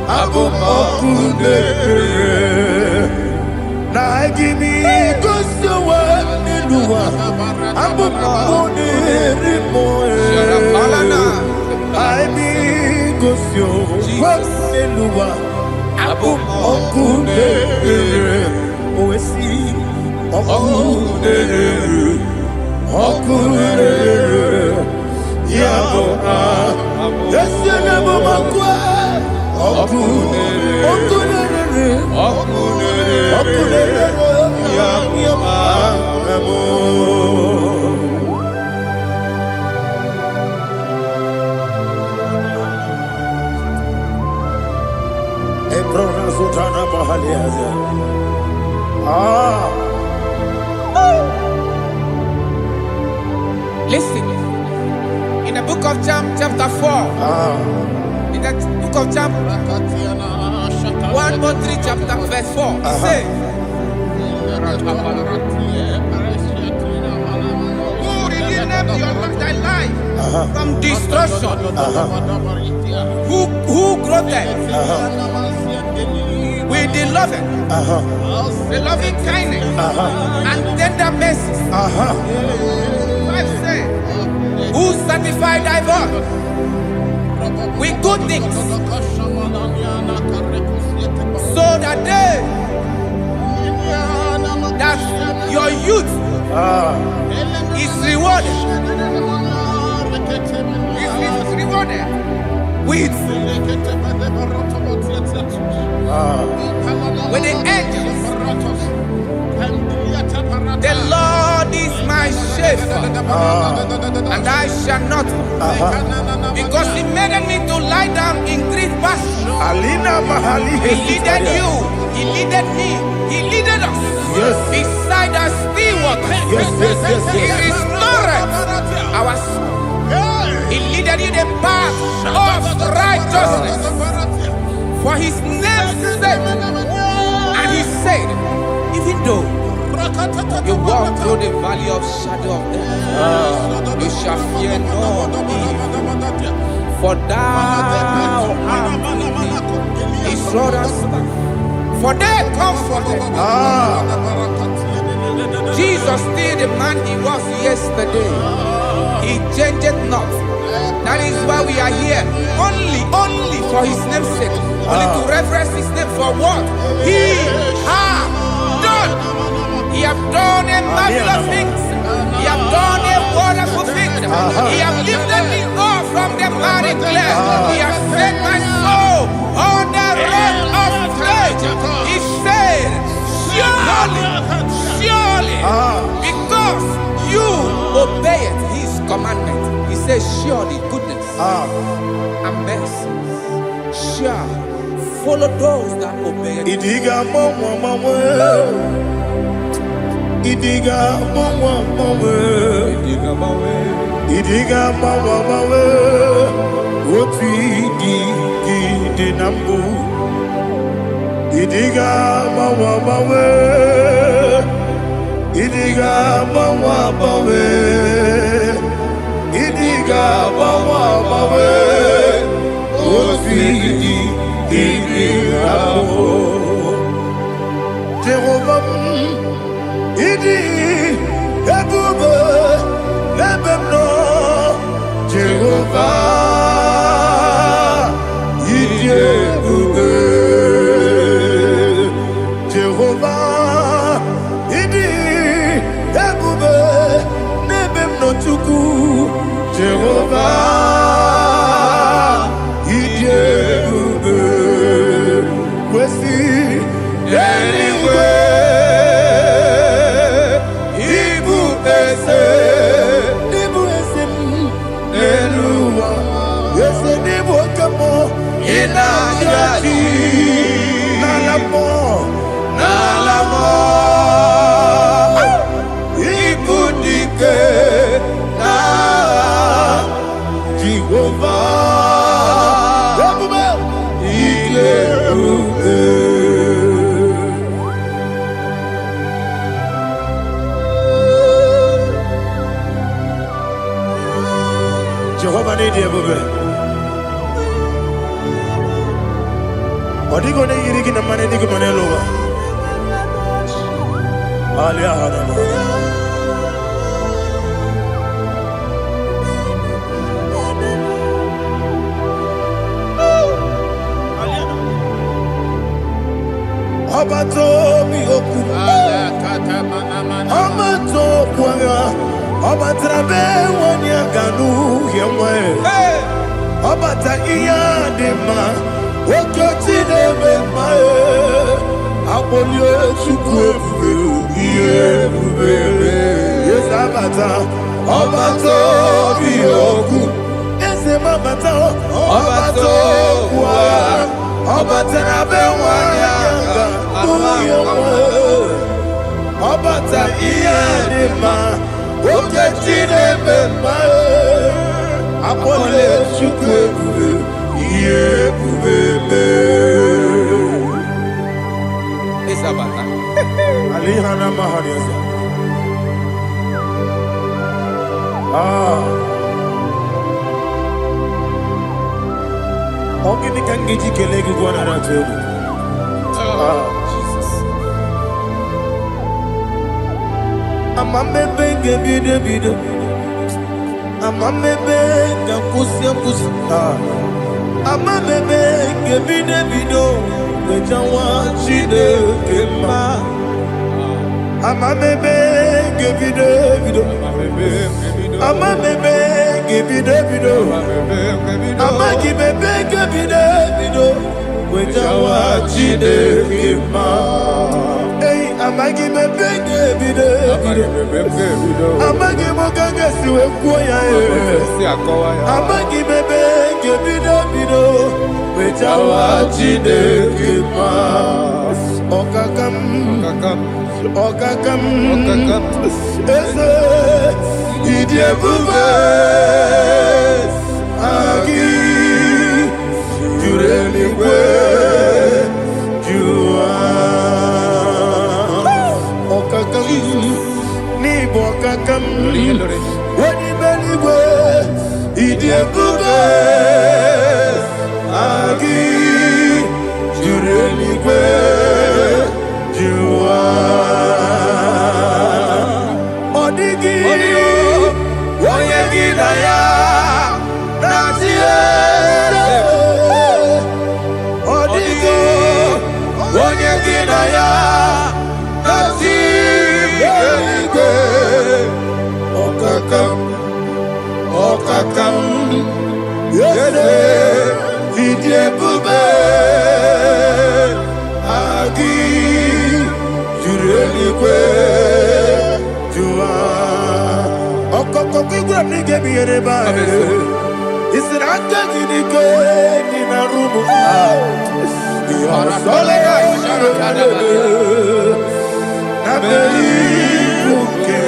Abu Makunere. Now I give you cause your way, Nelua. Abu Makunere. I give cause your way, Nelua. Abu Makunere, Oesi, Makunere, Yabo, Yesianabo Makwa, Makunere, Yabo. Listen, in the book of John, chapter 4, in the book of John, 1:3, chapter verse 4, it says, who redeemed thy life from destruction? Who groweth with the loving kindness and tender mercies. 5 says, who satisfy thy voice with good things, so that your youth is rewarded. Is rewarded with the angels. The Lord is my shepherd, and I shall not, because He made me to lie down in green pastures. He leaded you, He leaded me, He leaded us. Yes. Beside the still waters. Yes. He restored our soul. He leaded you the path of righteousness for His name's sake. And He said, even though you walk through the valley of shadow of death, you shall fear no evil, for thou art with me. His rod and staff, for they comforted. Jesus still the man He was yesterday. He changed not. That is why we are here. Only for His name's sake. Only to reverence His name for what He has done. He has done a marvelous things. He has done a wonderful thing. He has lifted me up from the miry clay. He has set my soul on the rock of faith. He said, surely, because you obeyed His commandment. He says, surely goodness and mercy shall follow those that obey it. Idiga mawe, Oti di nambu. Idiga mawe, Idiga mawe, Idiga mawe. Jehovah, ịdị ebube. Jehovah, ịdị ebube n'ebe m nọ Chukwu. Jehovah, ịdị ebube kwesị eluigwe. Ịbụ eze m n'elu ụwa. Eze n'ịbụ oke mmụọ. Ị na-achị n'ala mmụọ. N'ala mmụọ. Ịbụ dike n'agha. Jehovah, ebube, ịdị ebube. Jehovah n'ịdị ebube. Ọ dịghị onye yiri gị na mmanụ dịghị mmanụ elu ụwa. Ọbata obi okwu. Ọbata okwu agha. Ọbatara be nwanyị aga n'uhie nwa. Ọbata ihe dị mma. Okechi na-eme mma. Akpọlie Chukwu ebube. Ihe ebube. Eze abata. Ọbata obi okwu. Eze m abata. Ọbata okwu agha. Ọbatara be nwanyị aga n'uhie nwa. Ọbata ihe dị mma. Okechi na-eme mma. Akpọlie Chukwu ebube. Ihe ebube mee. Isabata. Alihana mahariaza. Ọ gịnị ka m ga-eji kelee gị gụọ nara atụ egwu? Jesus. Amamebe ga-ebido. Amamebe ga-akwụsị. Amamebe ga-ebido. Wejawa Chineke mma. Amamebe ga-ebido. Amamebe ga-ebido. Amagibebe ga-ebido. Wejawa Chineke mma. Amagibebe ga-ebido. Amagimogaga siwe kwuo ya. Amagibebe ga-ebido. Wejawa Chineke mma. Ọkakam. Eze ịdị ebube. Agị juru eluigwe jụwa. Ọkakam n'ịbụ ọkakam. Onye eluigwe ịdị ebube. Agị juru eluigwe jụwa. Ọ dịghị onye gị na ya na-achị eze. Ọ dịghị onye gị na ya na-achị eluigwe. Ọkakam eze ịdị ebube. Agị juru eluigwe jụwa. Ọkọkọ igwe m n'ike bụ ihe n'ebe anyị. Isi na aka gị n'ike dị na rumu. Ihe ọsọla ya na mmeri ibu nke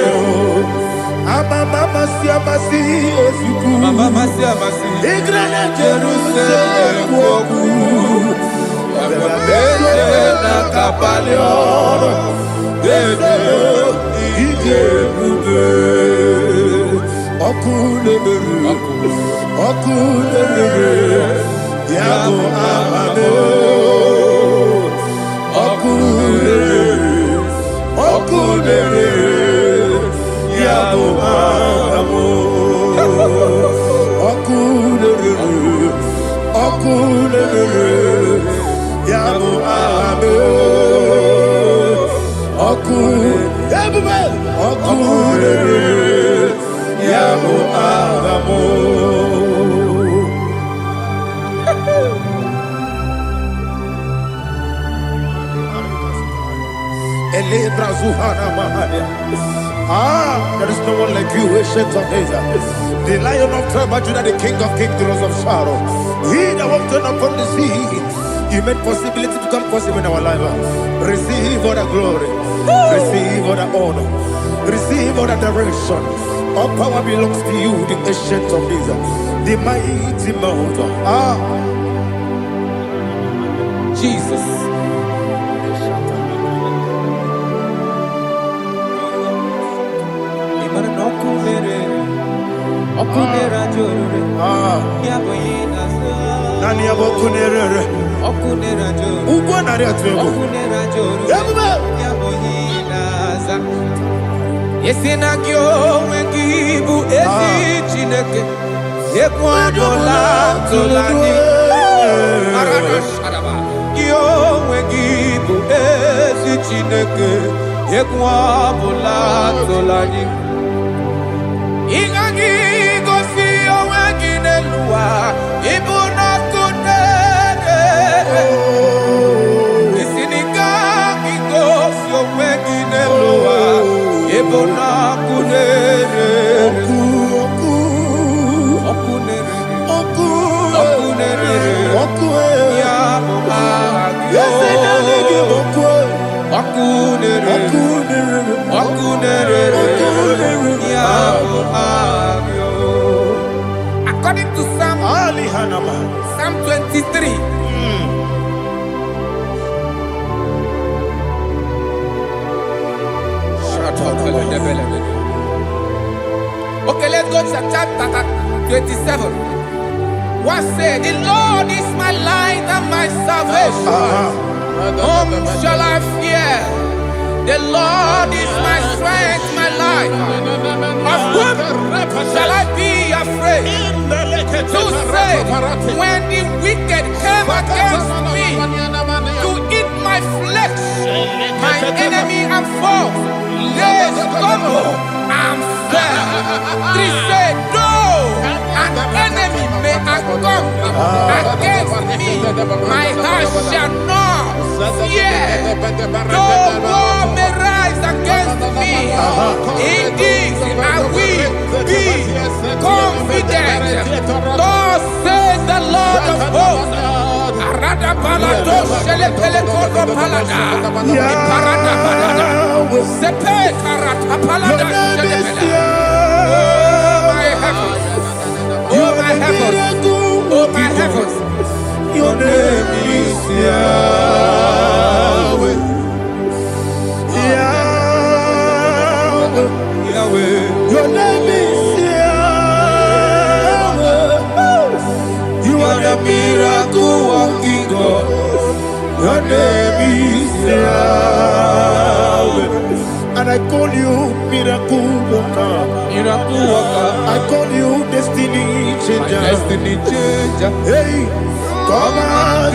amasị ozugbo. Igre na Jerusalem okwu. Eze na kapali ọrụ. Eze ịdị ebube. Ọkụ na-emere ya bụ amamo. Ọkụ na-emere ya bụ amamo. Ọkụ Okunere, Yamu Ame, Okunere, Yamu Amo. There is no one like you, ancient of days. The Lion of tribe of Judah, the King of kings, the Rose of Sharon. He that walked upon the sea, He made possibility to come possible in our life. Receive all the glory, receive all the honor, receive all the direction. All power belongs to you, the ancient of days, the mighty mountain. Jesus. Yesinagyo wengibu ezi chineke ekwadola tolani arana shadaba yo wengibu ezi chineke ekwadola tolani ingagi gosi oweginelua ibuna kunere isinika gosi oweginelua ibuna kunere ya according to Psalm 23. Okay, let's go to chapter 27. What said, the Lord is my light and my salvation. Whom shall I fear? The Lord is my strength, my life. Of whom shall I be afraid? To say, when the wicked came against me to eat my flesh, my enemy and foe, they stumble and fell. 3 said, though an enemy may come against me, my heart shall not fear. Though war may rise against me, in this I will be confident. Thus says the Lord of hosts. Arada palado shele pele kodo palada. Iparada palada. Sepe karata palada shele pele. Oh my heavens. Oh my heavens. Oh my heavens. Your name is Yahweh. Yahweh. Yahweh. Your name is Yahweh. You are the miracle working God. Your name is Yahweh. And I call you miracle worker. Miracle worker. I call you destiny changer. Destiny changer. Hey, come on,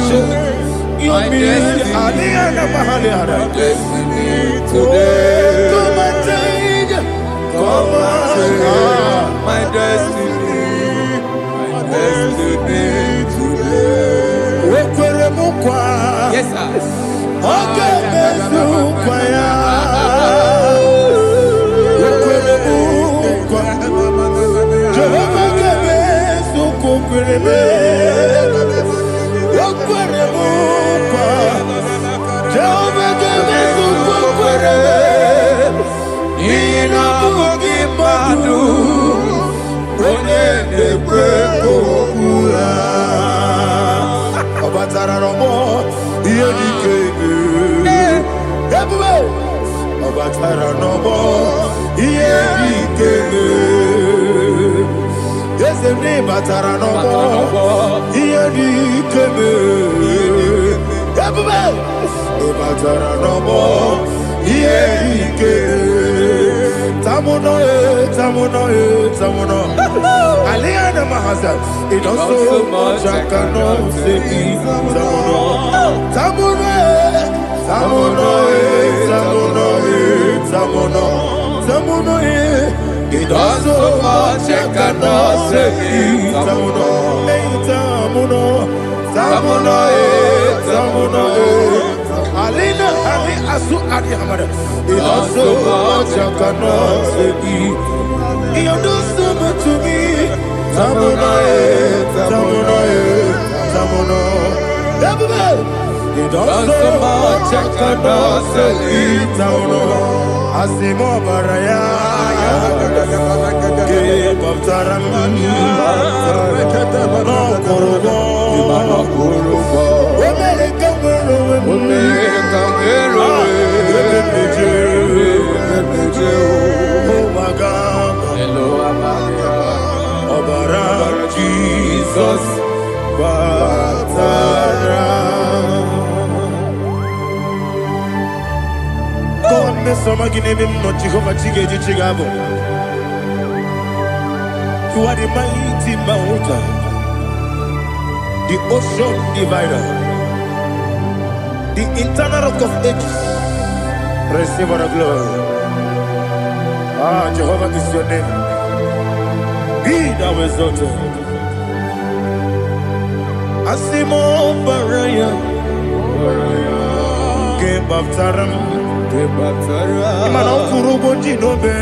you mean Aliana Mahaliana. Destiny today. Come on, change. Come on, my destiny. My destiny today. Yes, sir. Okay, tamuno, tamuno, tamuno. Aliana Mahasa, it does so much I cannot say. Tamuno, tamuno, tamuno, tamuno, tamuno, tamuno. It does so much I cannot say. Tamuno, tamuno, tamuno, tamuno. Alina, Ali Asu Adi Hamada. It does so much I cannot say. You do so much to me. Tamuno, tamuno, tamuno. You do so much I cannot say. Tamuno. Asimo Baraya. Give up Taram. No Kurubo. Jesus, God, me some give him no Jehovah Chigabo. You are the mighty mountain, the ocean divider, the internal rock of ages. Receive all the glory. Ah, Jehovah is your name. Be thou exalted. Asimo Baraya, Game of Taram, Imano Kurubo Jinobe,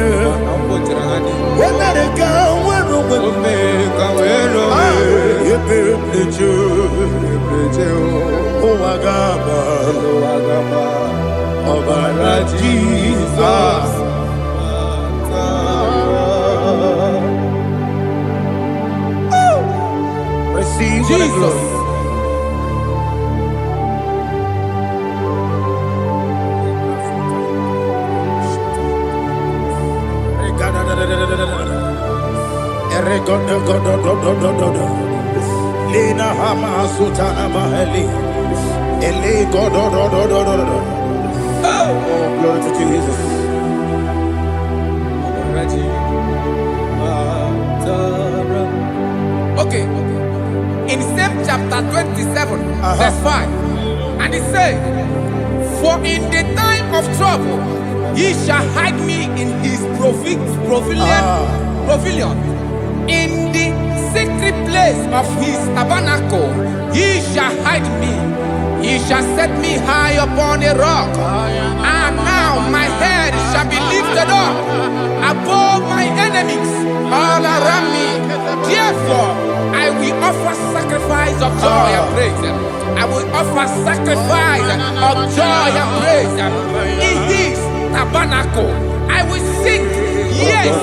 when I go, when Jesus. Receive Jesus. Lina Hama Sutana Mahali. Ele God. Oh, glory to Jesus. Okay. In same chapter 27, verse 5, and it says, for in the time of trouble, he shall hide me in his pavilion. In the secret place of his tabernacle, he shall hide me. He shall set me high upon a rock. And now my head shall be lifted up above my enemies all around me. Therefore, I will offer sacrifice of joy and praise. I will offer sacrifice of joy and praise. In his tabernacle, I will sing. Yes,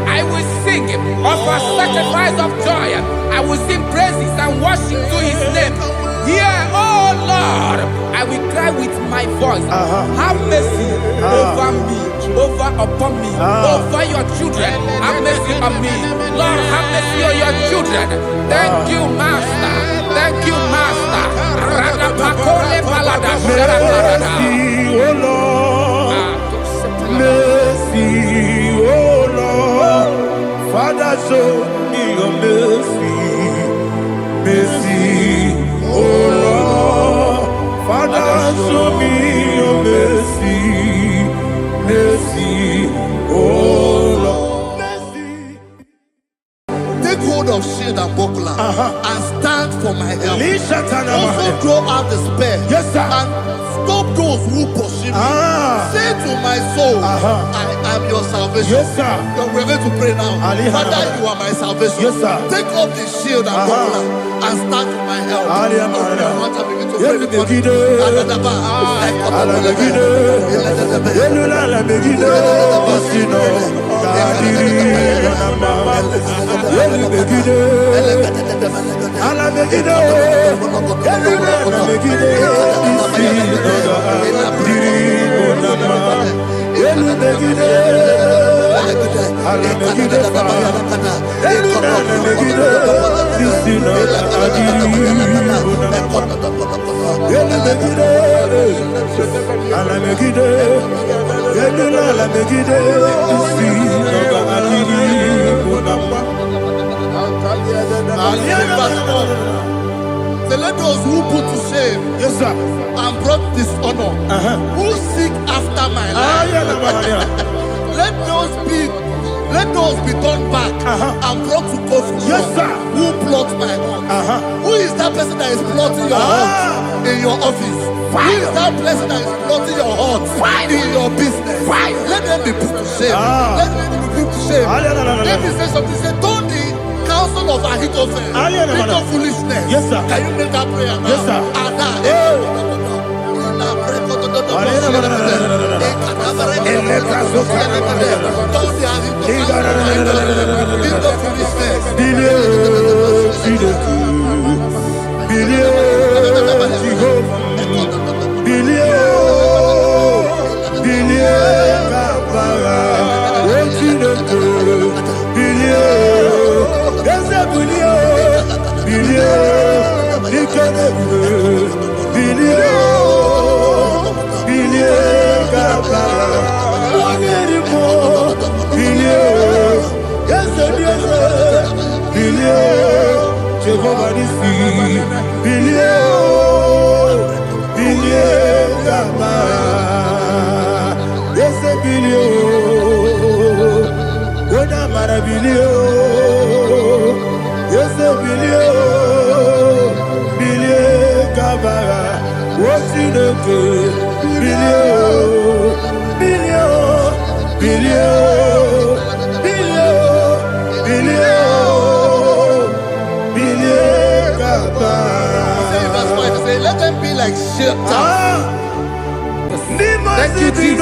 I will sing. Offer sacrifice of joy. I will sing praises and worship to his name. Here, oh Lord, I will cry with my voice. Have mercy over me, upon me, over your children. Have mercy on me. Lord, have mercy on your children. Thank you, Master. Thank you, Master. Mercy, oh Lord. Mercy, oh Lord. Father, show me your mercy. Mercy, oh Lord. Father, show me your mercy. Mercy, oh Lord. Mercy. Take hold of shield and buckler and stand for my help. Also throw out despair. Yes, sir. And stop those who pursue me. Say to my soul, I am your salvation. Yes, sir. We're going to pray now. Father, you are my salvation. Yes, sir. Take off the shield and buckler and stand for my help. Open your heart and begin to pray before the Edula megide isi ogamagiri kunamba. So let those who put to shame, Yes, sir. and brought dishonor, who seek after my life, let those be turned back and brought to confusion. Yes, sir. Who plot my hurt? Who is that person that is plotting your hurt in your office? Who is that person that is plotting your hurt in your business? Let them be put to shame. Let them be put to shame. Let me say something. Say, don't the counsel of Ahithophel into foolishness. Yes, sir. Can you make that prayer now? Yes, sir. Jehovah Nissi, Gaba, yes, Oda Marabilio, yes, Gaba, what's in the good? Let them be like Shatters. Thank you, Jesus.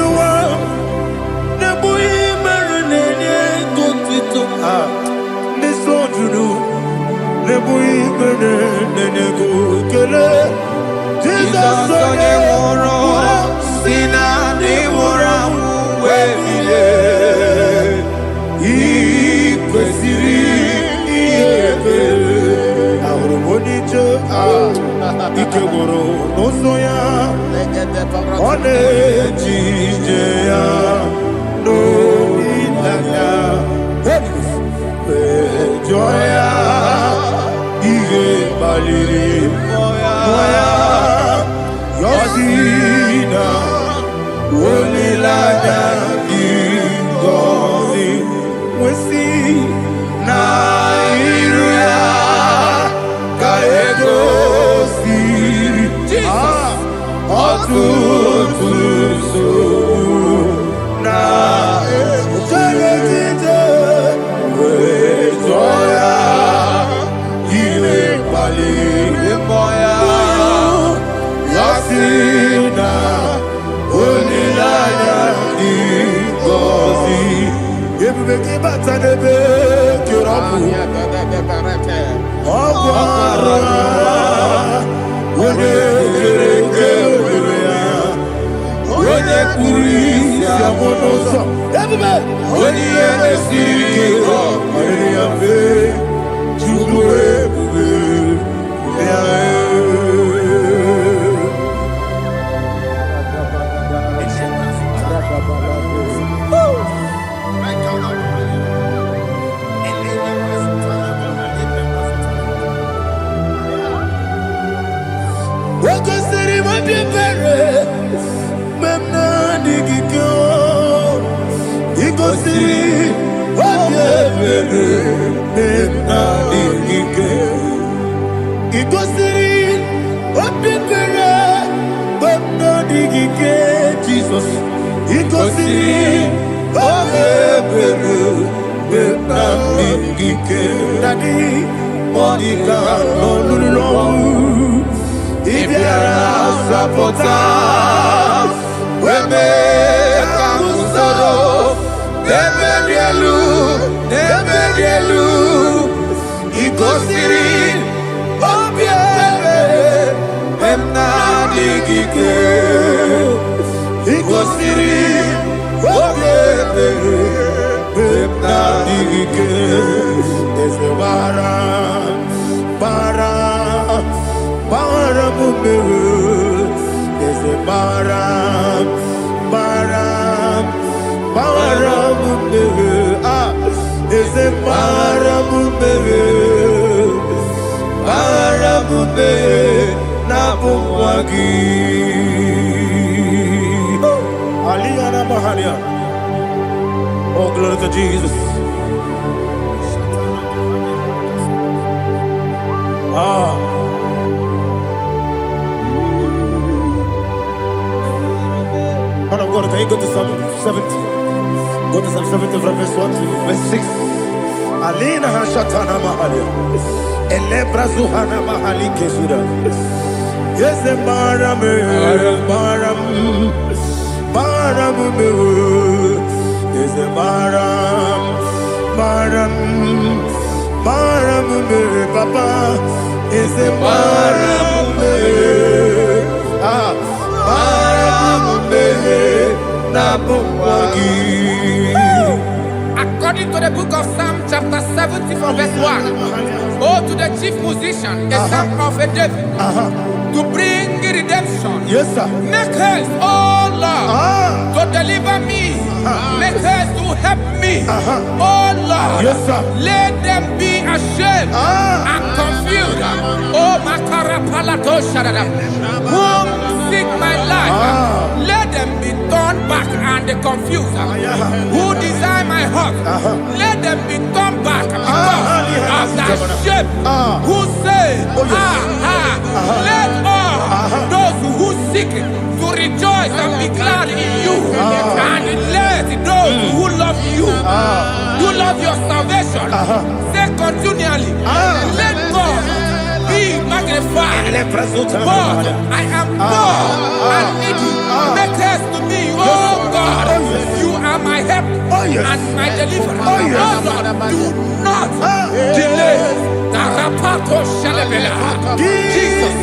Ikegoro nosoya one jijeya no ilaya joya iye baliri moya yosina olilaya ingozi wesi na iruya kaego Jesus, Baram, Oh, glory to Jesus. Man of God, can you go to Psalm 70? Go to Psalm 70 from verse 1 to verse 6. Alina Hashatana Mahalia. Elebra Zuhana Mahali Kesuda. Yes, the Maram, Maram, Maram, yes, the Maram, Maram, Maram, Papa, yes, the Maram, According to the book of Psalm chapter 70 from verse 1, oh, to the chief musician, a son of a David, to bring redemption. Yes, sir. Make haste, oh Lord, to deliver me. Make haste to help me. Oh Lord, yes, sir. Let them be ashamed and confused. Oh Makara Palato Shadada, whom seek my life, let them be turned back and confused. Who desire my heart, let them be turned back because of that shame. Who say, let all those who seek to rejoice and be glad in you, and let those who love you, who love your salvation, say continually, let God be magnified. God, I am poor and needy. Make haste to me, oh God. You are my help and my deliverer. Oh Lord, do not delay. Jesus.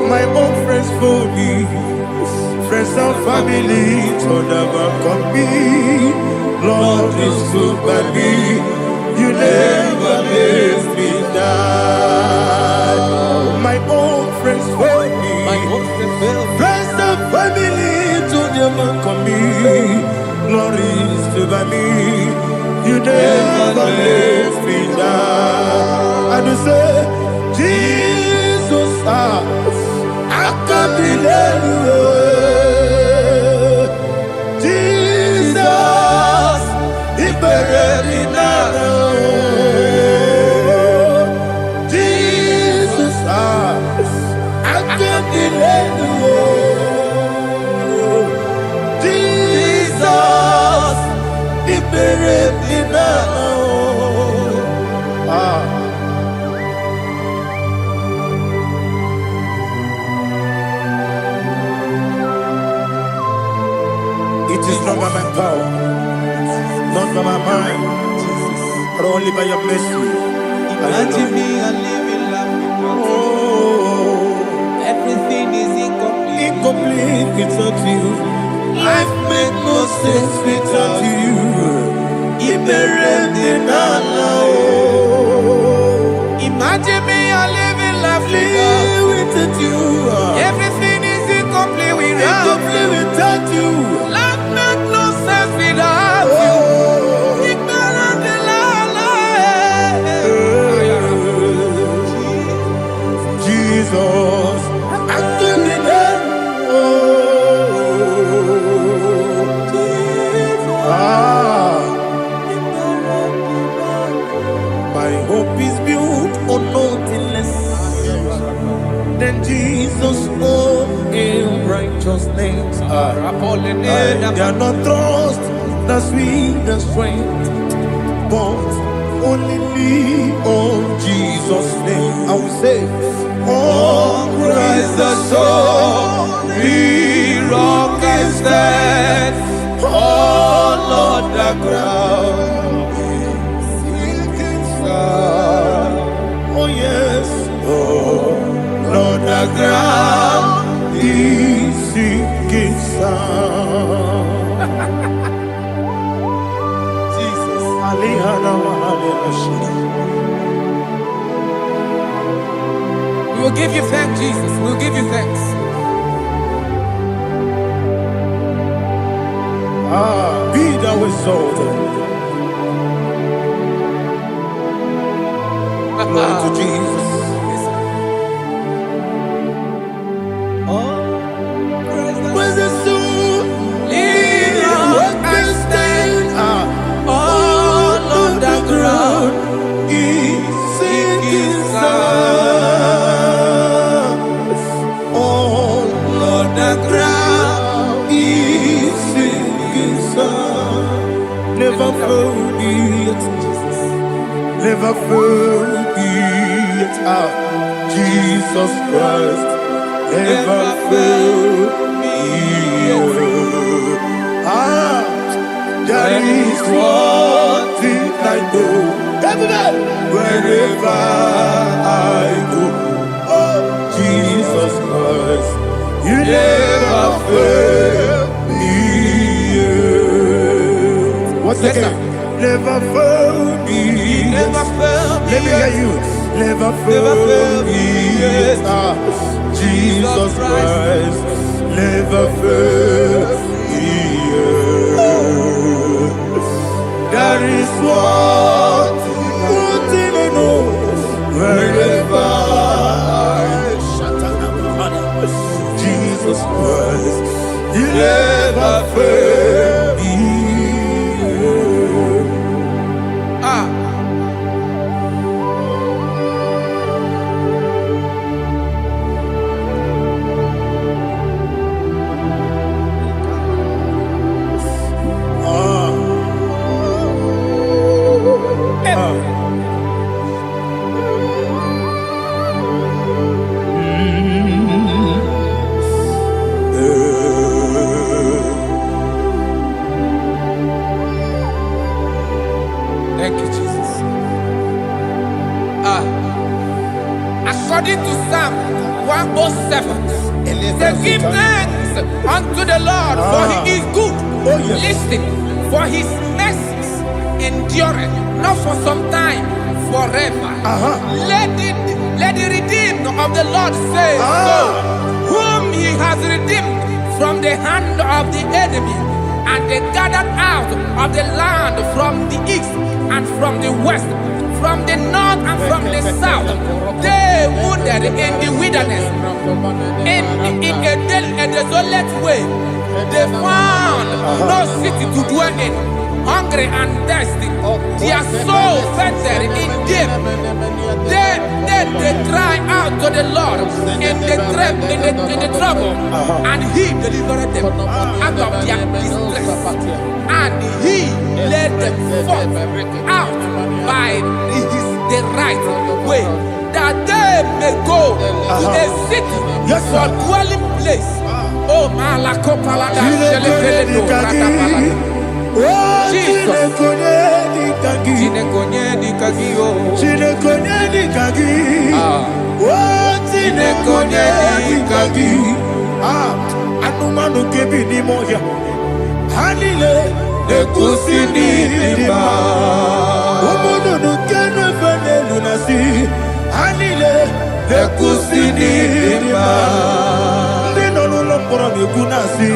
My own friends for me, friends and family, told them come me. Lord is good by me, you never let me die. My own friends for me, friends and family, told them come me. Lord is good by me, you never let me die. And you say, It is not by my power, not by my mind, but only by your mercy. Imagine me and living life without you. Everything is incomplete. Incomplete without you. Life makes no sense without you. Imagine me and living life without you. Everything is incomplete Without you. Life makes no sense without you. Jesus, my hope is built on nothing less than Jesus' own in righteousness. I cannot trust the sweetest strength, but only lean on Jesus' name. I will say, on Christ the solid rock I stand. Oh Lord, the ground is sinking sand. Oh yes, oh Lord, the ground is sinking sand. Jesus, We will give you thanks, Jesus. We will give you thanks. Be thou exalted. Glory to Jesus. When the soul Lead I stand on the ground is sinking sand. Oh Lord, the ground is sinking sand. Never forget, never forget, Jesus Christ, never forget. That is one thing I know. Wherever I go, oh Jesus Christ, you never fail me. Once again, never fail me. Never fail me. Let me hear you. Never fail me. Jesus Christ, never fail me. That is what I know. Wherever Jesus Christ, you never fail me. Thank you, Jesus. According to Psalm 107, they give thanks unto the Lord, for he is good. Oh, yes. Listen, for his mercies endureth, not for some time, forever. Let the redeemed of the Lord say so, whom he has redeemed from the hand of the enemy, and they gathered out of the land from the east and from the west, from the north and from the south. They wandered in the wilderness, in a desolate way. They found no city to dwell in. hungry and thirsty. Their soul fainted in deep. They cry out to the Lord in the trouble, and He delivered them out of their distress, and He led them forth out by the right way, that they may go to a city for dwelling place. Oh, Malakopalada, Jesus. Anumanu kebi ni moja Hanile Ekusini lima Omono nukeno fene lunasi Hanile Ekusini lima Nino lulokoro nikunasi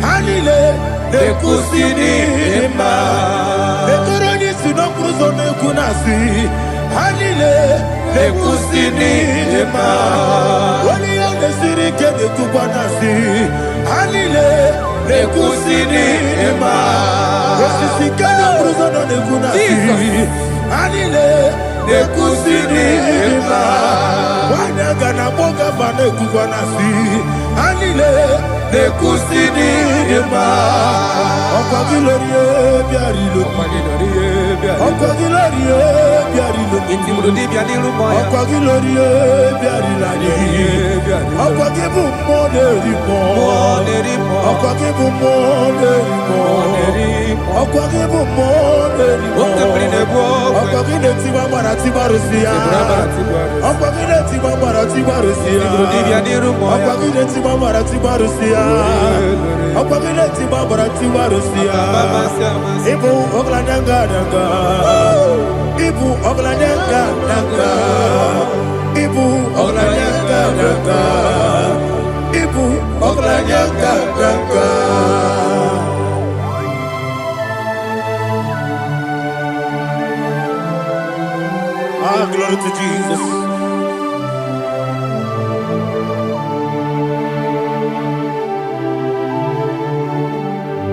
Hanile Ekusini lima Ekoroni sinokruzo nikunasi Hanile Ekusini lima Wali yone sirike nikubanasi Hanile Ekusini lima Wasisikana bruzo nikunasi Hanile Ekusini lima Wanaga na boga vane kubanasi Hanile Ekusini lima Okwa gilorie biarilo Okwa gilorie biarilo Okwa gilorie biarilani Okwa gibu moderimo Okwa gibu moderimo Okwa gibu moderimo Okwa gileti mamara tibarusia Okwa gileti mamara tibarusia Okwa gileti mamara tibarusia Okwa gileti mamara tibarusia Ibu ogladanga danga Ibu ogladanga danga Ibu ogladanga danga Ibu ogladanga danga Ah, glory to Jesus.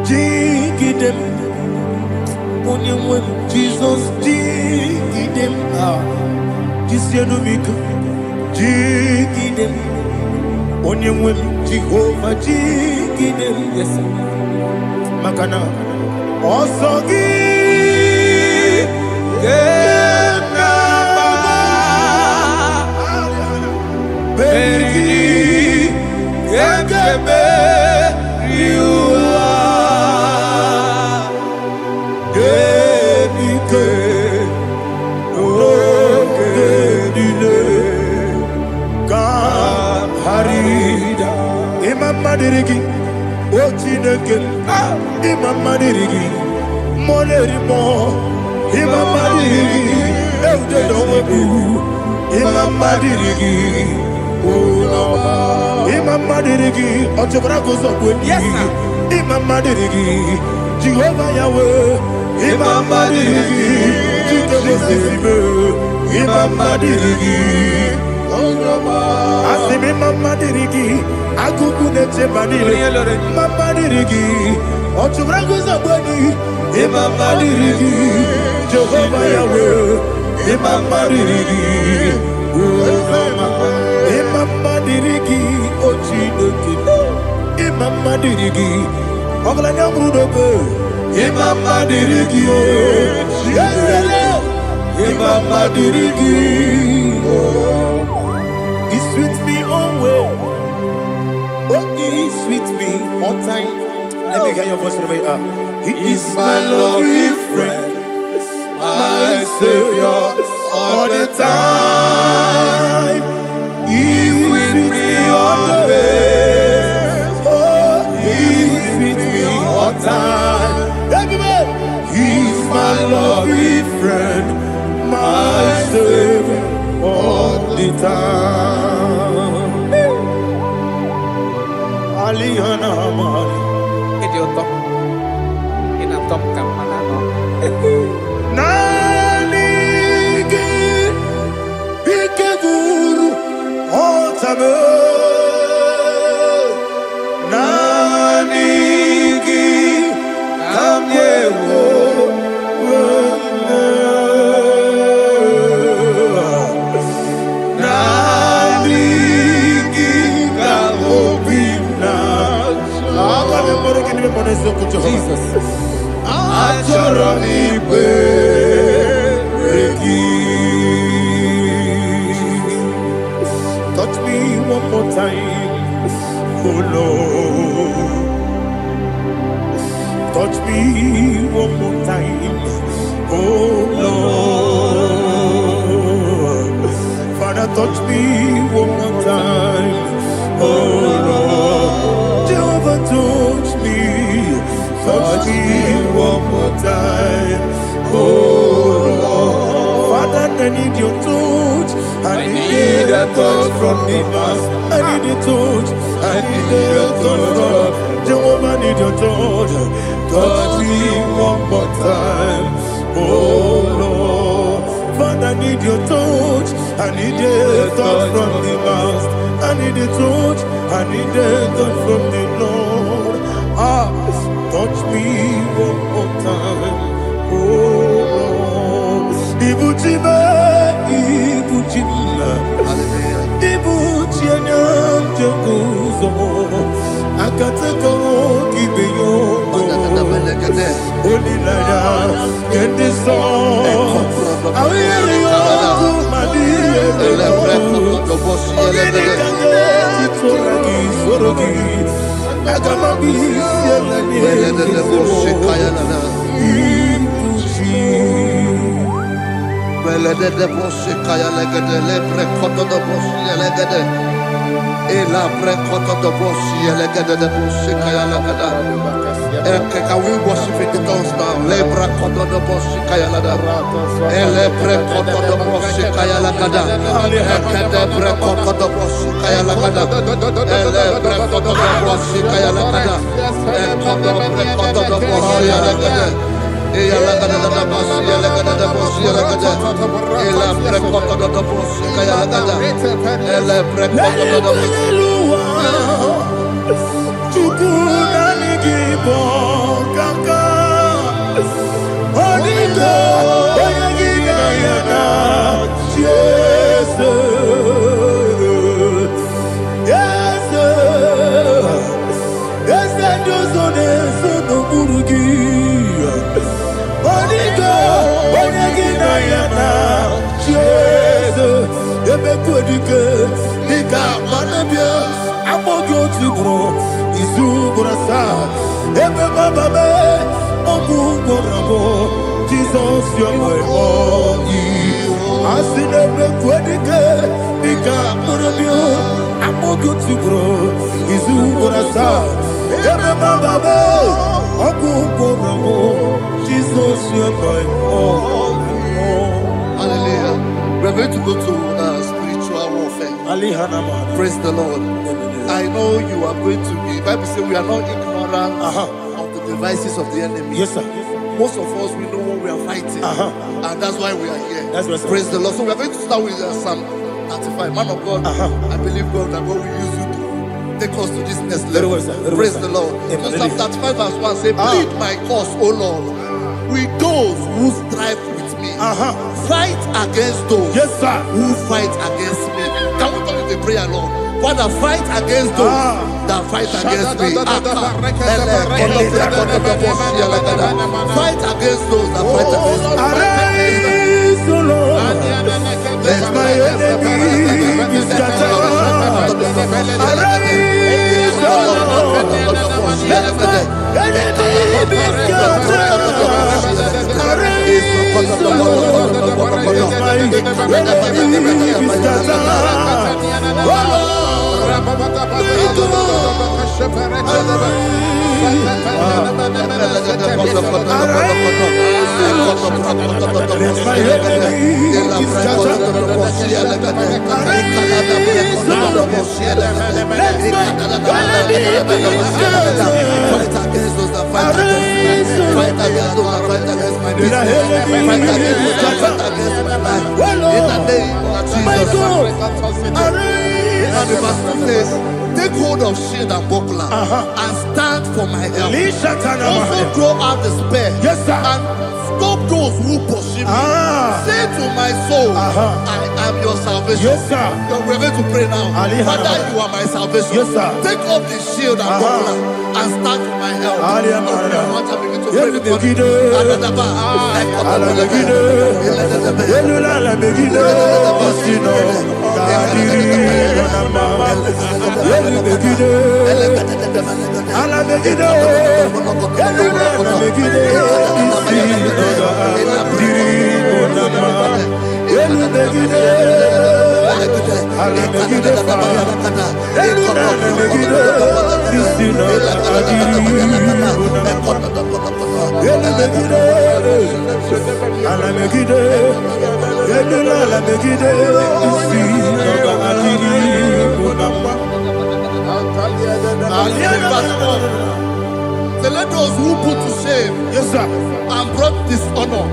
Jigidem, Jesus, jigidem, Jisianumika, jigidem, Onyemwem, Jehovah, jigidem, yes, Makana, Osogi, Beri, Yagebe, Riua, Gebike, Ogedile, Harida, Imam Madirigi, Ochineke, Imam Madirigi, Molerimo, Imam Madirigi, Eudedobu, Imam Madirigi. Imam Madirigi, Ochobrago Zogweni, Imam Madirigi, Jehovah Yahweh, Imam Madirigi, Imam Madirigi, Asim Imam Madirigi, Agubunete Manile, Imam Madirigi, Ochobrago Zogweni, Imam Madirigi, Jehovah Yahweh, Imam Madirigi, Imam Madirigi, Ochineke, Imam Madirigi, Oglanya Brudobe, Imam Madirigi, Imam Madirigi, He's with me always. Oh, He's with me all time. Let me hear your voice right now. He is my lovely friend, my Savior all the time. He's with me always. Oh, He's with me all time. Everybody, He's my lovely friend, my Savior all the time. Alihana Mari. Idiota. Inatom kamanano. Nanigi Ikeguru Otame Nanigi Kamyewo Jesus. Achọrọ m ikpere gị. Touch me one more time, oh Lord. Touch me one more time, oh Lord. Father, touch me one more time, oh Lord. Jehovah, touch me one more time, oh Lord. Father, I need your touch. I need a touch from the Master. I need a touch. I need a touch from Jehovah. I need your touch. Touch me one more time, oh Lord. Father, I need your touch. I need a touch from the Master. I need a touch. I need a touch from the Lord. Touch me one more time, oh Lord. Ibuchima, Ibuchima, Ibuchina, Jaguzo, Akatako, Kibeyo, Olilaya, get this song. I will you, Madia, Sorogi. Can we worship in the tongues now? Lebra koto do boshi kaya lada. Elebre koto do boshi kaya lada. Elebre koto do boshi kaya lada. Elebre koto do boshi kaya lada. Elebre koto do boshi lada. Eya lada da boshi lada da boshi lada. Elebre koto do boshi kaya lada. Elebre koto do boshi. Jesus, you're my all. I see the Quedica, Nika, Morabio, I'm more good to grow. Is Uburasa, Jesus, you're my all. Hallelujah. We're going to go to spiritual warfare. Praise the Lord. I know you are going to be. Bible says we are not ignorant of the devices of the enemy. Yes, sir. Most of us, we know what we are fighting, and that's why we are here. That's right, praise the Lord. So we are going to start with Psalm 35. Man of God, I believe God that God will use you to take us to this next level. Praise the Lord. So Psalm 35 verse 1 says, plead my cause, O Lord, with those who strive with me. Fight against those who fight against me. Can we turn to the prayer, Lord? Father, fight against those that fight against me. Fight against those that fight against me. Arise, O Lord. Let my enemy be scattered. Arise, O Lord. Let my enemy be scattered. Arise, O Lord. Let my enemy be scattered. Take hold of shield and buckler and stand for my help. Also throw out the spear and stop those who pursue me. Say to my soul, I am your salvation. Yes, sir. We're going to pray now. Father, you are my salvation. Yes, sir. Take off the shield and buckler and stand for my help. So let those who put to shame, yes, sir, and brought dishonor,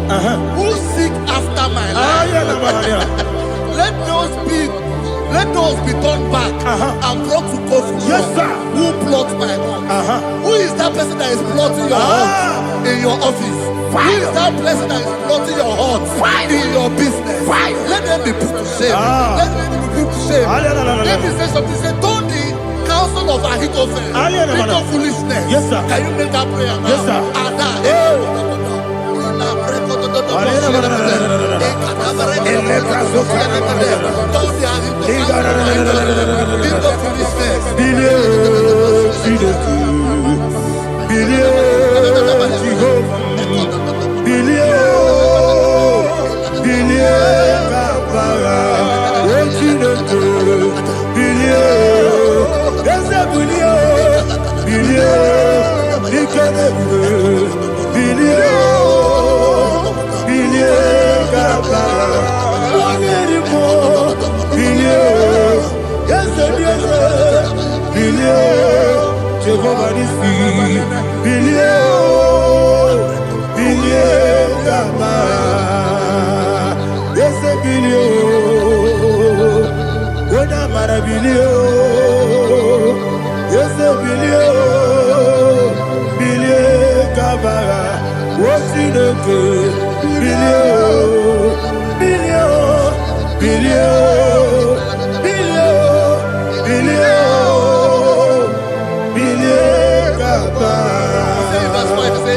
who seek after my life, let those be turned back and brought to confusion. Yes, sir. Who plot my heart? Who is that person that is plotting your heart in your office? Who is that person that is plotting your heart in your business? Let them be put to shame. Let them be put to shame. Let me say something. Say, don't the counsel of Ahithophel think of foolishness. Yes, sir. Can you make that prayer now? Yes, sir.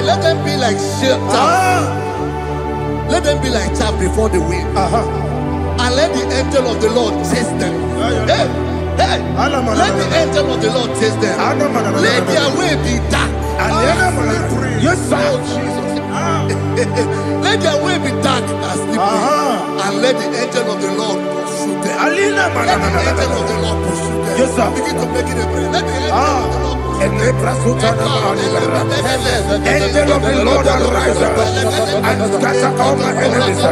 Let them be like chaff. Let them be like chaff before the wind. And let the angel of the Lord chase them. Hey, let the angel of the Lord chase them. Let their way be dark. Yes, sir. Let their way be dark as slippery. And let the angel of the Lord pursue them. Let the angel of the Lord pursue them. Yes, sir. Begin to make it a prayer. Let the angel of the Lord. Angel of the Lord arise and scatter all my enemies.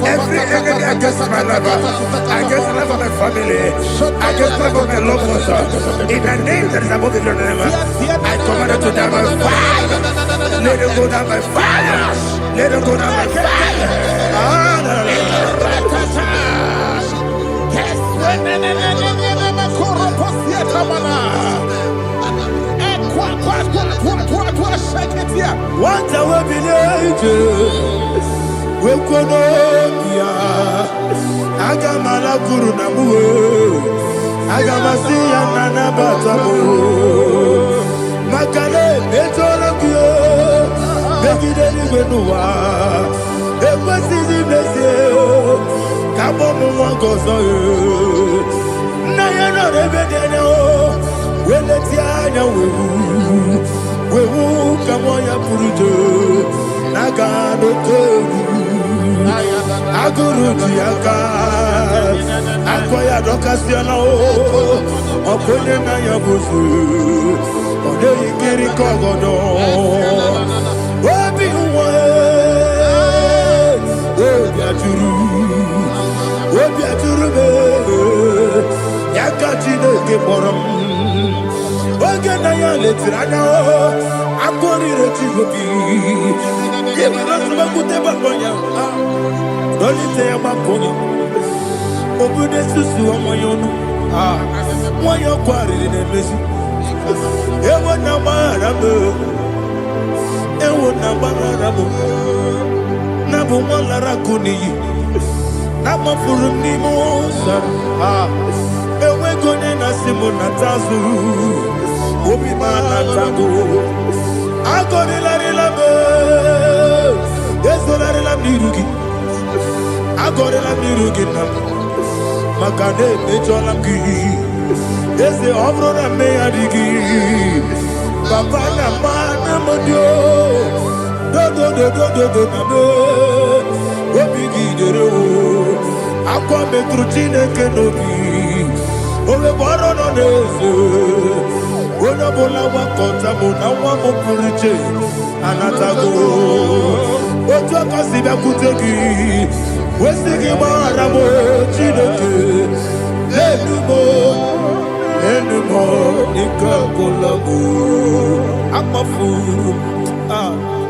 Every enemy against my life, against the life of my family, against the life of my loved ones. In the name that is above the name, I command it to die by fire. Let it go down by fire. Let it go down by fire. What I will be ages, we could not Agamala Guru Namu, Agamasi and Nana Batamu, Makale, Betolakio, Begideni Benua, Equasi Besio, Kabomu Wankoso, Nayana Rebedeno, Weletia, we will come on your Purujo, Nagano Toru, Aguru Tiaka, Akoya Docasiano, Okonena Yabusu, Odei Kiri Kogodo, Wabi Wabiaturu, Yakatino Geporum. Ogana letrana akori retigobi yebana subakute bakonya dolite bakonya obude susu omoyonu moyo kwari nemezi ewo na marabu Mumalara Kuni, Nama Furunimo, and we're going to Simonatazu, Obimana Tago, I got a love, there's no love Nirugi, I got a love Nirugi, Makane, Mejolamki, there's the Ovro Meadigi, Papa Namana Modio. Aqua Metrutine Kenobi, Ole Barono Nese, Ona Bola Wakota, Bona Wamo Puriche, Anatago, Otoka Siba Kuteki, Westiki Maramo, Chineke, Anymore, Nika Kolabu, Amafu.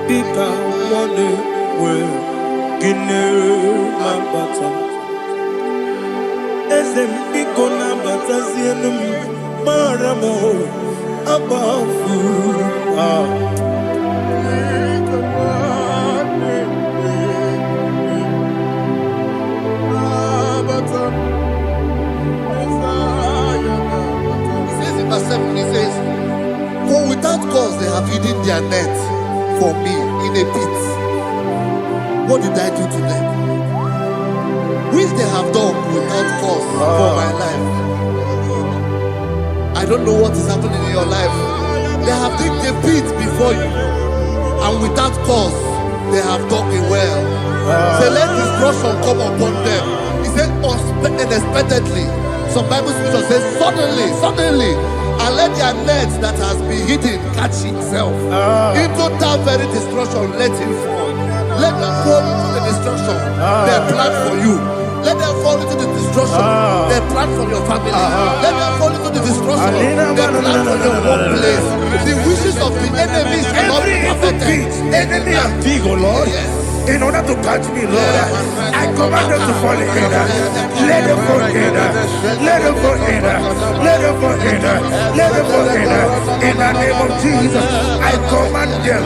Bika one way, Guinea Mambata. Eze Biko Nambata Zienum Maramo Abafu. He says in verse 7, he says, for without cause they have hidden their net for me in a pit. What did I do to them? Which they have done without cause for my life. I don't know what is happening in your life. They have digged a pit before you, and without cause they have dug a well. Say, let destruction come upon them. He said unexpectedly. Some Bible scripture says suddenly. And let their net that has been hidden catch itself. Into that very destruction, let it fall. Let them fall into the destruction they plan for you. Let them fall into the destruction they plan for your family. Let them fall into the destruction they plan for your workplace. The wishes of the enemy shall not be perfected. Enemy and big, oh Lord. Yes. In order to catch me, Lord, I command them to fall in. Let them fall in. Let them fall in. Let them fall in. Let them fall in. In the name of Jesus, I command them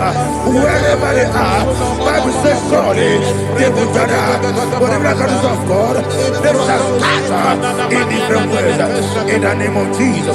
wherever they are. Bible says, surely they will gather. Whatever the is of God, they shall scatter in different ways. In the name of Jesus.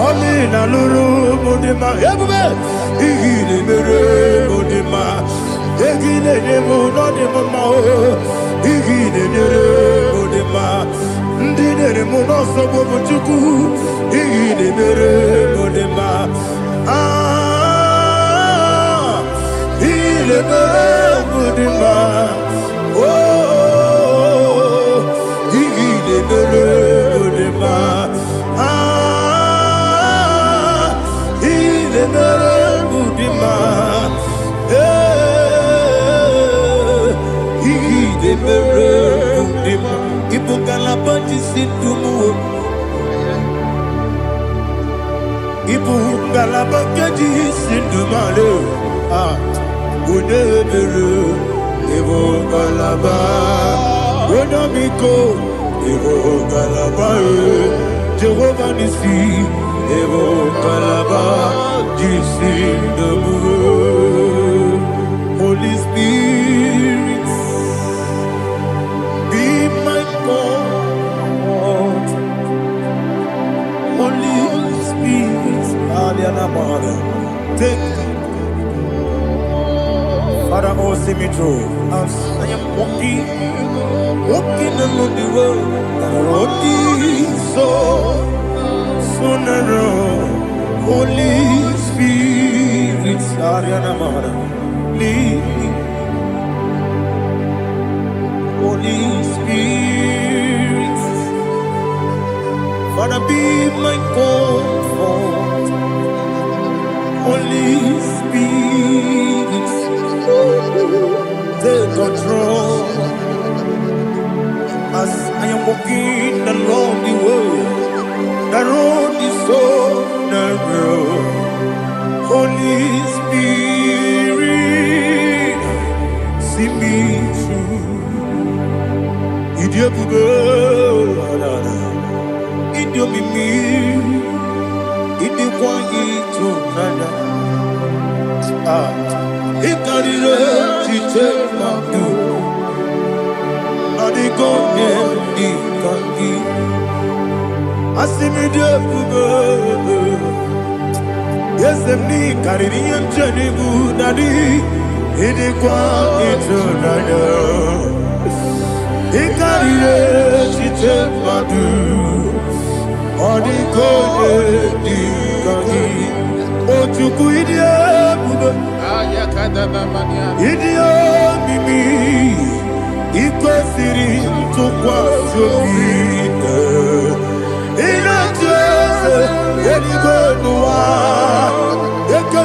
Omina luru mudima, igine mere mudima, igine demo no demo mao, igine mere mudima, ndine demo no sobo buchuku, igine mere mudima, igine mere mudima, oh, igine mere mudima. Ibu galabakaji sindumale udebere ibu galaba udamiko ibu galaba Jehovah nisi ibu galaba jisindamu Holy Spirit be my God Holy Spirit take Father, oh, see me through. I am walking along the road, so sooner. Holy Spirit, lead me. Holy Spirit. Wanna be my comfort, Holy Spirit, take control as I am walking along the way. The road is so narrow. Holy Spirit, see me through. Idiopube, Idiomimi, Idiokwa Itonada. Ikarire Chiche Madu, Adigone Ikangi, Asimidiopube. Yes, me Caribbean journey good daddy. It is quite eternal. It carries it my do. Or the good oh to good idia mimi. It goes to quite any good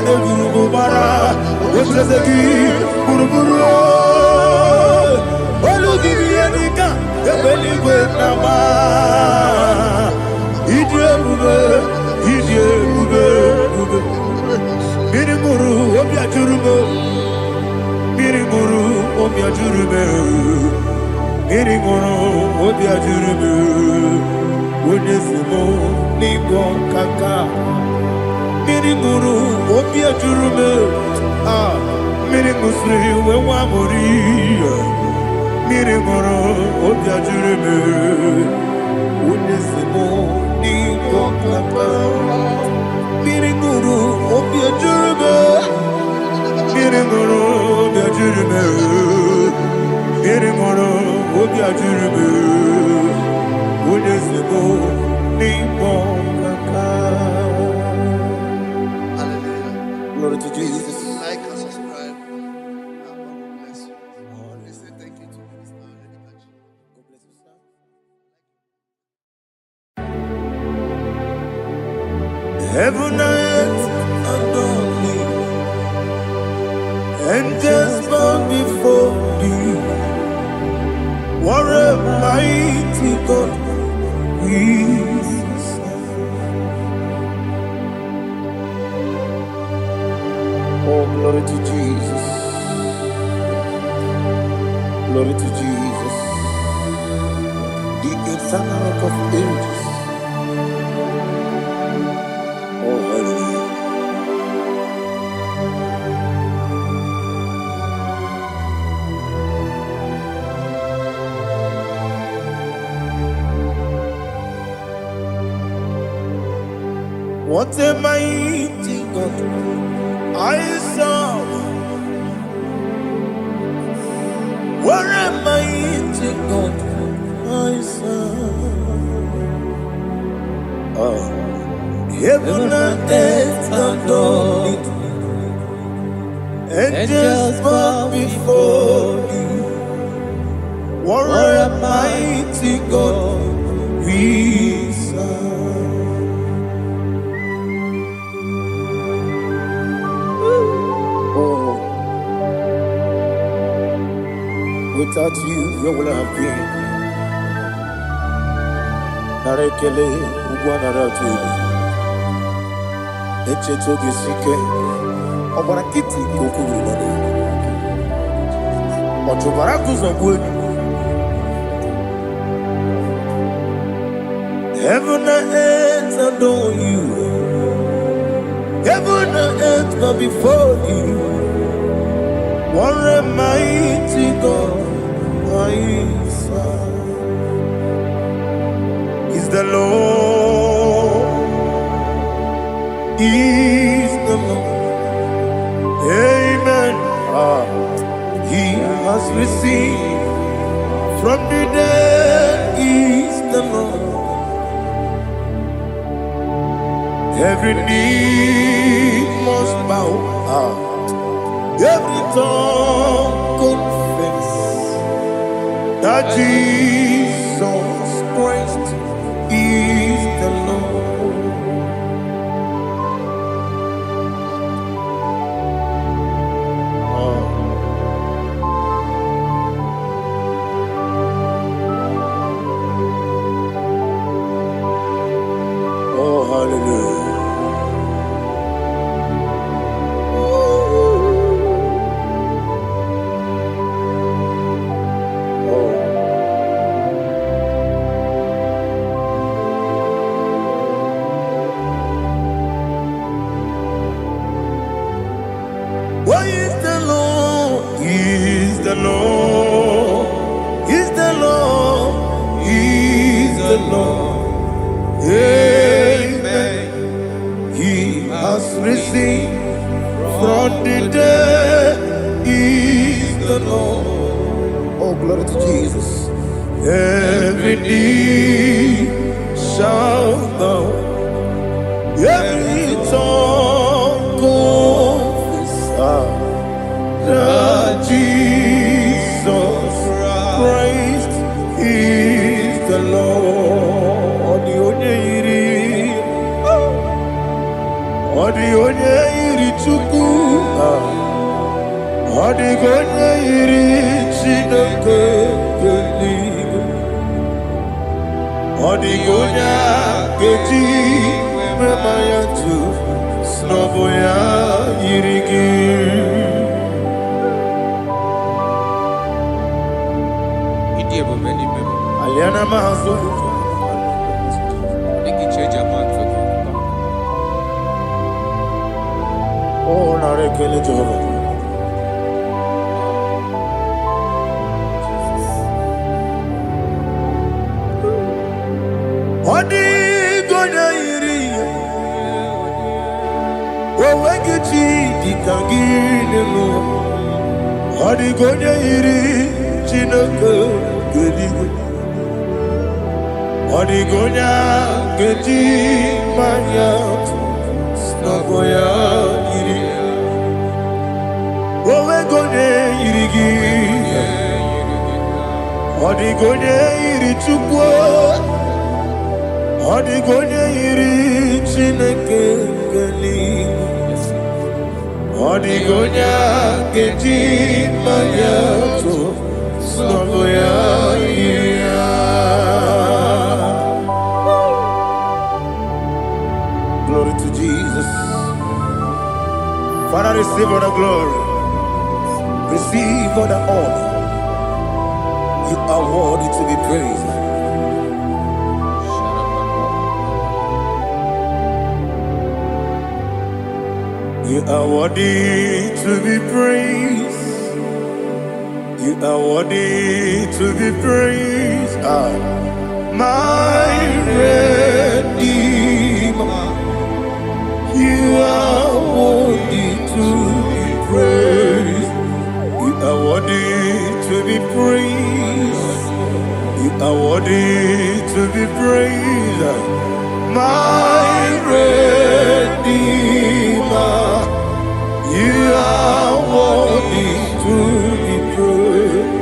no Gurubara, Westazaki, Guruburu, Olugibianica, the belly with Nama, Idiabube, Miriguru, Obia Jurube, Miriguru, Obia Jurube, Miriguru, Obia Jurube, Wednesimo, Nigo Kaka. Miriguru, Obia Jurube, Mirigusri, Wamori, Miriguru, Obia Jurube, Unisimo, Nico Kaka, Miriguru, Obia Jurube, Miriguru, Obia Jurube, Miriguru, Obia Jurube, Unisimo, Nico Kaka. Glory to Jesus. Like and subscribe. God bless you. We say thank you to Mr. Edikachi. God bless you, sir. Heaven and earth adore me, angels bow before thee. What a mighty God we serve. Oh, glory to Jesus. Glory to Jesus. The eternal rock of ages. Oh, hallelujah. What a mighty God I serve. What a mighty God I serve. Heaven and earth adore it, angels bow before thee. What a mighty God we serve. Without you, where would I have been? Narekele, Uguanaratu, Echetogi Sike, Obarakiti, Kokuru, Otobarakus of wood. Heaven and earth adore you. Heaven and earth bow before you. What a mighty God I serve. Is the Lord, is the Lord. Amen. He has received from the dead, is the Lord. Every knee must bow. Every tongue confess that Jesus Christ is the Lord. Oh, hallelujah. Why is the Lord? Is the Lord? Is the Lord? Is the Lord? Amen. He has risen from the dead. Is the Lord? Oh, glory to Jesus. Every knee shall bow. Every tongue confess that Jesus Christ is the Lord. Odi onye iri Chukwu, odi onye iri Chineke eluigwe, odi onye keji mema ya tu snobo ya yiri gị. Aliana mazo oh narekele Jehova. Odi gonya iri owegichi dikagine mo. Odi gonya iri Chineke eluigwe, odi gonya keji manya snogo ya iri. Owe gonya iri gi, odi gonya iri Chukwu, odi gonya iri Chineke eluigwe, odi gonya keji manya snogo ya iri. Glory to Jesus. Father, receive all the glory. Receive all the honor. You are worthy to be praised. You are worthy to be praised. You are worthy to be praised. My Redeemer. You are worthy to be praised. You are worthy to be praised. You are worthy to be praised. My Redeemer. You are worthy to be praised.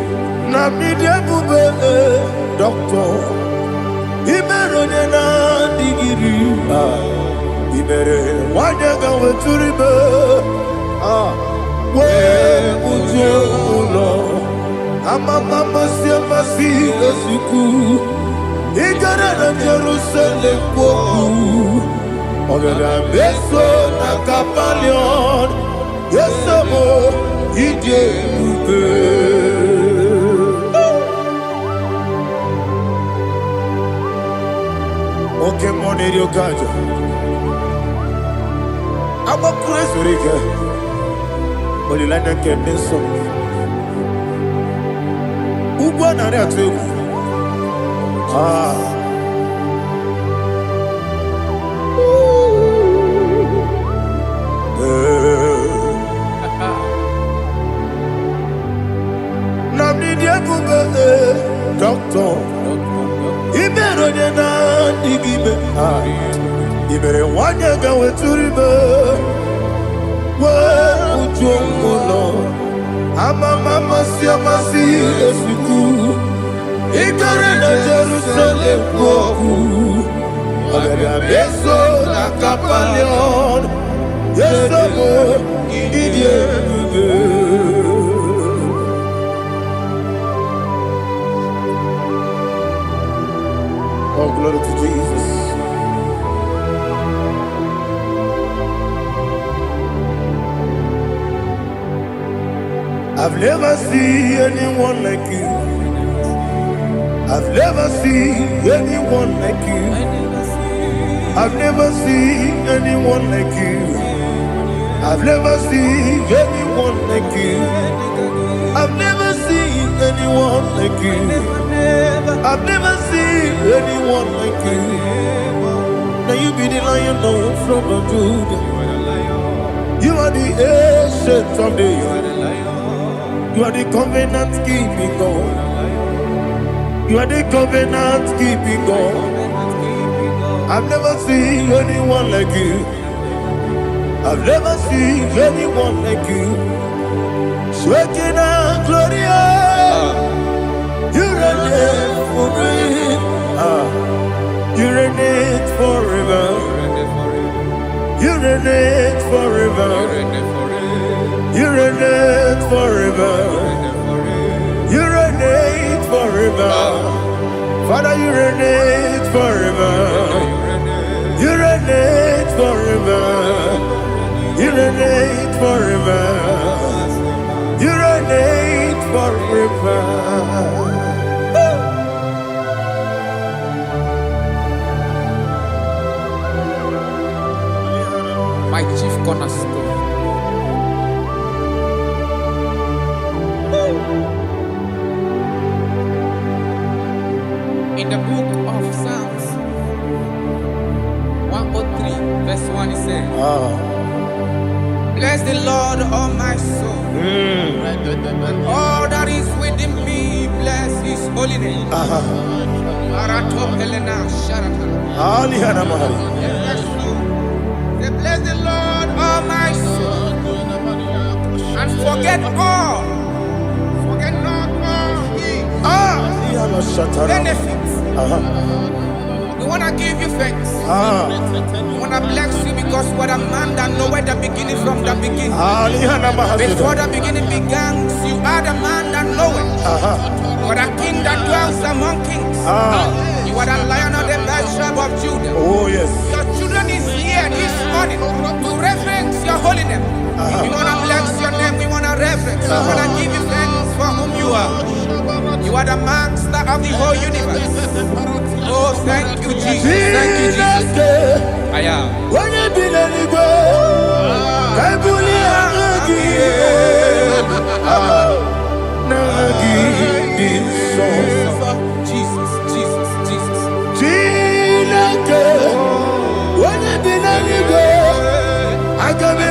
Namide bube doctor. Imerone na digiri. Ibere wanyaga weturibe we ujulo amama masi esuku igara na Jerusalem kwoku ogara beso na kapalion yesemo ide ube oke moneri okaja Aba praise rike olilanya kemeso ugwa na ri atu Namni dia bube doctor ibero de na digibe ibere wanyaga weturibe we ujongulo amama masi esuku Ikare na Jerusalem kwoku. Abebe beso na kapalion. Yesomo idie. Oh, glory to Jesus. I've never seen anyone like you. I've never seen anyone like you. I've never seen anyone like you. I've never seen anyone like you. I've never seen anyone like you. I've never seen anyone like you. Now you be the lion from the Judah. You are the ancient of days. You are the covenant keeping God. You are the covenant keeping God. I've never seen anyone like you. I've never seen anyone like you. Shaking and glorious. You reign for me. You reign forever. You reign forever. You reign forever. You reign forever. Father, you reign forever. You reign forever. You reign forever. You reign forever. My chief cornerstone. In the book of Psalms 103 verse 1 it says, bless the Lord, all my soul, and all that is within me, bless his holy name. Say, bless the Lord, all my soul, and forget not all his benefits. We want to give you thanks. We want to bless you because what a man that knoweth the beginning from the beginning. Before the beginning began, you are the man that knoweth. You are the king that dwells among kings. You are the lion of the tribe of Judah. Oh yes. Your children is here this morning to reverence your holy name. We want to bless your name. We want to reverence. We want to give you thanks for whom you are. You are the master of the whole universe. Oh, thank you, Jesus. Thank you, Jesus. I am. When you be letting go, I Jesus, Jesus, Jesus. When you be letting go, I can be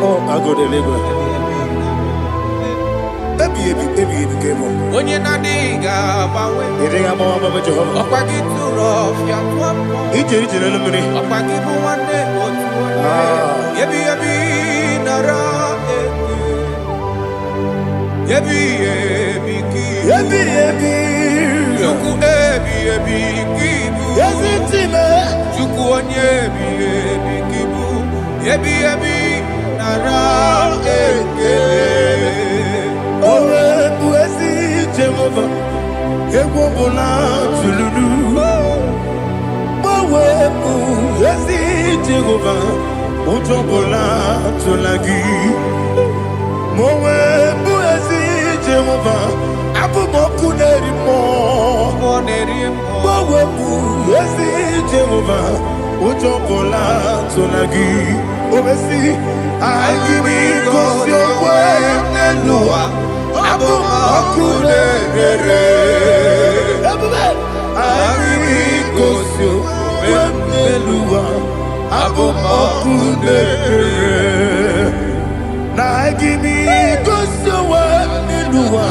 Oh, I go to Lagos. Onye na diga bawe. Iriga mama mama Jehovah. Okwagi turo fia tuapo. Ijeri jere lumini. Okwagi buwane otuwane. Yebi yebi nara eke. Yebi yebi ki. Yebi yebi. Chuku ebi ebi kibu. Yezitime. Chuku onye ebi ebi kibu. Ebi ebi nara ekele. Owe buezi Jehovah. Ego bola tululu. Owe buezi Jehovah. Ojo bola tulagi. Mowe buezi Jehovah. Abu moku nerimo. Mowe buezi Jehovah. Ojo bola tulagi. Obesi. Agimi kosyo kwenelua. Abu moku nerere. Agimi kosyo kwenelua. Abu moku nerere. Na agimi kosyo kwenelua.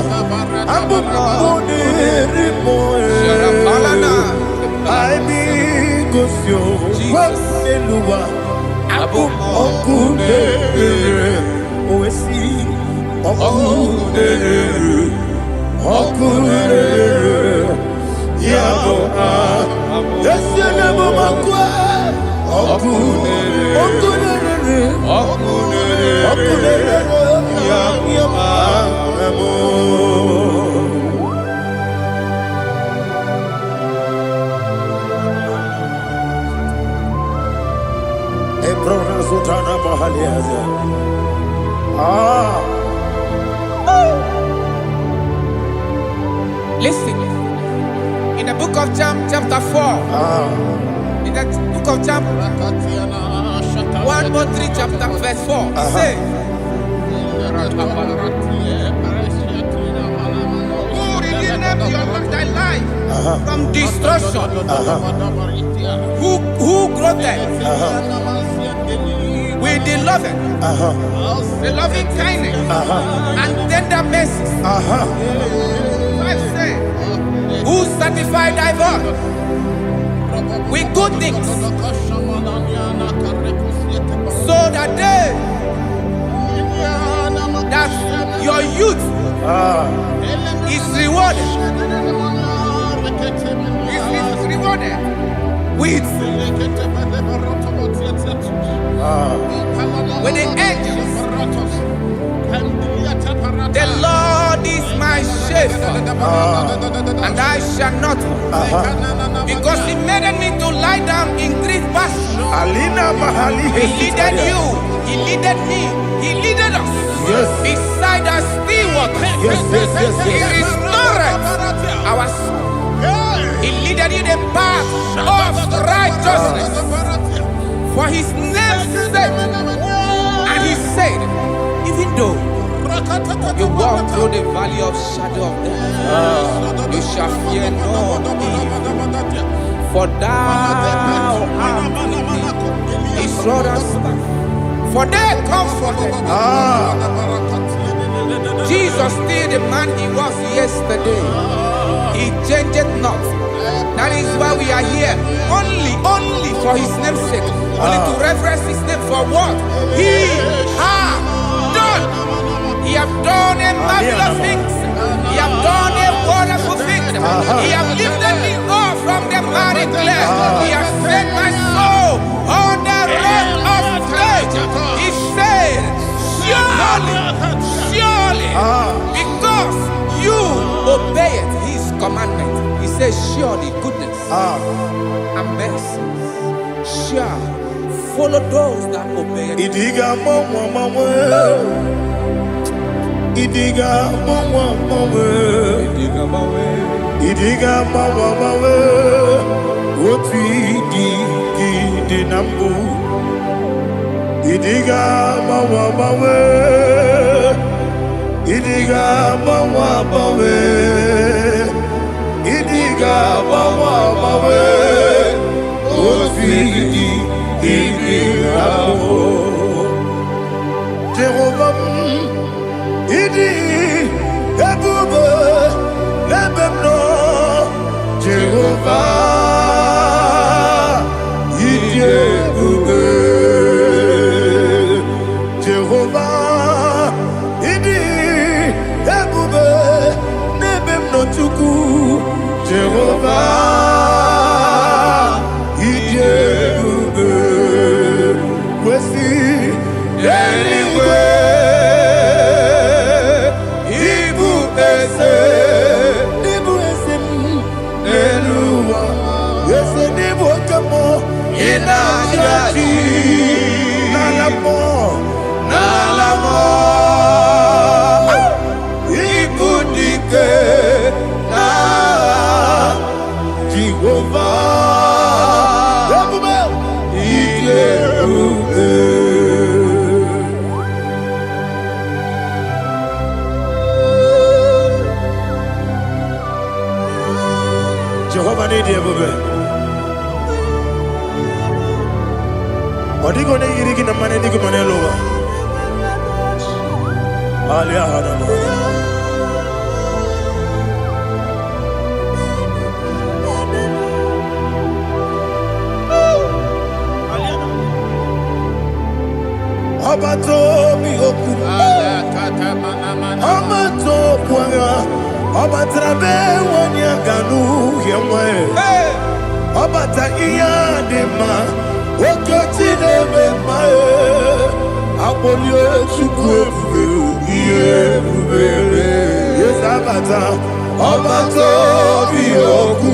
Abu moku nerimo. Agimi kosyo kwenelua. Abu moku nerere. Oesi moku nerere. Moku nerere. Yabo Yesi nebo makwe. Moku nerere. Moku nerere. Moku nerere. Moku nerere. Yabo Ebrona Sultana Bahaliaza. Listen, in the book of John, chapter 4, in the book of John 1:3, chapter verse 4, it says, who redeemed thy life from destruction? Who groweth with the loving, the loving kindness, and tender mercies? Who satisfied thy voice with good things, so that your youth is rewarded, with the angels. The Lord is my shepherd, and I shall not want, because He made me to lie down in green pastures. He leaded you, He leaded me, He leaded us beside the still waters. He restored our soul. He leaded you the path of righteousness for His name's sake. And He said, even though you walk through the valley of shadow of death, you shall fear no evil, for thou art with me. His rod and staff, for they comforted. Jesus still the man He was yesterday. He changed not. That is why we are here. Only for His name's sake. Only to reverence His name for what He has done. He has done a marvelous things. He has done a wonderful thing. He has lifted me up from the miry clay. He has set my soul on the rock of faith. He said, surely, because you obeyed His commandment. He says, surely goodness and mercy shall follow those that obey Him. Idiga mama. Idiga mama. Idiga mama. Oti di nambu. Idiga mama. Idiga mama. Idiga mama. Oti di nambu. Jehovah. Idi ebube lebemno Jehovah idi ebube Jehovah idi ebube lebemno Chukwu Jehovah n'ịdị ebube. Ọ dịghị onye yiri gị na mmanụ ndị gị ma n'elu ụwa. Ọba tó bí okú, ọba tó kú ara, ọba tara bẹ́ẹ̀ wọ́n ní àgànú yẹn mọ́ ẹ̀. Ọba ta iya dị mma, oke chi na-eme mma ẹ̀. Akpọlie Chukwu ebube, ihe ebube Yesu abata. Ọba tó bí okú,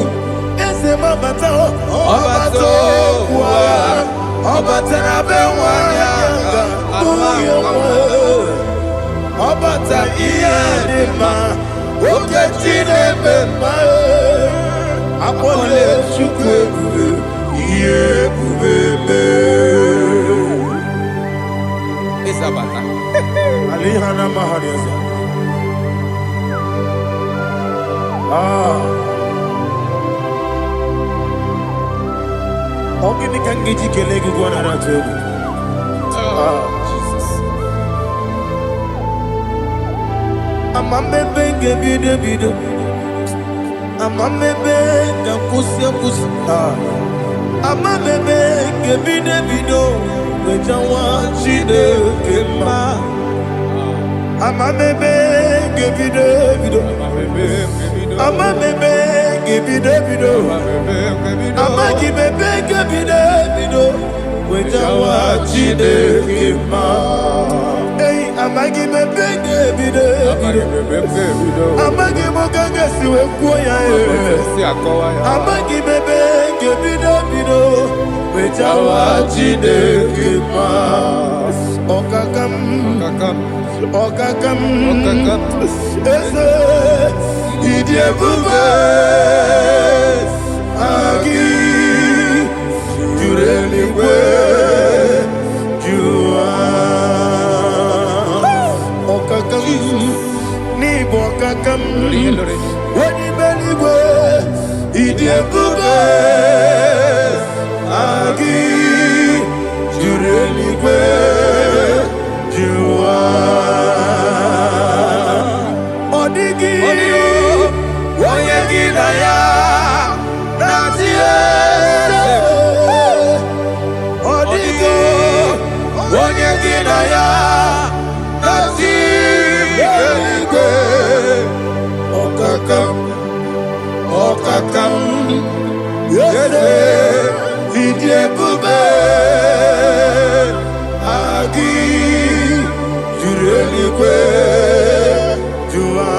eze m abata. Ọba tó kú ara, ọba tara bẹ́ẹ̀ wọ́n ní àgànú yẹn mọ́ ẹ̀. Ọba ta iya dị mma, oke chi na-eme mma ẹ̀. Akpọlie Chukwu ebube, ihe ebube Isabata. Alihana Mahariaza. Ogini kan giji kelegi gwana na togo. Jesus. Amamebe ngebido. Amamebe ngakusi. Amamebe ngebido. Wejawa Chineke mma. Amamebe ngebido. Amamebe ngebido. Amagibebe ngebido. Wejawa Chineke mma. Hey, amagibebe ngebido. Amagimogaga siwe kuya Amagibebe ngebido. Wejawa Chineke mma. Okakam. Eze ịdị ebube agị juru eluigwe jụwa. Ọkakam n'ịbụ ọkakam onye eluigwe ịdị ebube agị juru eluigwe jụwa. Ọ dịghị onye gị na ya na-atị eze. Ọ dịghị onye gị na ya na-atị eluigwe. Ọkakam eze ịdị ebube agị juru eluigwe jụwa.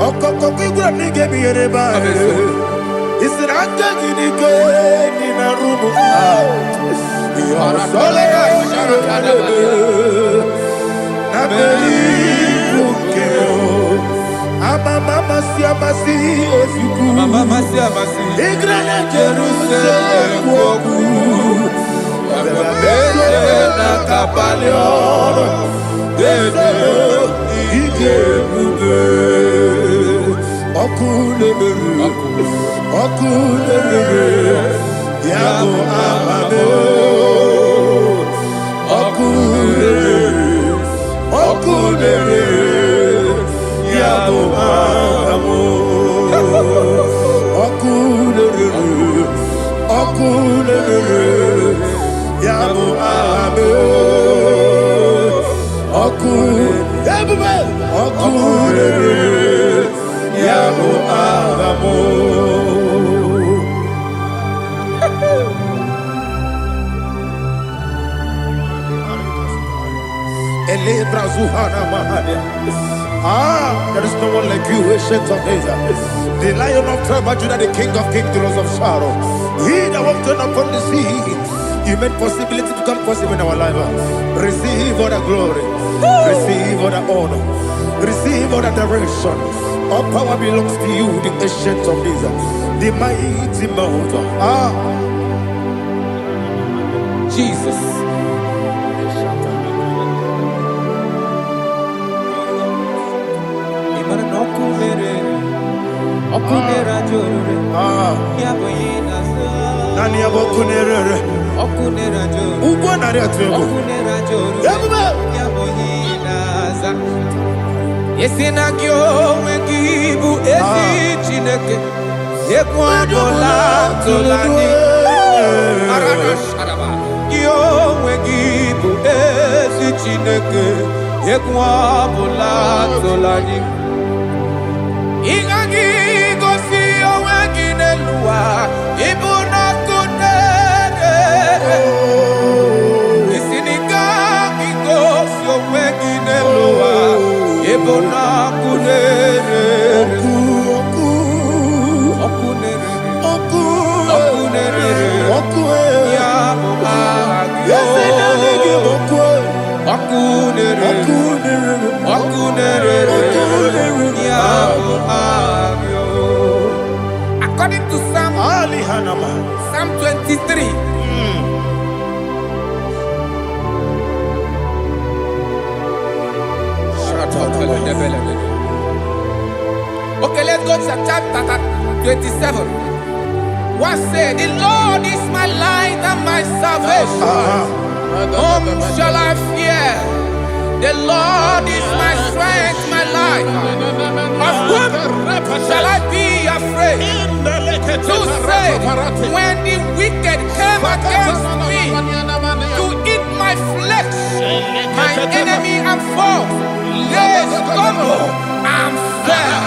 Ọkọkọ igwe m n'ige m ihe n'ebe ahụ. Isi na aka gị n'ike dị na rumu. Ihe ọsọla ya na mmeri bụ nke amasị ozugbo. Igre na Jerusalem okwu. Na kabalị ọrụ eze ije ebube. Ọkụ na-emere ya bụ amame. Ọkụ na-emere ya bụ amamo. Ọkụ na-emere ya bụ amame. Ọkụ ebube. Ọkụ na-emere ya bụ amamo. There is no one like you, ancient of days. The Lion of tribe of Judah, the King of kings, the Rose of Sharon. He that walked upon the sea. You made possibility to come possible in our life. Receive all the glory. Receive all the honor. Receive all the direction. All power belongs to you, the ancient of days, the mighty mountain. Jesus. Nani abokunere. Ugbo nari atwego. Yabuba. Yesina kyo wengibu ezi chineke. Yekwa bola tolani. Arabasharaba. Kyo wengibu ezi chineke. Yekwa bola tolani. Ingagi gosi owegine luwa. Ibuna kunere. Isinika gosi owegine luwa. Ibuna kunere. According to Psalm 23. Okay, let's go to chapter 27. What said? The Lord is my light and my salvation. Whom shall I fear? The Lord is my strength, my life. Of whom shall I be afraid? To say, when the wicked came against me to eat my flesh, my enemy and foe, they stumble and fell.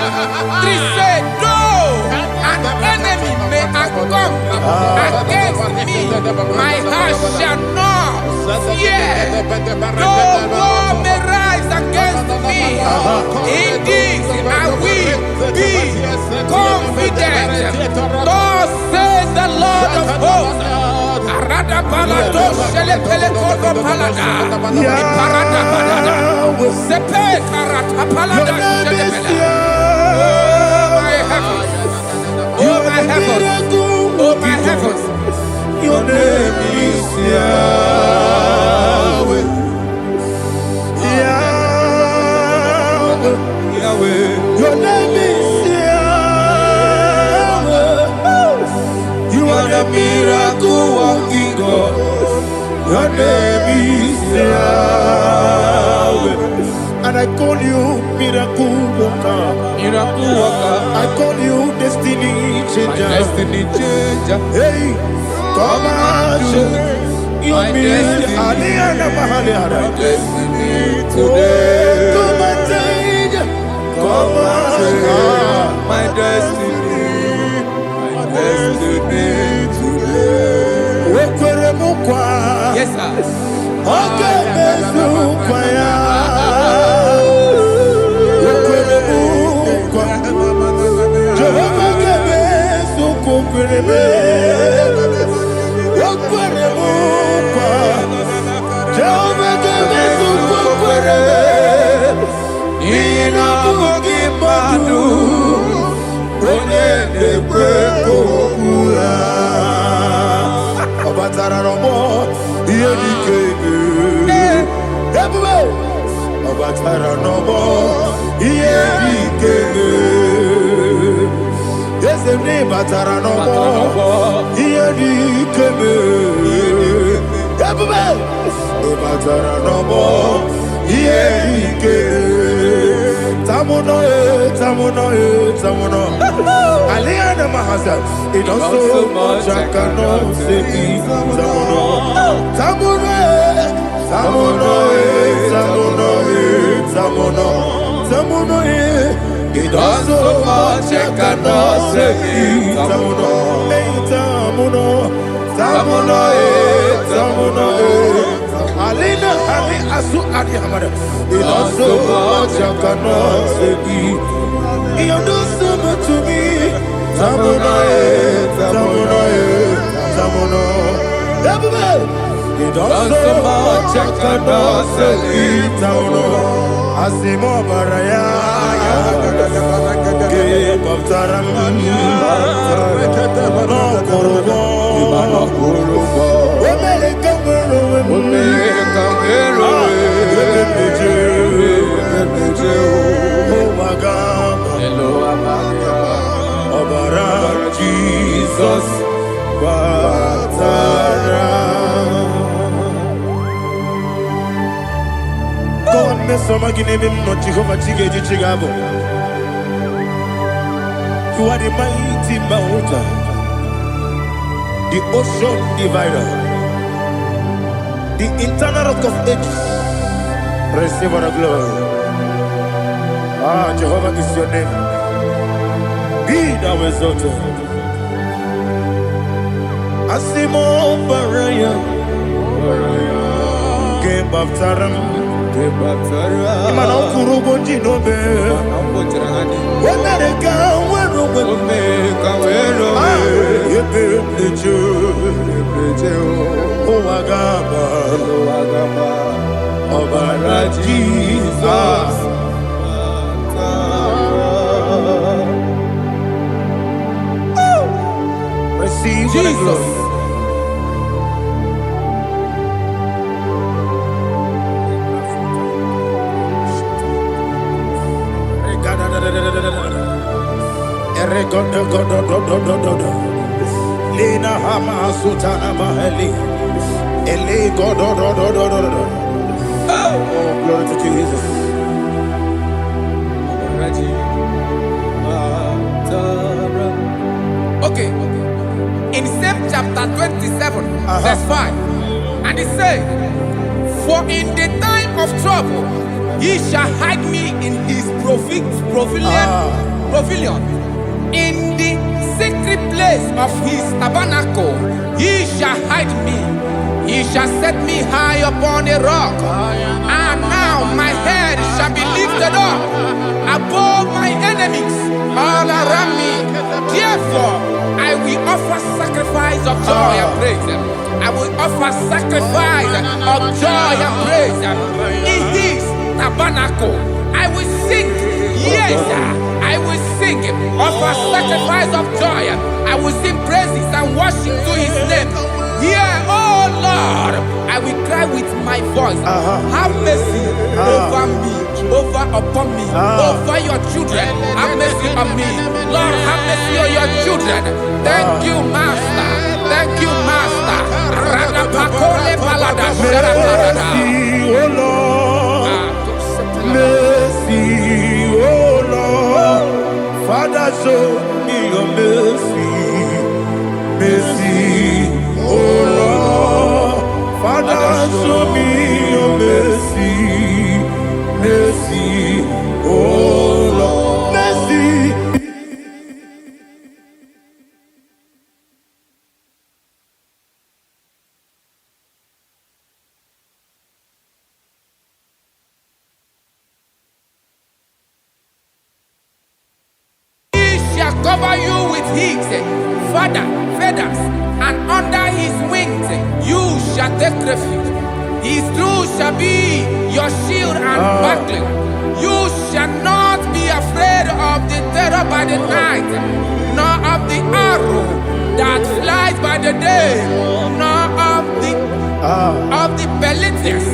Three said, though an enemy may have come against me, my heart shall not fear. Though war may rise against me, in this I will be confident. Thus says the Lord of hosts. Arada palado shele pele kodo palada. Iparada palada. Sepe karata palada shele pele. Oh my heavens, oh my heavens, your name is Yahweh, Yahweh, Yahweh. Your name is Yahweh. You are the miracle working God. Your name is Yahweh. And I call you miracle worker. Miracle worker. I call you destiny changer. My destiny changer. Hey, come on, your destiny. My destiny today. Come on, change. Come on, my destiny. My destiny today. Yes, sir. Okay, it does so much I cannot say it. It does so much I cannot say it. Alina Ali Asu Adi Hamada. It does so much I cannot say it. You do so much to me. It does so much I cannot say it. Asimo Baraya. Give up Taramani. No Korobo. Oh my God. Hello, You are the mighty mountain, the ocean divider, the internal rock of ages. Receive our glory. Jehovah is your name. Be thou exalted. Asimo Baraya, Game of Taram, Imano Kurubo Jinobe, when I come, when Jesus. Receive Jesus. Lena Hama Sutana Maheli. Ele God. Oh, glory to Jesus. Okay. In same chapter 27, verse 5, and it says, "For in the time of trouble, he shall hide me in his pavilion. In the secret place of his tabernacle, he shall hide me. He shall set me high upon a rock. And now my head shall be lifted up above my enemies all around me. Therefore, I will offer sacrifice of joy and praise. I will offer sacrifice of joy and praise. In his tabernacle, I will sing. Yes, I will sing. Offer sacrifice of joy. I will sing praises and worship to his name. Here, oh Lord, I will cry with my voice. Have mercy over me, upon me, over your children. Have mercy on me. Lord, have mercy on your children. Thank you, Master. Thank you, Master. Radapakole balada sharaparada. Oh Lord, mercy, oh Lord, Father, show me your mercy, mercy. Oh Lord, Father, show me your mercy, mercy. Oh Lord, mercy. He shall cover you with his feathers, and under his wings you shall take refuge. His truth shall be your shield and buckler. You shall not be afraid of the terror by the night, nor of the arrow that flies by the day, nor of the pestilence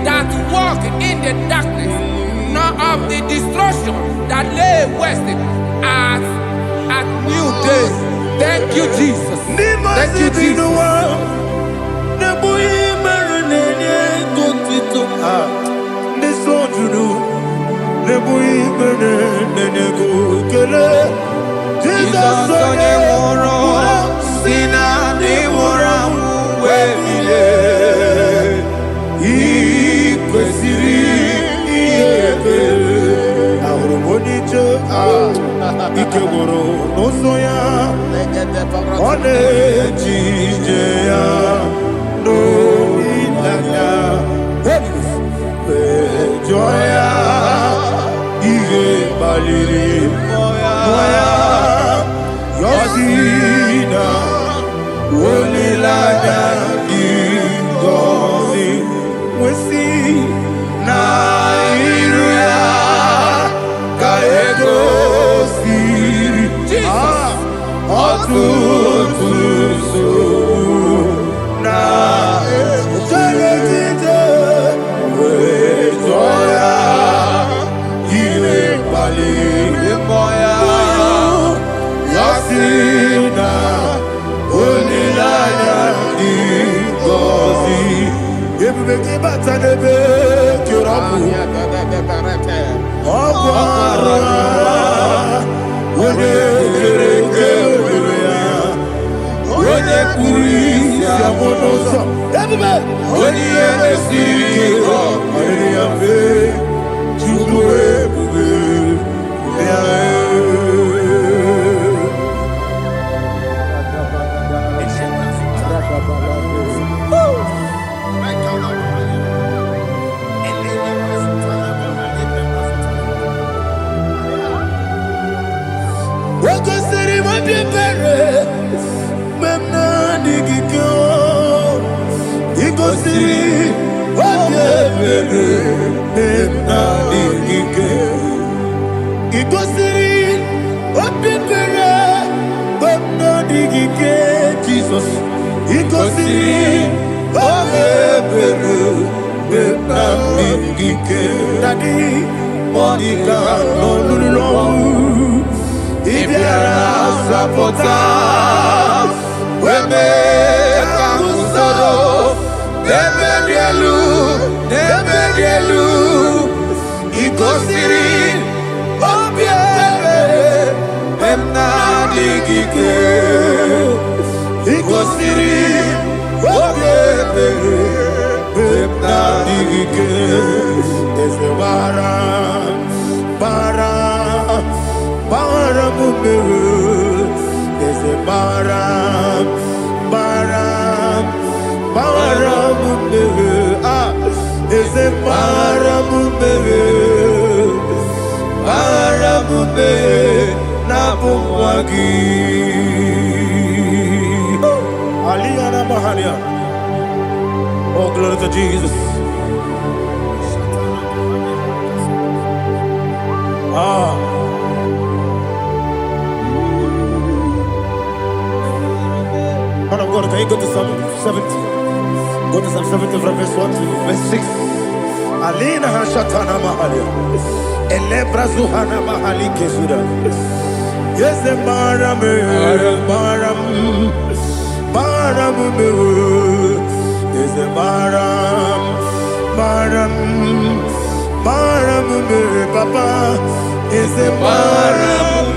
that walk in the darkness, nor of the destruction that lay waste at new day. Thank you, Jesus. Thank you, Jesus. Jesus, Daddy, Monica, no, if you are Sapota, Webe, Kamusoro, Nebedielu, Igosiri, Obiebe, Emna Digike, Igosiri, Obiebe, Emna Digike. Bara mumeru, ese bara mumeru, ese bara mumeru, na bumwagi. Aliyana Mahalia. Oh, glory to Jesus. Man of God, can you go to Psalm 70? Go to Psalm 70 from verse 1 to verse 6. Alina Hashatana Mahalia. Elebra Zuhana Mahali Kesuda. Yes, the Baram. Yes, the Baram, Papa. Yes, the Baram.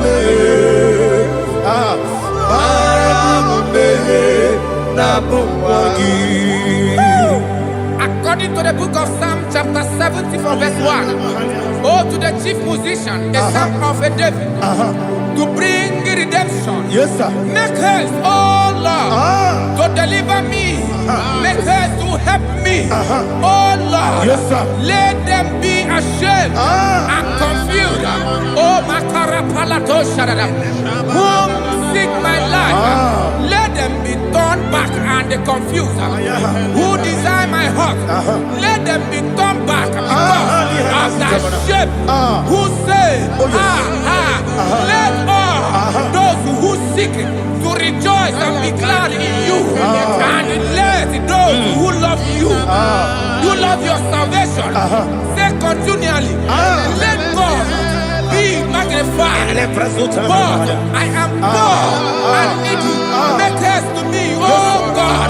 According to the book of Psalm chapter 70 from verse 1, oh, to the chief musician, a son of a David, to bring redemption. Yes, sir. Make haste, oh Lord, to deliver me. Make haste to help me. Oh Lord, yes, sir. Let them be ashamed and confused. Oh, Makara Palato Shadada, whom seek my life, let them be turned back and confused. Who desire my heart, let them be turned back because of that shape. Who say, let all those who seek to rejoice and be glad in you, and let those who love you, you love your salvation, say continually, let God be magnified. God, I am poor and needy. Make haste to me, oh God.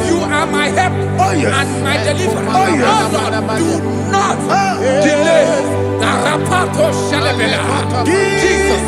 You are my help and my deliverer. Oh Lord, do not delay. Jesus.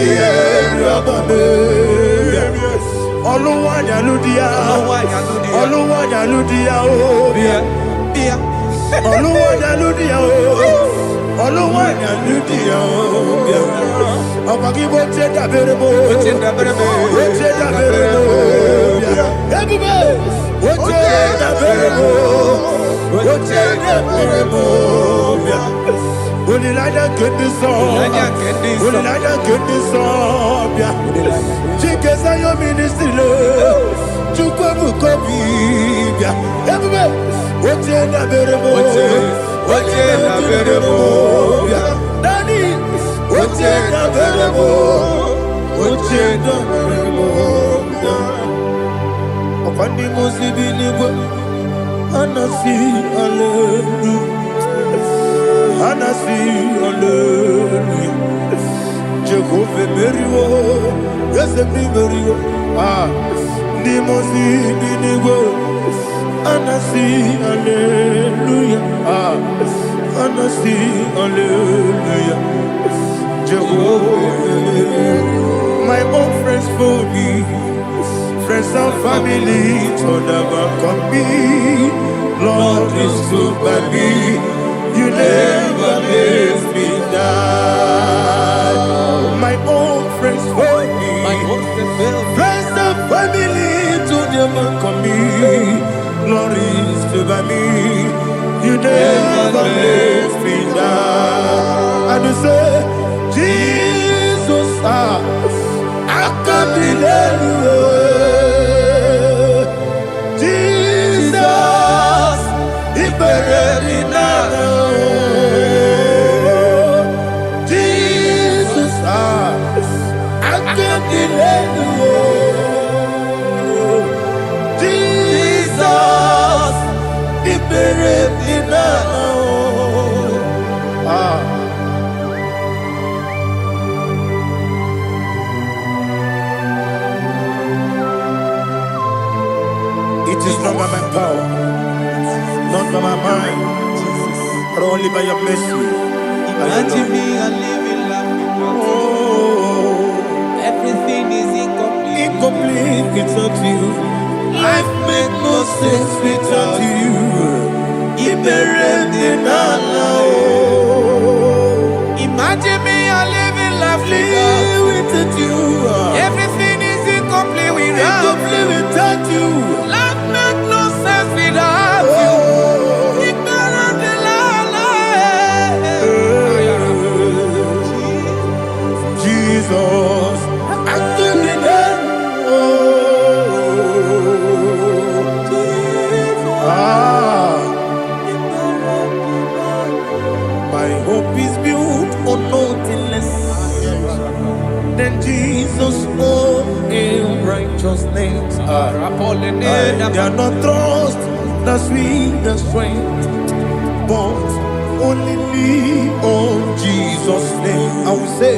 Yeah. Oluwanyaludia, Oluwanyaludia, Oluwanyaludia, Oluwanyaludia, Ọmọkí bó ṣe dàbẹ̀rẹ̀ bó, bó ṣe dàbẹ̀rẹ̀ bó, bó ṣe dàbẹ̀rẹ̀ bó, ẹ̀bùbẹ̀, bó ṣe dàbẹ̀rẹ̀ bó, bó ṣe dàbẹ̀rẹ̀ bó. Olilada kendi sọ́ọ̀bìà, Olilada kendi sọ́ọ̀bìà, Chikesa yo ministry lo, Chukwu kobibia, ẹ̀bùbẹ̀, bó ṣe dàbẹ̀rẹ̀ bó, bó ṣe dàbẹ̀rẹ̀ bó, Dani. Oche na berebo, oche na berebo. Opandi musibi nibo, anasi hallelujah, anasi hallelujah. Jehovah beriwo, yese mi beriwo. Ni musibi nibo, anasi hallelujah, anasi hallelujah. My own friends for me, friends and family, told never come me. Lord is good by me, you never let me die. My own friends for me, friends and family, told never come me. Lord is good by me, you never let me die. And you say, Jesus, I can't believe you. Jesus, He buried in Jesus, I can't believe you. Jesus, He buried in It is not by my power, not by my mind, but only by your mercy. Imagine me and living life without you. Everything is incomplete. Incomplete without you. Life makes no sense without you. Imagine me and living life without you. Everything is incomplete without you. Life makes no sense without you. Jesus, I give it my hope is built on nothing less than Jesus' own righteousness. I cannot trust the sweetest strength, but only lean on Jesus' name. I will say,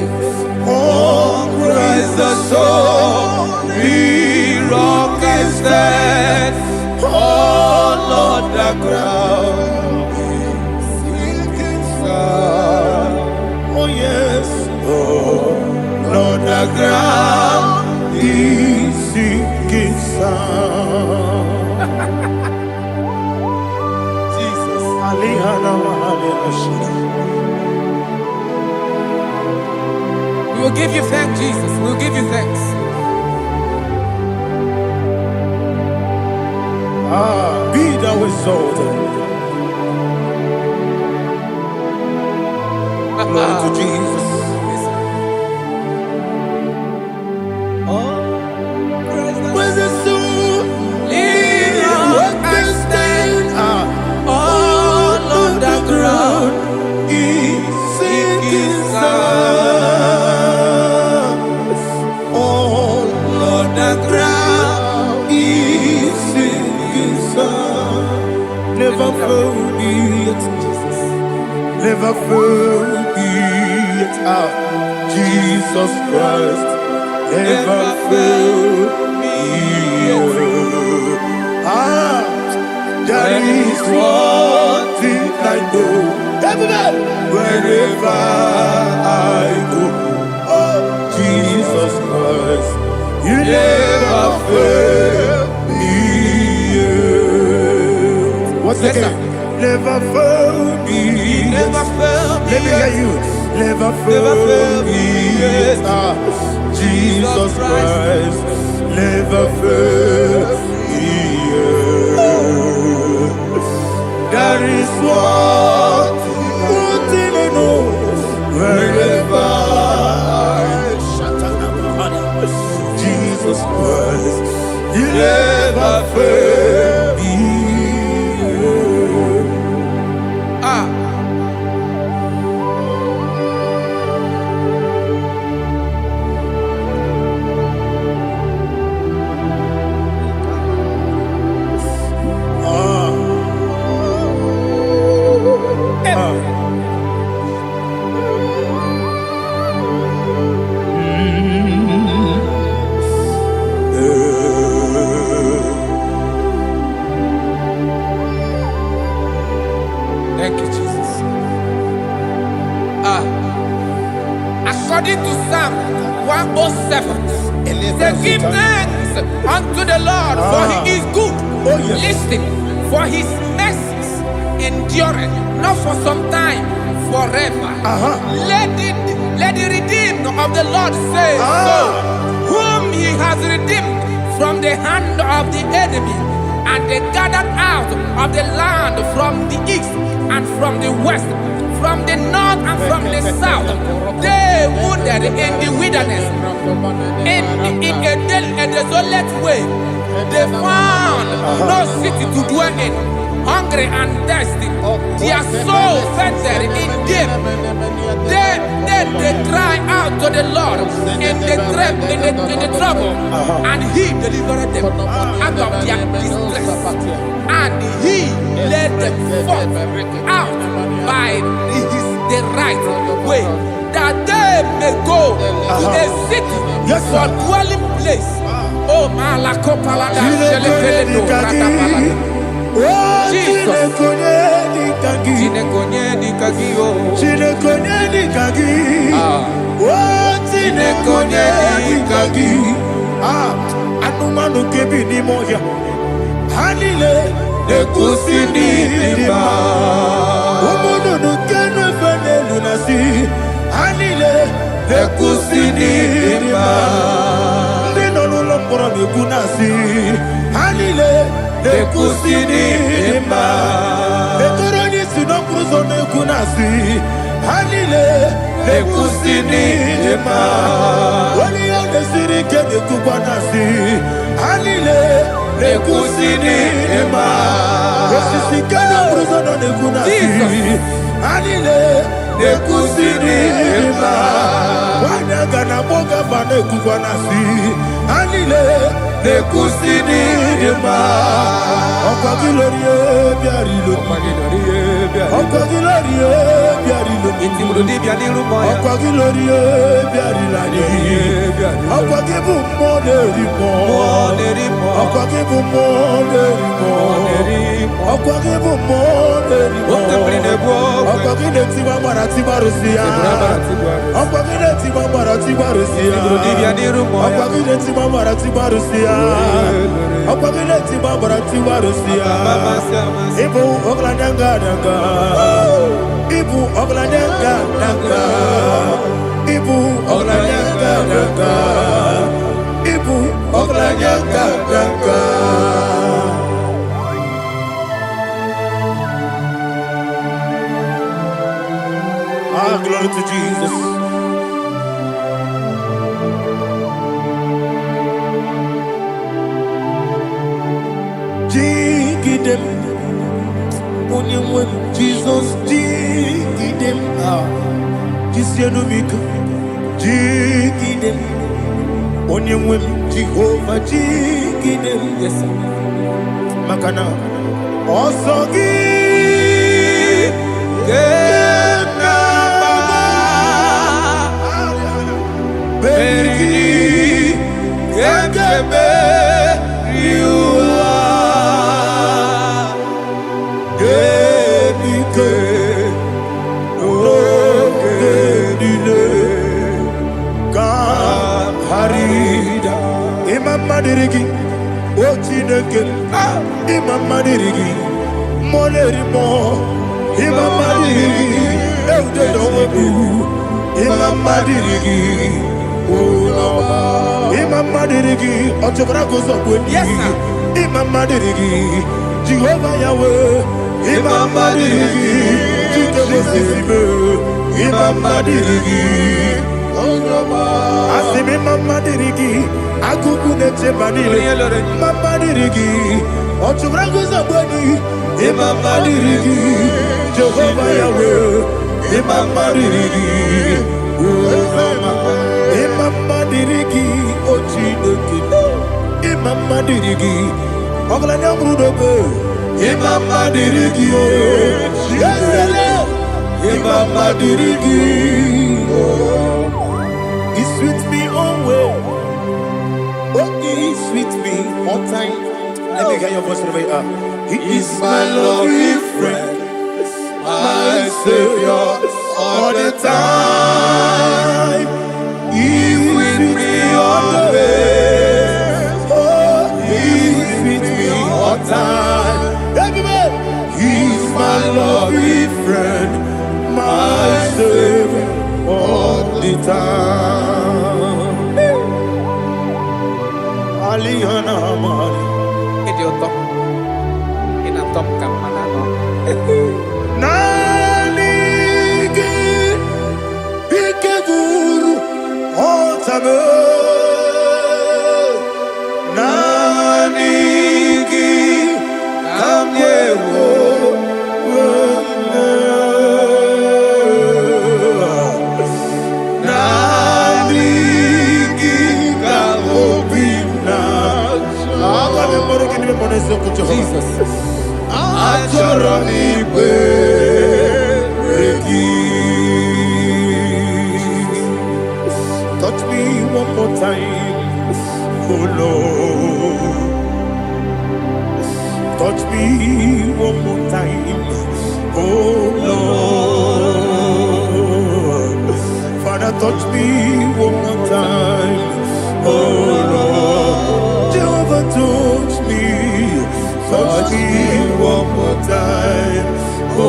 on Christ the solid rock I stand. Oh Lord, the ground is sinking sand. Oh yes, oh Lord, the ground is sinking sand. Jesus, we will give you thanks, Jesus. We will give you thanks. Be thou exalted. Glory to Jesus. When the soul what can stand all on the ground is sinking sand. All on the ground is sinking sand. Never forget Jesus. Never forget Jesus Christ. Never fail me. There is one thing I know. Wherever I go, Jesus Christ. failed me yet. Jesus Christ never failed me yet. That is one thing I know. Wherever Jesus Christ, He never failed me. Thank you, Jesus. According to Psalm 107, they give thanks unto the Lord, for He is good. Oh, yes. Listen, for His mercies endureth, not for some time, forever. Let the redeemed of the Lord say so, whom He has redeemed from the hand of the enemy, and they gathered out of the land from the east and from the west, from the north and from the south. They wandered in the wilderness, in a desolate way. They found no city to dwell in, hungry and thirsty. Their soul fainted in them. They cry out to the Lord in the trouble, and He delivered them out of their distress, and He led them forth out by the right way, that they may go to a city for dwelling place. Oh, Malakopalada, Jesus. Anumanu kebi ni moja Hanile Nekusini lima Umudu nukenu fene lunasi Hanile Nekusini lima Ndino lulombora mikunasi Hanile Nekusini lima Netoroni sinokruzo nekunasi Hanile Nekusini lima Wali ya nesiri kene kubanasi Hanile Nekusini lima Osisi kene bruzo no nekunasi Hanile Nekusini lima Wanaga na boga vane kubanasi Hanile Nekusini lima Okwa gilorie biarilo Okwa gilorie biarilo Okwa gilorie biarilani Okwa gibu moderimo Okwa gibu moderimo Okwa gibu moderimo Okwa gileti mamara tibarusia Okwa gileti mamara tibarusia Okwa gileti mamara tibarusia Okwa gileti mamara tibarusia Ibu ogladanga danga Ibu ogladanga danga Ibu ogladanga danga Ibu ogladanga danga Glory to Jesus. Jigidem, Jesus, jigidem, Jisianumika, jigidem, Onyemwem, Jehovah, jigidem, yes, Makana, Osogi, Berigi, Gekebe, Riua, Gebike, Ogedile, Harida, Imam Madirigi, Ochineke, Imam Madirigi, Molerimo, Imam Madirigi, Eudedobu. Imama dirigi, Ulama. Imama dirigi, Ochobrako Zobweni. Yes, sir. Imama dirigi, Jehovah Yahweh. Imama dirigi, Jitebosisibe. Imama dirigi, Ulama. Asimi Imama dirigi, Akuku Nechebanile. Imama dirigi, Ochobrako Zobweni. Imama dirigi, Jehovah Yahweh. Imama dirigi, Imama dirigi, Ochineke. Imama dirigi, Oglanya Brudobe. Imama dirigi, Imama dirigi. He sweet me always. Oh, he sweet me all time. Let me hear your voice right here. He is my lovely friend, my Savior all the time. He with me always. Oh, He with me all time. Everybody, He's my lovely friend, my Savior all the time. Aliana Mari. Idiota. Inatom ka manano. Nanigi ikeguru otame. Nanigi kamyewo. Nanigi kamobina. Akame moro kini mone sokucho. Jesus. Touch me one more time, oh Lord. Touch me one more time, oh Lord. Father, touch me one more time, oh Lord. Jehovah, touch me. Touch me one more time, oh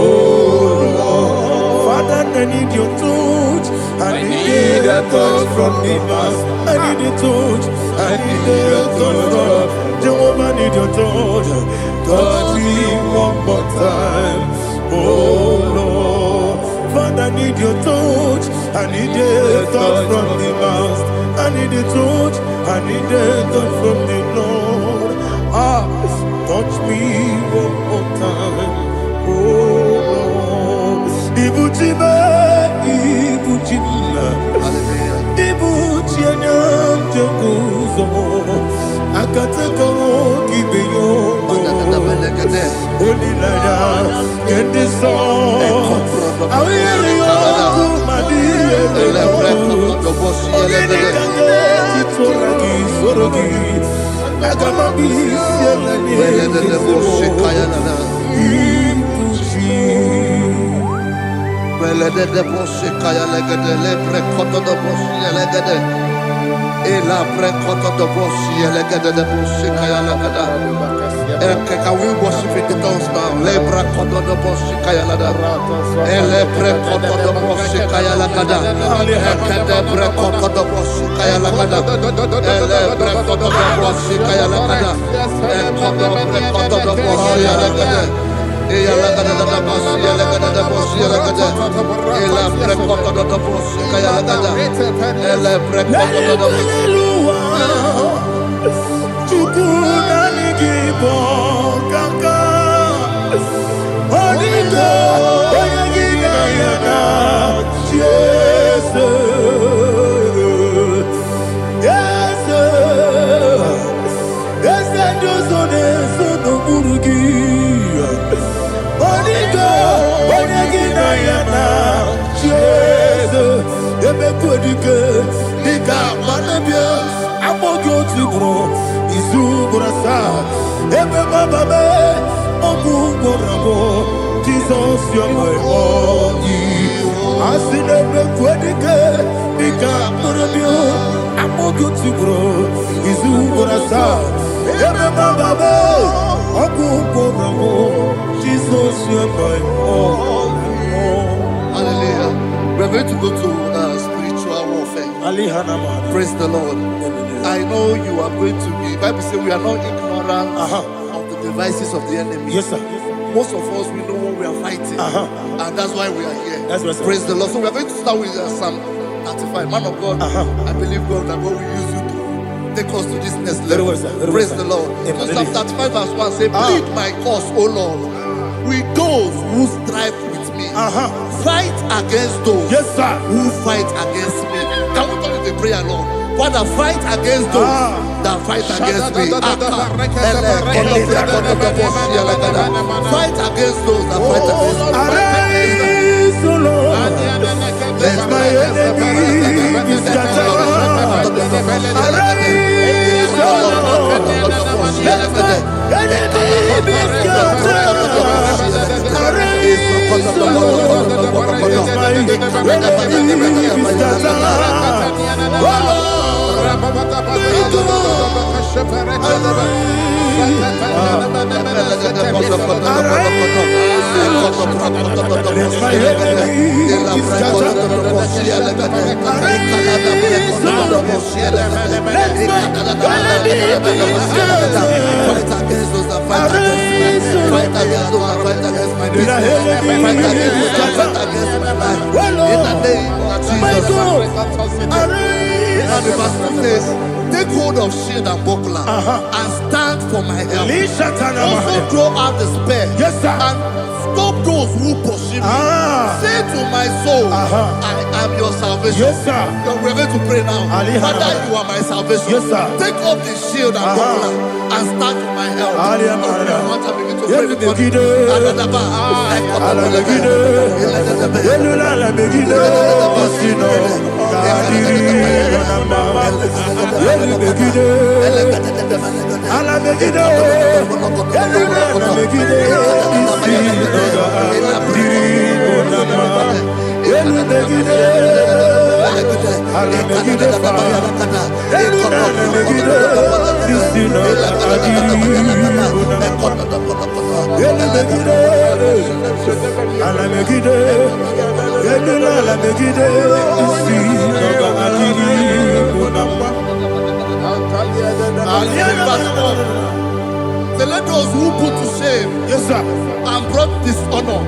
Lord. Father, I need your touch. I need a touch from the past. I need a touch. I need a touch from Jehovah. I need your touch. Touch me one more time, oh Lord. Father, I need your touch. I need a touch from the past. I need a touch. I need a touch from the Lord. Touch me one more time, oh Lord. Ibuchima, Ibuchima, Ibuchina, Jaguzo. Akateko kibeyo, Olilaya, get this song. I will you Madia, Sorogi. Et la precoto de Bossi, elegade de Bossi, Kayalagada. Can we worship in the tongues now? Le precoto de Bossi, Kayalada. Et le precoto de Bossi, Kayalagada. Et le precoto de Bossi, Kayalagada. Et le precoto de Bossi, Kayalagada. Et le precoto de Bossi, Kayalagada. Et la gada de Bossi, elegade de Bossi, elegade. Et la precoto de Bossi, Kayalagada. Et le precoto de Bossi. Chukuna nigibo kaka Onigo oyagina yana Jesus Yes Josone sono burugi Onigo oyagina yana Jesus Ebe kodike Nika manabia Amogo tibro Izubrasa Ebe bababe Ogu gorabo Jesus you're my only Asinebe kwedike Nika manabia Amogo tibro Izubrasa Ebe bababe Ogu gorabo Jesus you're my only. Hallelujah. We're going to go to Praise the Lord. I know you are going to be. Bible says we are not ignorant of the devices of the enemy. Yes, sir. Most of us, we know what we are fighting, and that's why we are here. That's right, sir. Praise the Lord. So we are going to start with Psalm 35. Man of God, I believe God that God will use you to take us to this next level. Very well, sir. Very Praise well, the Lord. Amen. So Psalm 35 verse 1 say, plead my cause, O Lord, with those who strive with me. Fight against those who fight against me. Can we turn to the prayer, Lord? Father, fight against those that fight against me. Fight against those that fight against me. Arise, O Lord. Let my enemy be scattered. Arise, O Lord. Let my enemy be scattered. Arise, O Lord. Let my enemy be scattered. Oh Lord. Take hold of shield and buckler and stand for my help. Also throw out despair and stop those who pursue me. Say to my soul, I am your salvation. We're going to pray now. Father, you are my salvation. Take up the shield and buckler and stand for my help. So let those who put to shame and brought dishonor,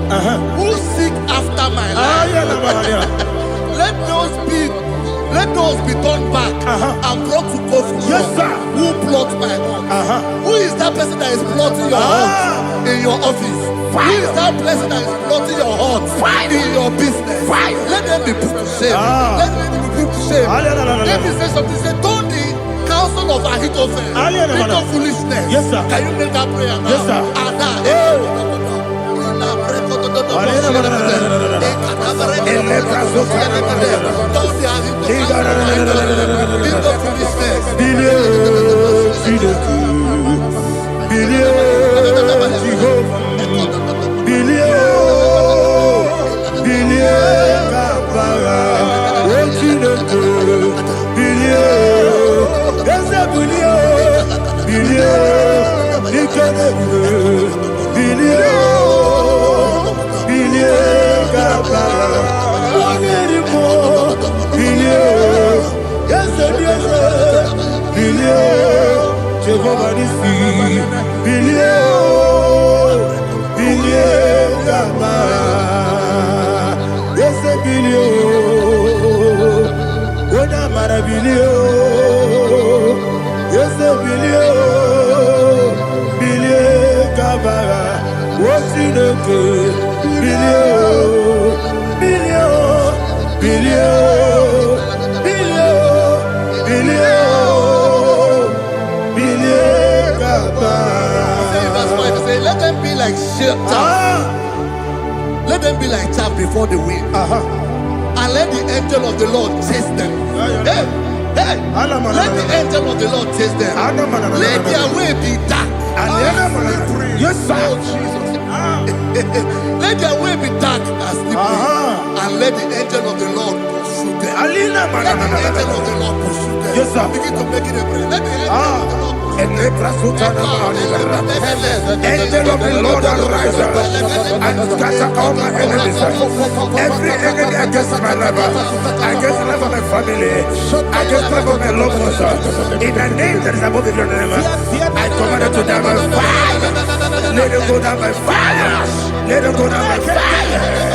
who seek after my life, let those be turned back and brought to confusion. Who plot my heart? Who is that person that is plotting your heart in your office? Who is that person that is plotting your heart in your business? Let them be put to shame. Let them be put to shame. Let me say something. Say, don't the counsel of Ahithophel into foolishness. Can you make that prayer now? Let them be like chaff. Let them be like chaff before the wind. And let the angel of the Lord chase them. Let the angel of the Lord chase them. Let their way be dark. Yes, sir. Let their way be dark as slippery. And let the angel of the Lord pursue them. Let the angel of the Lord pursue them. Yes, sir. Begin to make it a prayer. Let the angel of the Lord pursue them. Angel of the Lord arise and scatter all my enemies. Every enemy against my life, against the life of my family, against the life of my loved ones, in the name that is above your name, I command it to die by fire. Let it go down by fire. Let it go down by fire.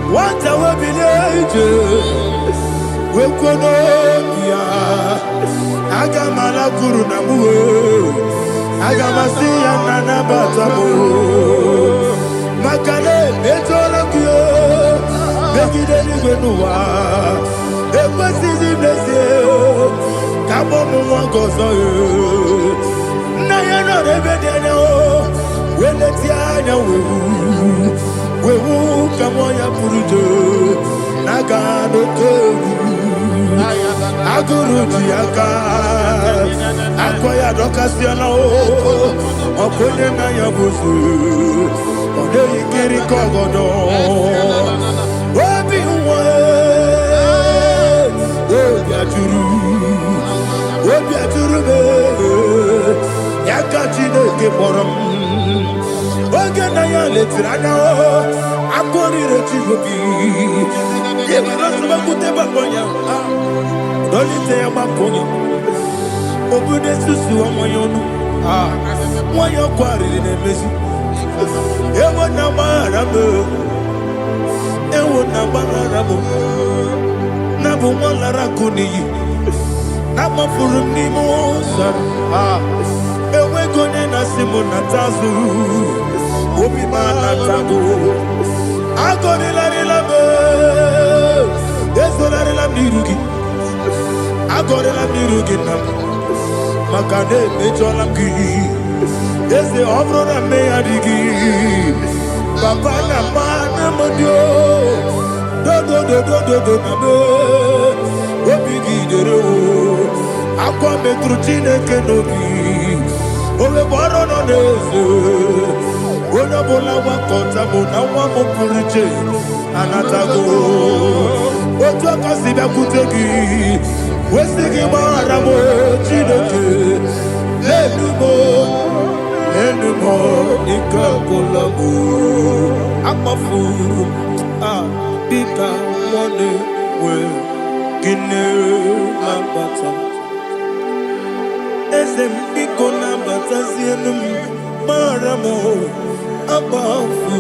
What I will be we Konokia Agamala Guru Namu Agamasi Nana Batamu Makale Betolakio Begideni Benua Ekwasizi Blessio Kabomu Wangozo Nayano Rebedeno Weletiana Wewu Kamoya Purujo Nagano Kogu Aguruji Aka Akoya Dokasiano Okone Nayabuzu Ode Ikiri Kogodo Obi Uwe Obi Aturu Yakachine Keporam Oge Naya Letirana Akori Rechigobi Yemanasubakute Bakonya Dolite Bakonya Obude Susu Amoyonu Moyo Kwari Nemesi Ewo Namarabo Ewo Namarabo Nabu Malara Kuni Nama Furumi Mosa Ewe Gone Nasimu Natazu Obi Manatago Agoni Larilabe Esolarilam Nirugi Agorilam Nirugi Nam Makane Mejolam Gi Ese Obrona Meadigi Papa Namana Modio Do Nabe Obigi Dero Aqua Metrutine Kenobi Ole Borono Nese Ona bola wakota bona wamo puriche anatago oto kasiba kutegi wesigi maramo chidoke lenumo ikakolago amafuru bika mone we kine mabata esem biko nambata sienum maramo abafu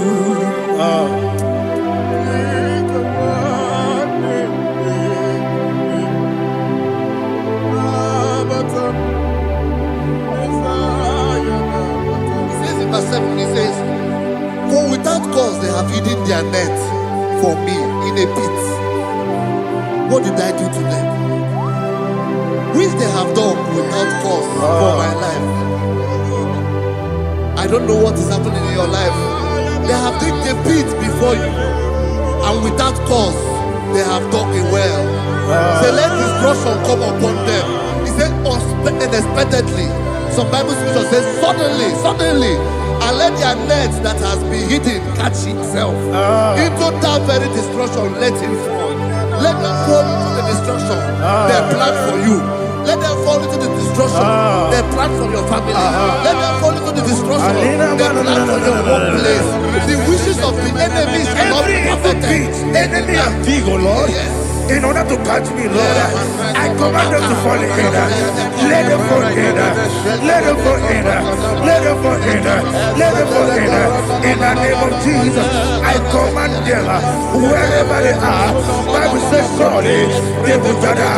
He says, for without cause they have hidden their net for me in a pit. What did I do to them? Which they have done without cause for my life. I don't know what is happening in your life. They have digged a pit before you, and without cause they have dug a well. Say, let destruction come upon them. He said, unexpectedly. Some Bible scripture says, suddenly, and let their net that has been hidden catch itself. Into that very destruction, let him fall. Let them fall into the destruction they plan for you. Let them fall into the destruction they plan for your family. Let them fall into the destruction they plan for your workplace. The wishes of the enemies are not perfected. Enemy and big, oh Lord. Yes. In order to catch me, Lord, I command them to fall in. Let them fall in. Let them fall in. Let them fall in. Let them fall in. In the name of Jesus, I command them wherever they are. Bible says, surely they will gather.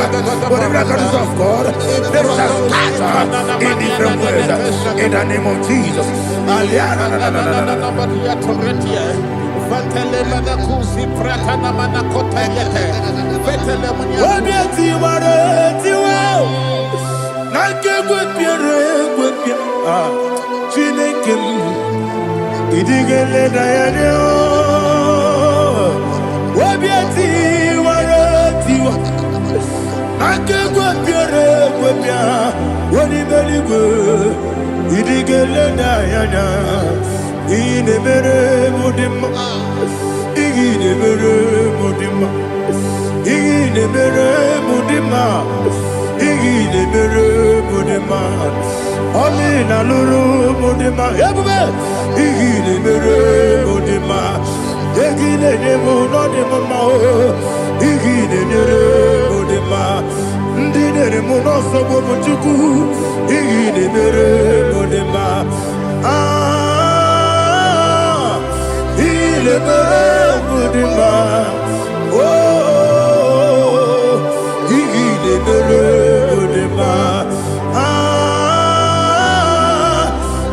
Whatever the is of God, they shall scatter in different ways. In the name of Jesus. In mudima. Igi de bere mudima. Igi de bere mudima. Igi de bere mudima. Ami na luru mudima. Ebube. Igi de bere mudima. Igi de nemo no de mama o. Igi de bere mudima. Ndi de mo no so bo chuku. Igi de bere mudima. Il est mudima. Oh, il est mudima.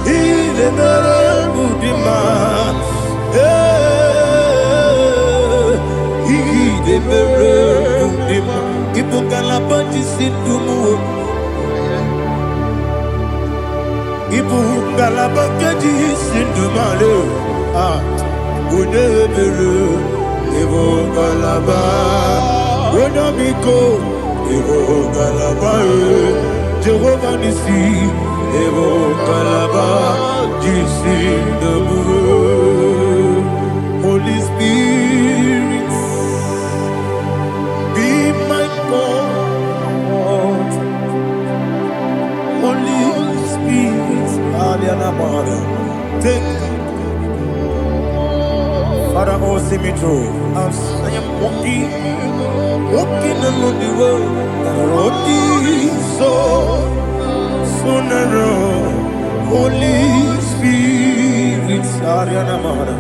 Il est mudima. Il est mudima. Ipo kalabati sindumu. Ipo kalabati sindumalo. Unebere, Evo Galaba, Unamiko, Evo Galaba, Jehovah Nissi, Evo Galaba, Jisi Nabu, Holy Spirit, be my God, Holy Spirit, Aliana Mara, take Father, oh, see me through. I am walking along the road. The road is so narrow. Holy Spirit, Ariana Mara,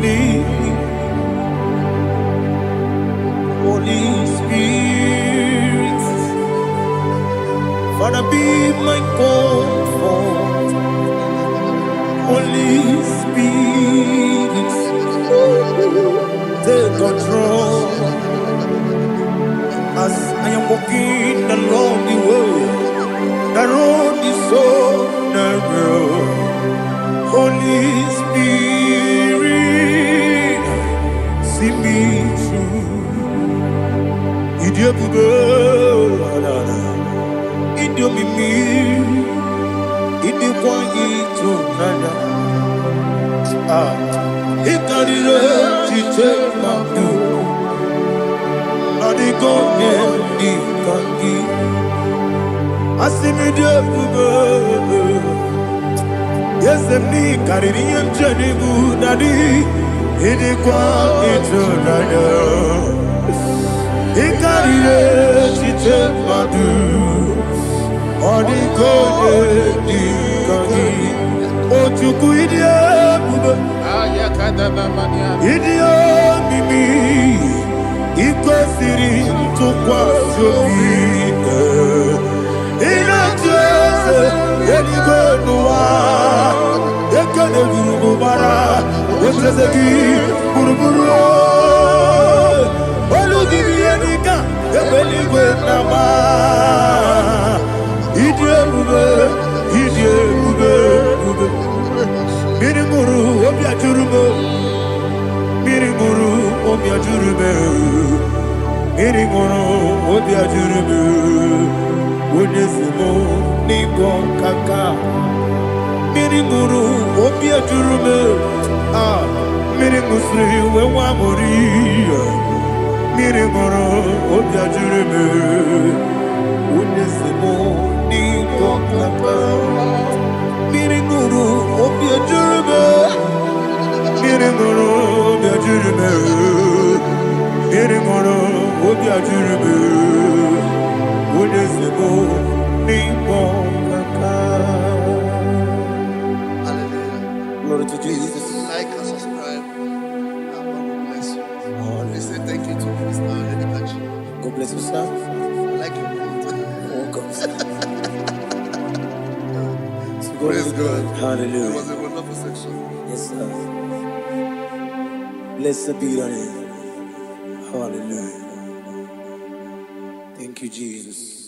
lead me. Holy Spirit, Father, be my comfort. Holy Spirit, take control as I am walking along the way. The road is so narrow. Holy Spirit, see me through. Idiopube, Idiomimi, Idiokwanyitu nana. Ikarire chiche mabu Adiko di kangi Asimide bube Yesemi kariri mcheni budadi Idikwa itunanya Ikarire chiche mabu Adiko di kangi Ochuku idie bube Idio mimi Iko siri tukwa shobi Ina jese Yeligwe nuwa Ekane gurubu bara Wetezeki buruburu Olu gibi yenika Ebeligwe nama Idie bube Idie bube Mirimuru obi ajurume Mirimuru obi ajurume Mirimuru obi ajurume Onesimo niko kaka Mirimuru obi ajurume Mirimusri wewa mori Mirimuru obi ajurume Onesimo niko kaka Mirimuru obi ajurume Mirimuru obi ajurume Mirimuru obi ajurume Onesimo niko kaka. Hallelujah. Glory to Jesus. Like and subscribe. God bless you. They say thank you to Mr. Lady. God bless you, sir. I like your mouth. Welcome. Praise God. Hallelujah. It was a wonderful section. Yes, sir. Blessed be your name. Hallelujah. Thank you, Jesus.